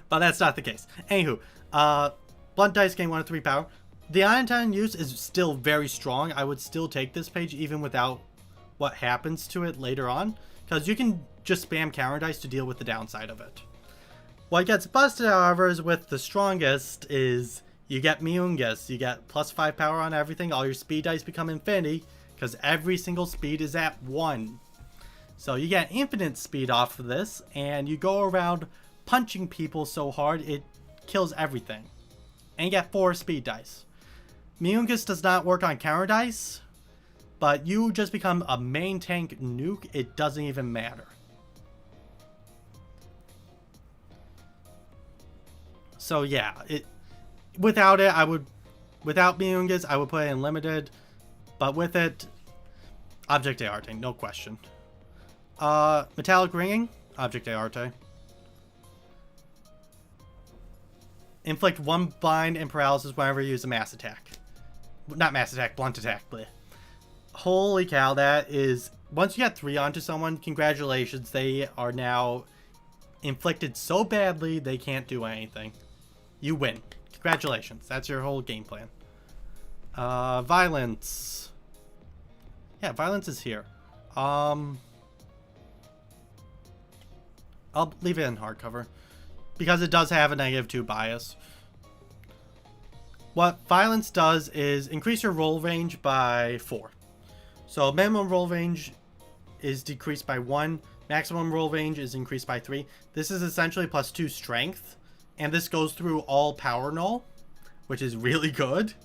A: But that's not the case. Anywho, blunt dice gain 1 to 3 power. The unintended use is still very strong. I would still take this page even without what happens to it later on, because you can just spam counter dice to deal with the downside of it. What gets busted, however, is with the strongest is you get Miungus. You get plus 5 power on everything. All your speed dice become infinity because every single speed is at 1. So you get infinite speed off of this, and you go around punching people so hard it kills everything. And you get 4 speed dice. Miungus does not work on counter dice, but you just become a main tank nuke. It doesn't even matter. So yeah, without Miungus, I would put it in limited, but with it, Object d'Arte, no question. Metallic Ringing, Object d'Arte. Inflict 1 blind and paralysis whenever you use a mass attack. Not mass attack, blunt attack. Bleh. Holy cow, that is... Once you get 3 onto someone, congratulations. They are now inflicted so badly they can't do anything. You win. Congratulations. That's your whole game plan. Violence. Yeah, violence is here. I'll leave it in hardcover, because it does have a -2 bias. What violence does is increase your roll range by 4. So minimum roll range is decreased by 1. Maximum roll range is increased by 3. This is essentially plus 2 strength. And this goes through all power null, which is really good.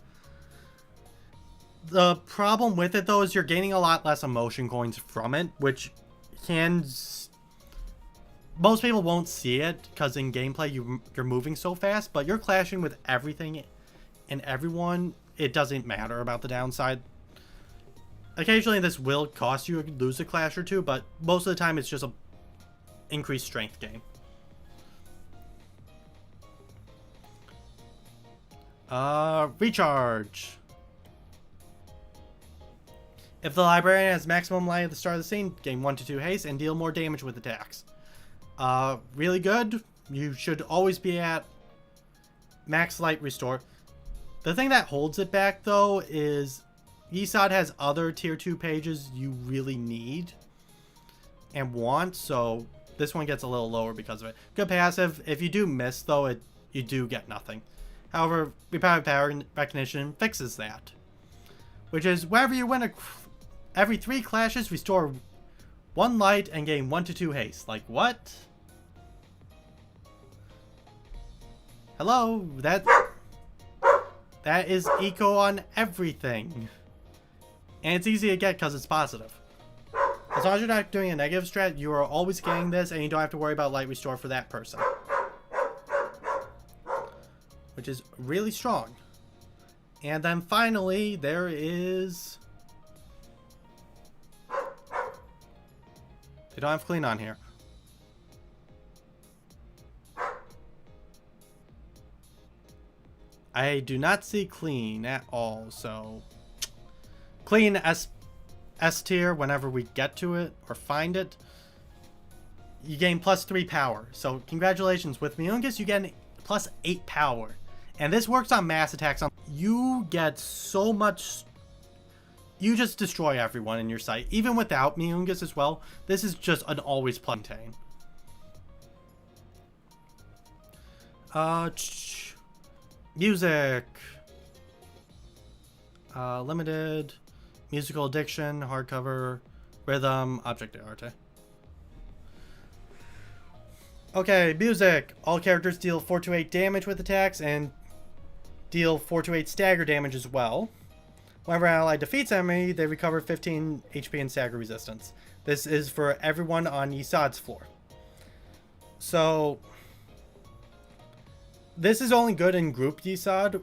A: The problem with it, though, is you're gaining a lot less emotion coins from it, which can... Most people won't see it, because in gameplay you're moving so fast, but you're clashing with everything and everyone. It doesn't matter about the downside. Occasionally this will cost you lose a clash or 2, but most of the time it's just a increased strength gain. Recharge. If the librarian has maximum light at the start of the scene, gain 1 to 2 haste and deal more damage with attacks. Really good. You should always be at max light restore. The thing that holds it back, though, is E.G.O has other tier 2 pages you really need and want, so this one gets a little lower because of it. Good passive. If you do miss, though, you do get nothing. However, Repetitive Power Recognition fixes that, which is wherever you win every 3 clashes, restore 1 light and gain 1 to 2 haste. Like, what? Hello? That is E.G.O on everything. And it's easy to get because it's positive. As long as you're not doing a negative strat, you are always getting this, and you don't have to worry about light restore for that person. Which is really strong. And then finally, there is... They don't have clean on here. I do not see clean at all, so clean S tier whenever we get to it or find it. You gain +3 power. So congratulations, with Miungus you get +8 power. And this works on mass attacks. You get so much, you just destroy everyone in your sight. Even without Miungus as well, this is just an always plantain. Music. Limited. Musical addiction, hardcover, rhythm, object arte. Okay, music. All characters deal 4 to 8 damage with attacks and deal 4 to 8 stagger damage as well. Whenever an ally defeats enemy, they recover 15 HP and stagger resistance. This is for everyone on E.G.O's floor. So, this is only good in group E.G.O.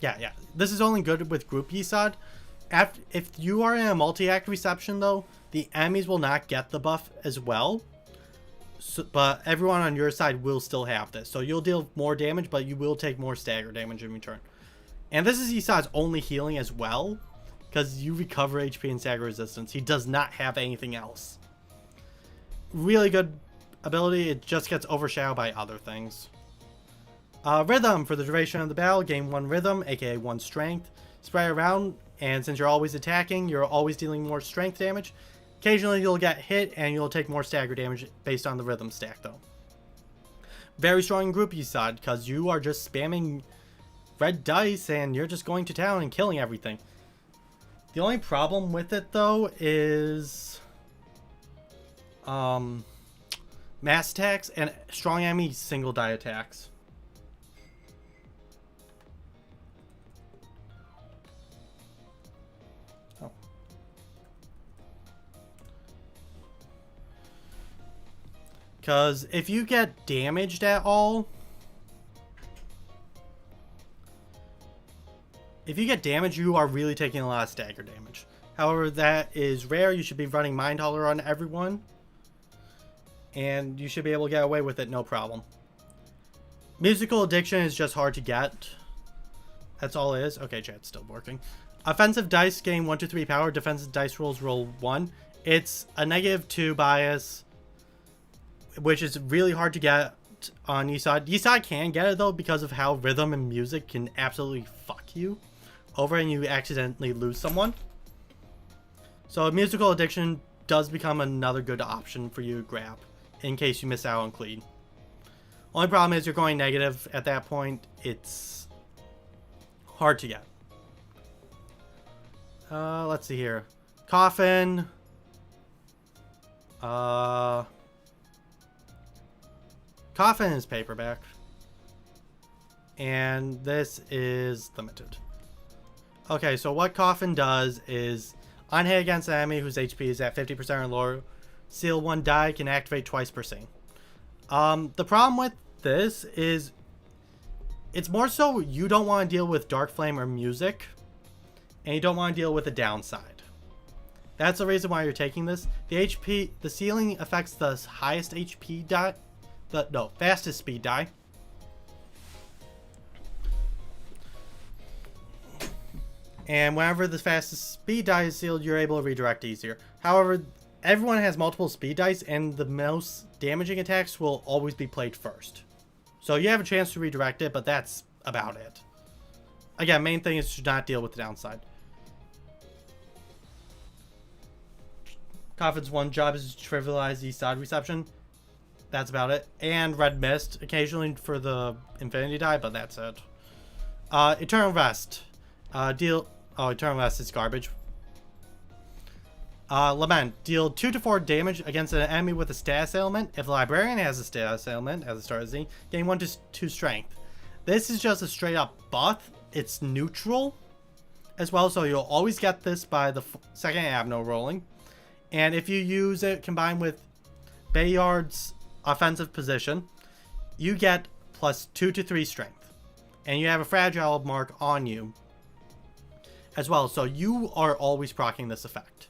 A: Yeah. This is only good with group E.G.O. If you are in a multi-act reception, though, the enemies will not get the buff as well. So, but everyone on your side will still have this. So you'll deal more damage, but you will take more stagger damage in return. And this is E.G.O's only healing as well, because you recover HP and stagger resistance. He does not have anything else. Really good ability. It just gets overshadowed by other things. Rhythm. For the duration of the battle, gain 1 rhythm, aka 1 strength. Spread around, and since you're always attacking, you're always dealing more strength damage. Occasionally you'll get hit, and you'll take more stagger damage based on the rhythm stack, though. Very strong in group E.G.O, because you are just spamming red dice, and you're just going to town and killing everything. The only problem with it, though, is mass attacks and strong enemy single die attacks. Because if you get damaged at all, you are really taking a lot of stagger damage. However, that is rare. You should be running Mind Hauler on everyone, and you should be able to get away with it no problem. Musical addiction is just hard to get. That's all it is. Okay, chat's still working. Offensive dice gain 1 to 3 power. Defensive dice rolls roll 1. It's a -2 bias, which is really hard to get on E.G.O. E.G.O can get it, though, because of how rhythm and music can absolutely fuck you over and you accidentally lose someone. So musical addiction does become another good option for you to grab in case you miss out on clean. Only problem is you're going negative at that point. It's hard to get. Let's see here. Coffin. Coffin is paperback. And this is limited. Okay, so what Coffin does is, on hit against an enemy whose HP is at 50% or lower, seal 1 die, can activate twice per scene. The problem with this is, it's more so you don't want to deal with Dark Flame or music, and you don't want to deal with the downside. That's the reason why you're taking this. The ceiling affects the highest HP die, fastest speed die. And whenever the fastest speed die is sealed, you're able to redirect easier. However, everyone has multiple speed dice, and the most damaging attacks will always be played first. So you have a chance to redirect it, but that's about it. Again, main thing is to not deal with the downside. Coffin's one job is to trivialize the side reception. That's about it. And Red Mist, occasionally for the Infinity die, but that's it. Eternal Rest. Eternal Rest is garbage. Lament. Deal 2 to 4 damage against an enemy with a status ailment. If the Librarian has a status ailment at the start of the scene, gain 1 to 2 strength. This is just a straight up buff. It's neutral as well, so you'll always get this by the second Abno rolling. And if you use it combined with Bayard's offensive position, you get plus 2 to 3 strength. And you have a fragile mark on you as well, so you are always proccing this effect.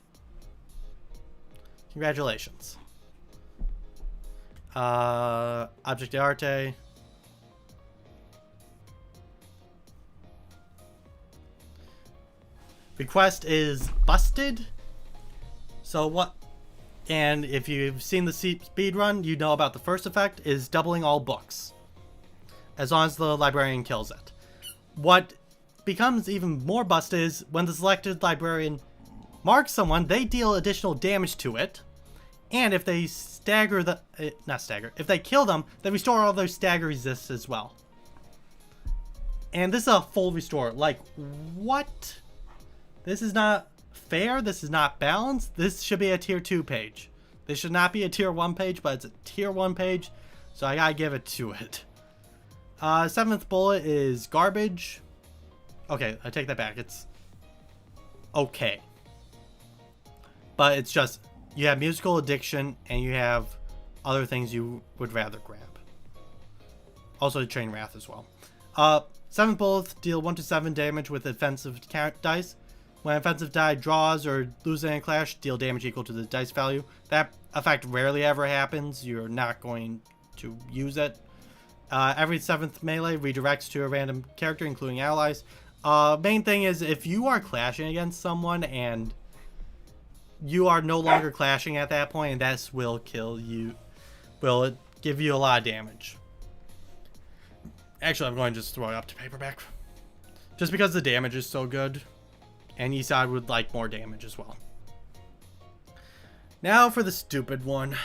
A: Congratulations. Object d'arte. Request is busted. So what? And if you've seen the speed run, you know about the first effect is doubling all books, as long as the librarian kills it. What becomes even more busted is when the selected librarian marks someone, they deal additional damage to it, and if they stagger the if they kill them, they restore all their stagger resists as well. And this is a full restore. Like, what? This is not fair. This is not balanced. This should be a tier 2 page. This should not be a tier 1 page, but it's a tier 1 page, so I gotta give it to it. 7th bullet is garbage. Okay, I take that back. It's okay. But it's just, you have musical addiction and you have other things you would rather grab. Also Train Wrath as well. 7th bullet, deal 1 to 7 damage with offensive dice. When offensive die draws or loses in a clash, deal damage equal to the dice value. That effect rarely ever happens. You're not going to use it. Every 7th melee redirects to a random character, including allies. Main thing is, if you are clashing against someone and you are no longer clashing at that point, and that will kill you, will give you a lot of damage. Actually, I'm going to just throw it up to paperback. Just because the damage is so good. And Eastside would like more damage as well. Now for the stupid one.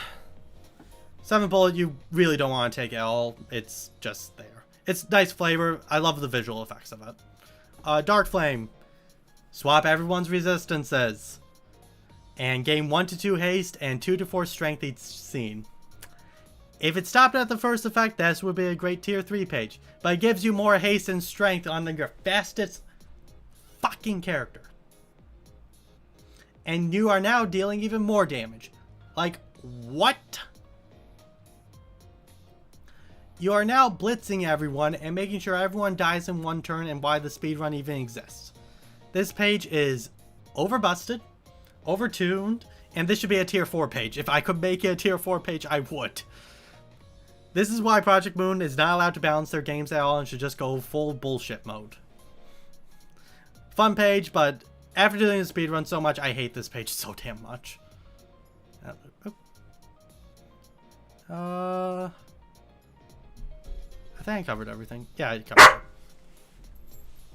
A: 7th bullet, you really don't want to take it all. It's just there. It's nice flavor. I love the visual effects of it. Dark Flame. Swap everyone's resistances. And gain 1 to 2 haste and 2 to 4 strength each scene. If it stopped at the first effect, this would be a great tier 3 page. But it gives you more haste and strength on your fastest fucking character. And you are now dealing even more damage. Like, what? You are now blitzing everyone and making sure everyone dies in one turn, and why the speedrun even exists. This page is overbusted, overtuned, and this should be a tier 4 page. If I could make it a tier 4 page, I would. This is why Project Moon is not allowed to balance their games at all and should just go full bullshit mode. Fun page, but after doing the speedrun so much, I hate this page so damn much. I think I covered everything. Yeah, I covered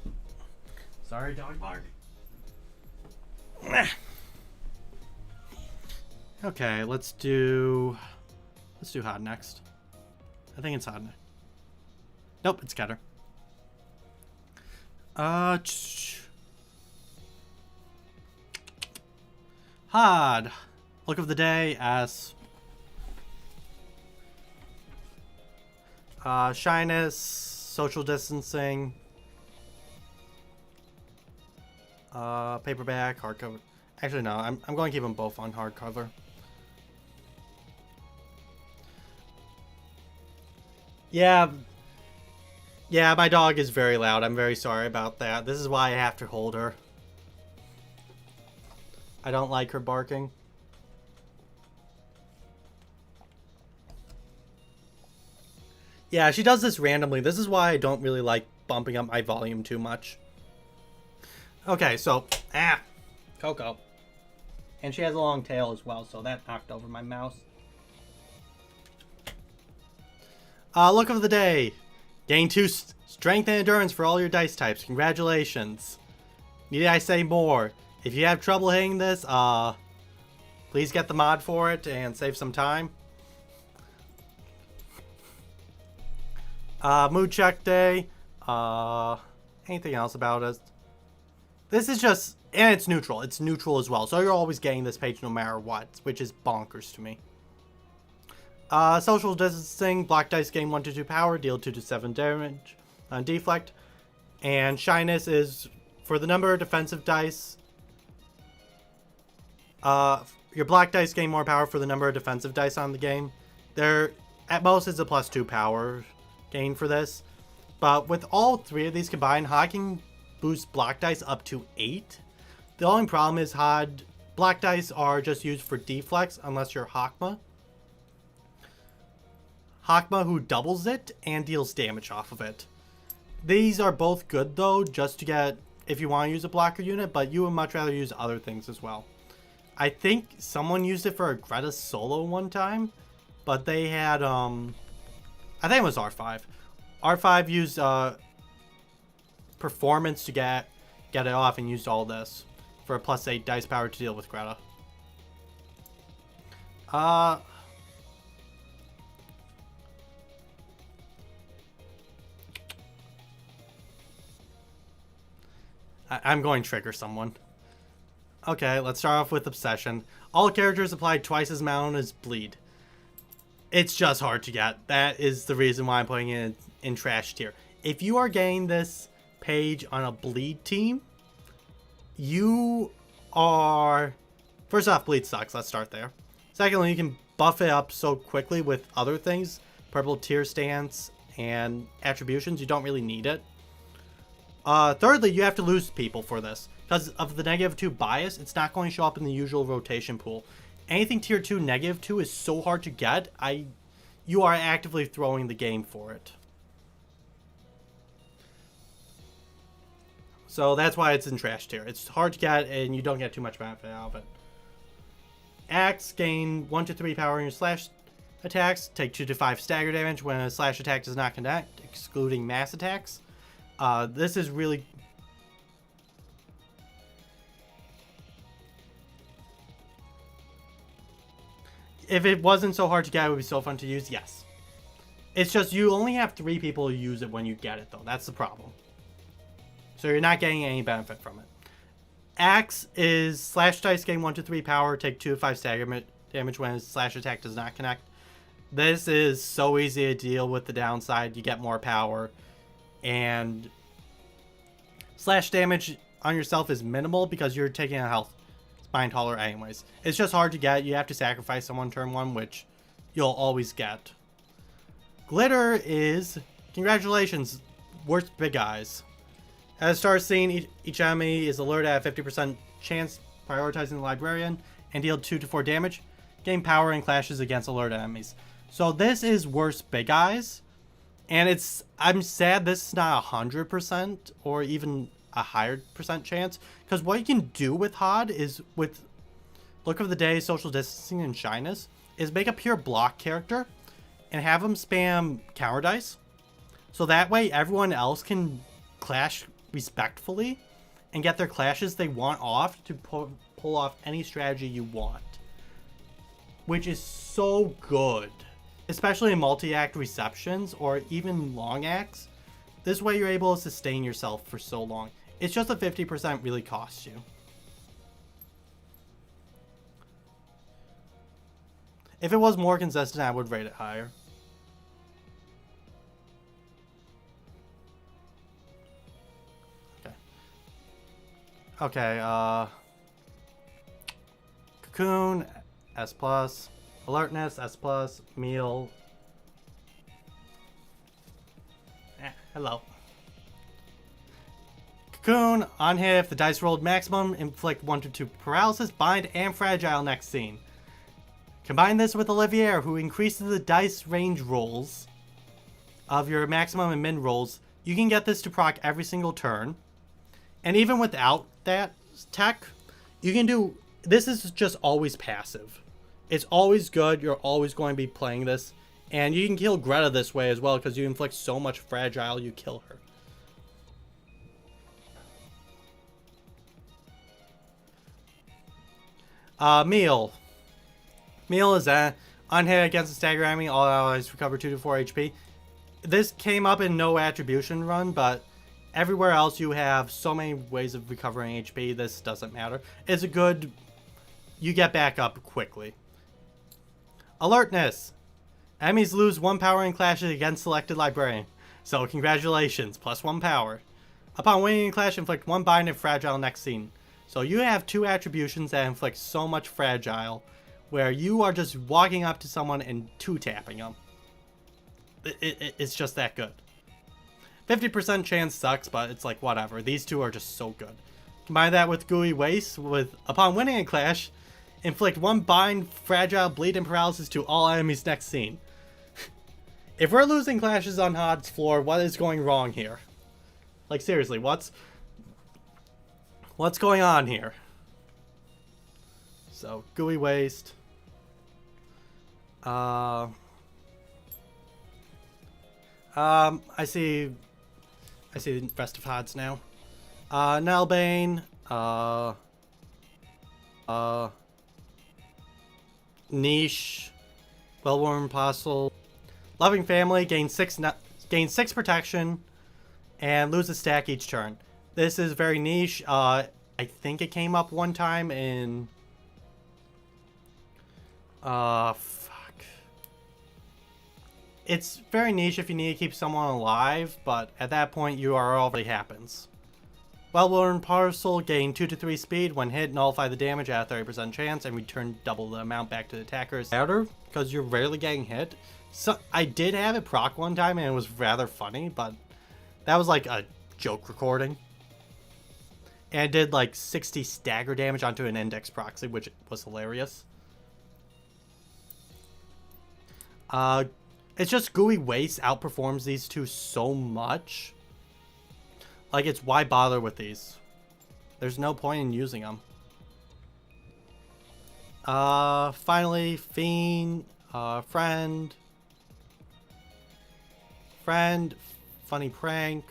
A: it. Sorry, dog bark. Okay, let's do Hot next. I think it's Hot next. Nope, it's Getter. Hard. Look of the day, S. Shyness, social distancing. Paperback, hardcover. Actually, no, I'm going to keep them both on hardcover. Yeah, my dog is very loud. I'm very sorry about that. This is why I have to hold her. I don't like her barking. Yeah, she does this randomly. This is why I don't really like bumping up my volume too much. Okay, so, Coco. And she has a long tail as well, so that knocked over my mouse. Look of the day. Gain 2 strength and endurance for all your dice types. Congratulations. Need I say more? If you have trouble hitting this, please get the mod for it and save some time. Mood check day. Anything else about it? This is just, and it's neutral. It's neutral as well. So you're always getting this page no matter what, which is bonkers to me. Social distancing. Black dice gain 1 to 2 power. Deal 2 to 7 damage on deflect. And shyness is for the number of defensive dice. Your black dice gain more power for the number of defensive dice on the game. There, at most, is a +2 power gain for this. But with all 3 of these combined, HOD can boost black dice up to 8. The only problem is black dice are just used for deflects unless you're Hakma. Hakma, who doubles it and deals damage off of it. These are both good though, just to get if you want to use a blocker unit, but you would much rather use other things as well. I think someone used it for a Greta solo one time, but they had I think it was R5. R5 used performance to get it off and used all this for a +8 dice power to deal with Greta. I'm going to trigger someone. Okay, let's start off with Obsession. All characters apply twice as amount as bleed. It's just hard to get. That is the reason why I'm putting it in trash tier. If you are getting this page on a bleed team, you are... First off, bleed sucks. Let's start there. Secondly, you can buff it up so quickly with other things. Purple tier stance and attributions. You don't really need it. Thirdly, you have to lose people for this. Because of the -2 bias, it's not going to show up in the usual rotation pool. Anything tier 2 -2 is so hard to get, you are actively throwing the game for it. So that's why it's in trash tier. It's hard to get and you don't get too much benefit out of it. Axe, gain 1 to 3 power in your slash attacks. Take 2 to 5 stagger damage when a slash attack does not connect, excluding mass attacks. This is really... If it wasn't so hard to get, it would be so fun to use, yes. It's just you only have 3 people who use it when you get it, though. That's the problem. So you're not getting any benefit from it. Axe is slash dice, gain 1 to 3 power, take 2 to 5 stagger damage when a slash attack does not connect. This is so easy to deal with the downside. You get more power. And slash damage on yourself is minimal because you're taking a health bind hauler anyways. It's just hard to get. You have to sacrifice someone turn 1, which you'll always get. Glitter is, congratulations, worst big eyes. At the start scene, each enemy is alerted at a 50% chance, prioritizing the librarian, and deal 2 to 4 damage. Gain power and clashes against alerted enemies. So this is worst big eyes. And I'm sad this is not 100% or even a higher percent chance. Because what you can do with HOD is, with Look of the Day, Social Distancing, and Shyness, is make a pure block character and have them spam counter dice. So that way everyone else can clash respectfully and get their clashes they want off to pull off any strategy you want. Which is so good. Especially in multi-act receptions or even long acts. This way you're able to sustain yourself for so long. It's just a 50% really costs you. If it was more consistent, I would rate it higher. Okay, Cocoon, S+, Alertness, S+, Meal. Hello. Cocoon, on hit, if the dice rolled maximum, inflict 1 to 2 paralysis, bind, and fragile next scene. Combine this with Olivier, who increases the dice range rolls of your maximum and min rolls. You can get this to proc every single turn. And even without that tech, you can do... This is just always passive. It's always good. You're always going to be playing this. And you can kill Greta this way as well, because you inflict so much fragile, you kill her. Meal. Meal is on hit against a stagger enemy, all allies recover 2 to 4 HP. This came up in no attribution run, but everywhere else you have so many ways of recovering HP, this doesn't matter. It's a good... You get back up quickly. Alertness. Enemies lose 1 power in clashes against selected librarian. So congratulations, +1 power. Upon winning a clash, inflict 1 bind and fragile next scene. So you have 2 attributions that inflict so much fragile, where you are just walking up to someone and 2-tapping them. It's just that good. 50% chance sucks, but it's like whatever. These 2 are just so good. Combine that with Gooey Waste, with upon winning a clash, inflict 1 bind, fragile, bleed, and paralysis to all enemies next scene. If we're losing clashes on Hod's floor, what is going wrong here? Like, seriously, what's going on here? So, gooey waste. I see the rest of Hod's now. Nelbane, Niche, Well-Worn Apostle, Loving Family, gain 6 protection, and lose a stack each turn. This is very niche. I think it came up one time in... fuck. It's very niche if you need to keep someone alive, but at that point, you are already happens. Well-Worn Parcel, gain 2 to 3 speed. When hit, nullify the damage at a 30% chance and return double the amount back to the attackers. Matter, because you're rarely getting hit. So I did have it proc one time and it was rather funny, but that was like a joke recording. And it did like 60 stagger damage onto an index proxy, which was hilarious. It's just Gooey Waste outperforms these two so much. Like, it's why bother with these? There's no point in using them. Finally, Fiend, Friend, Funny Prank,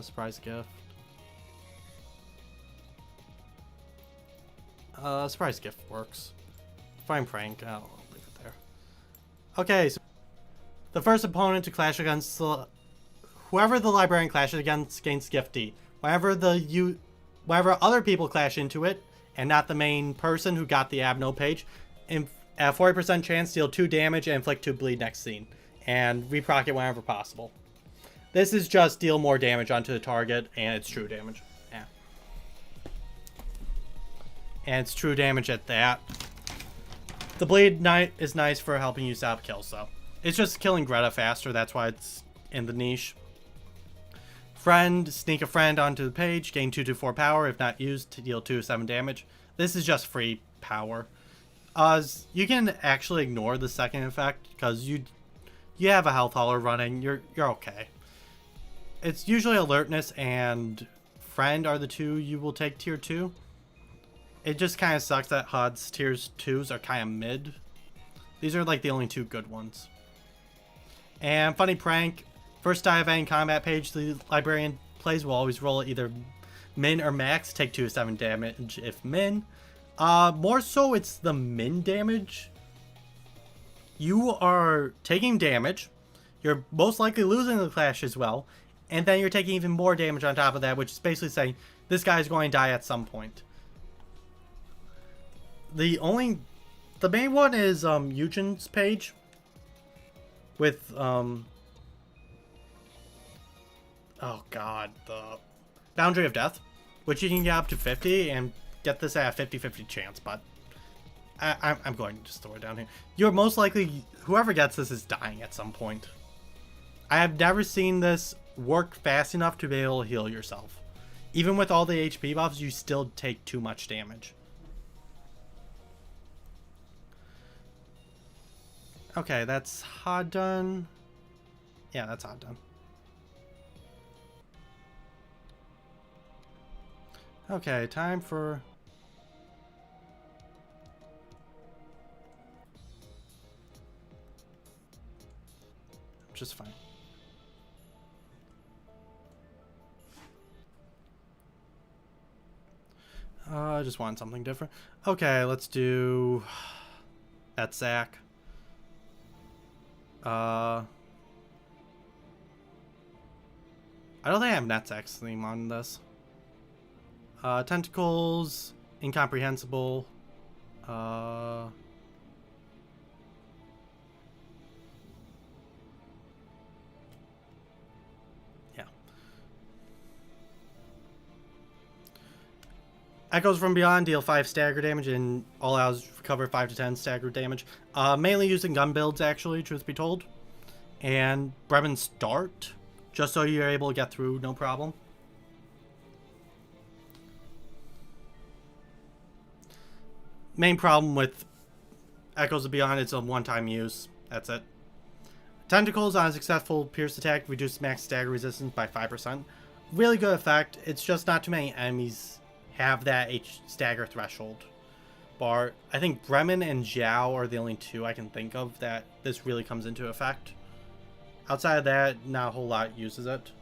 A: Surprise Gift. Surprise Gift works. Fine Prank, I'll leave it there. Okay, so the first opponent to clash against whoever the Librarian clashes against gains Gifty. Whenever other people clash into it, and not the main person who got the Abno page, at a 40% chance, deal 2 damage and inflict 2 bleed next scene. And reproc it whenever possible. This is just deal more damage onto the target, and it's true damage. Yeah. And it's true damage at that. The bleed is nice for helping you stop kills, though. It's just killing Greta faster, that's why it's in the niche. Friend, sneak a friend onto the page, gain 2 to 4 power, if not used, to deal 2 to 7 damage. This is just free power. You can actually ignore the second effect, because you have a health hauler running, you're okay. It's usually alertness and friend are the two you will take tier 2. It just kind of sucks that HUD's tiers 2s are kind of mid. These are like the only 2 good ones. And Funny Prank, first die of any combat page the Librarian plays will always roll either min or max, take 2 to 7 damage if min. More so it's the min damage. You are taking damage, you're most likely losing the clash as well, and then you're taking even more damage on top of that, which is basically saying this guy's going to die at some point. The main one is Eugen's page with oh god, the Boundary of Death, which you can get up to 50 and get this at a 50-50 chance, but I'm going to just throw it down here. You're most likely, whoever gets this is dying at some point. I have never seen this work fast enough to be able to heal yourself. Even with all the HP buffs, you still take too much damage. Okay, that's hot done. Yeah, that's hot done. Okay, time for... just fine. I just want something different. Okay, let's do that sack. I don't think I have Netsack's theme on this. Tentacles, incomprehensible. Yeah. Echoes from Beyond deal 5 stagger damage and all allows recover 5 to 10 stagger damage. Mainly using gun builds, actually, truth be told. And Bremen Start, just so you're able to get through, no problem. Main problem with Echoes of Beyond, it's a one-time use. That's it. Tentacles on a successful pierce attack reduce max stagger resistance by 5%. Really good effect. It's just not too many enemies have that H stagger threshold bar. I think Bremen and E.G.O are the only two I can think of that this really comes into effect. Outside of that, not a whole lot uses it.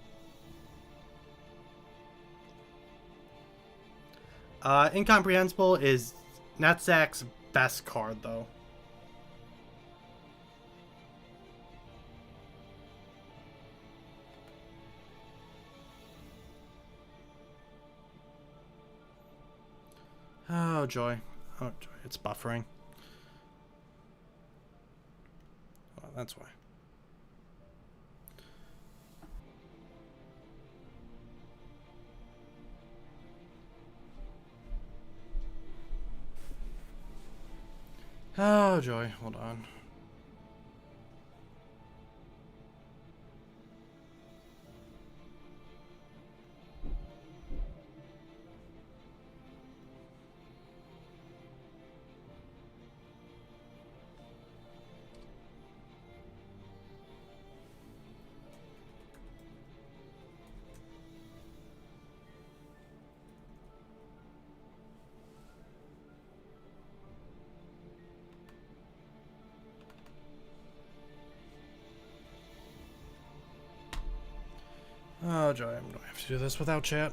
A: Incomprehensible is Netzak's best card, though. Oh, joy. Oh, joy. It's buffering. Oh, that's why. Oh, joy. Hold on. Oh, joy. I'm going to have to do this without chat.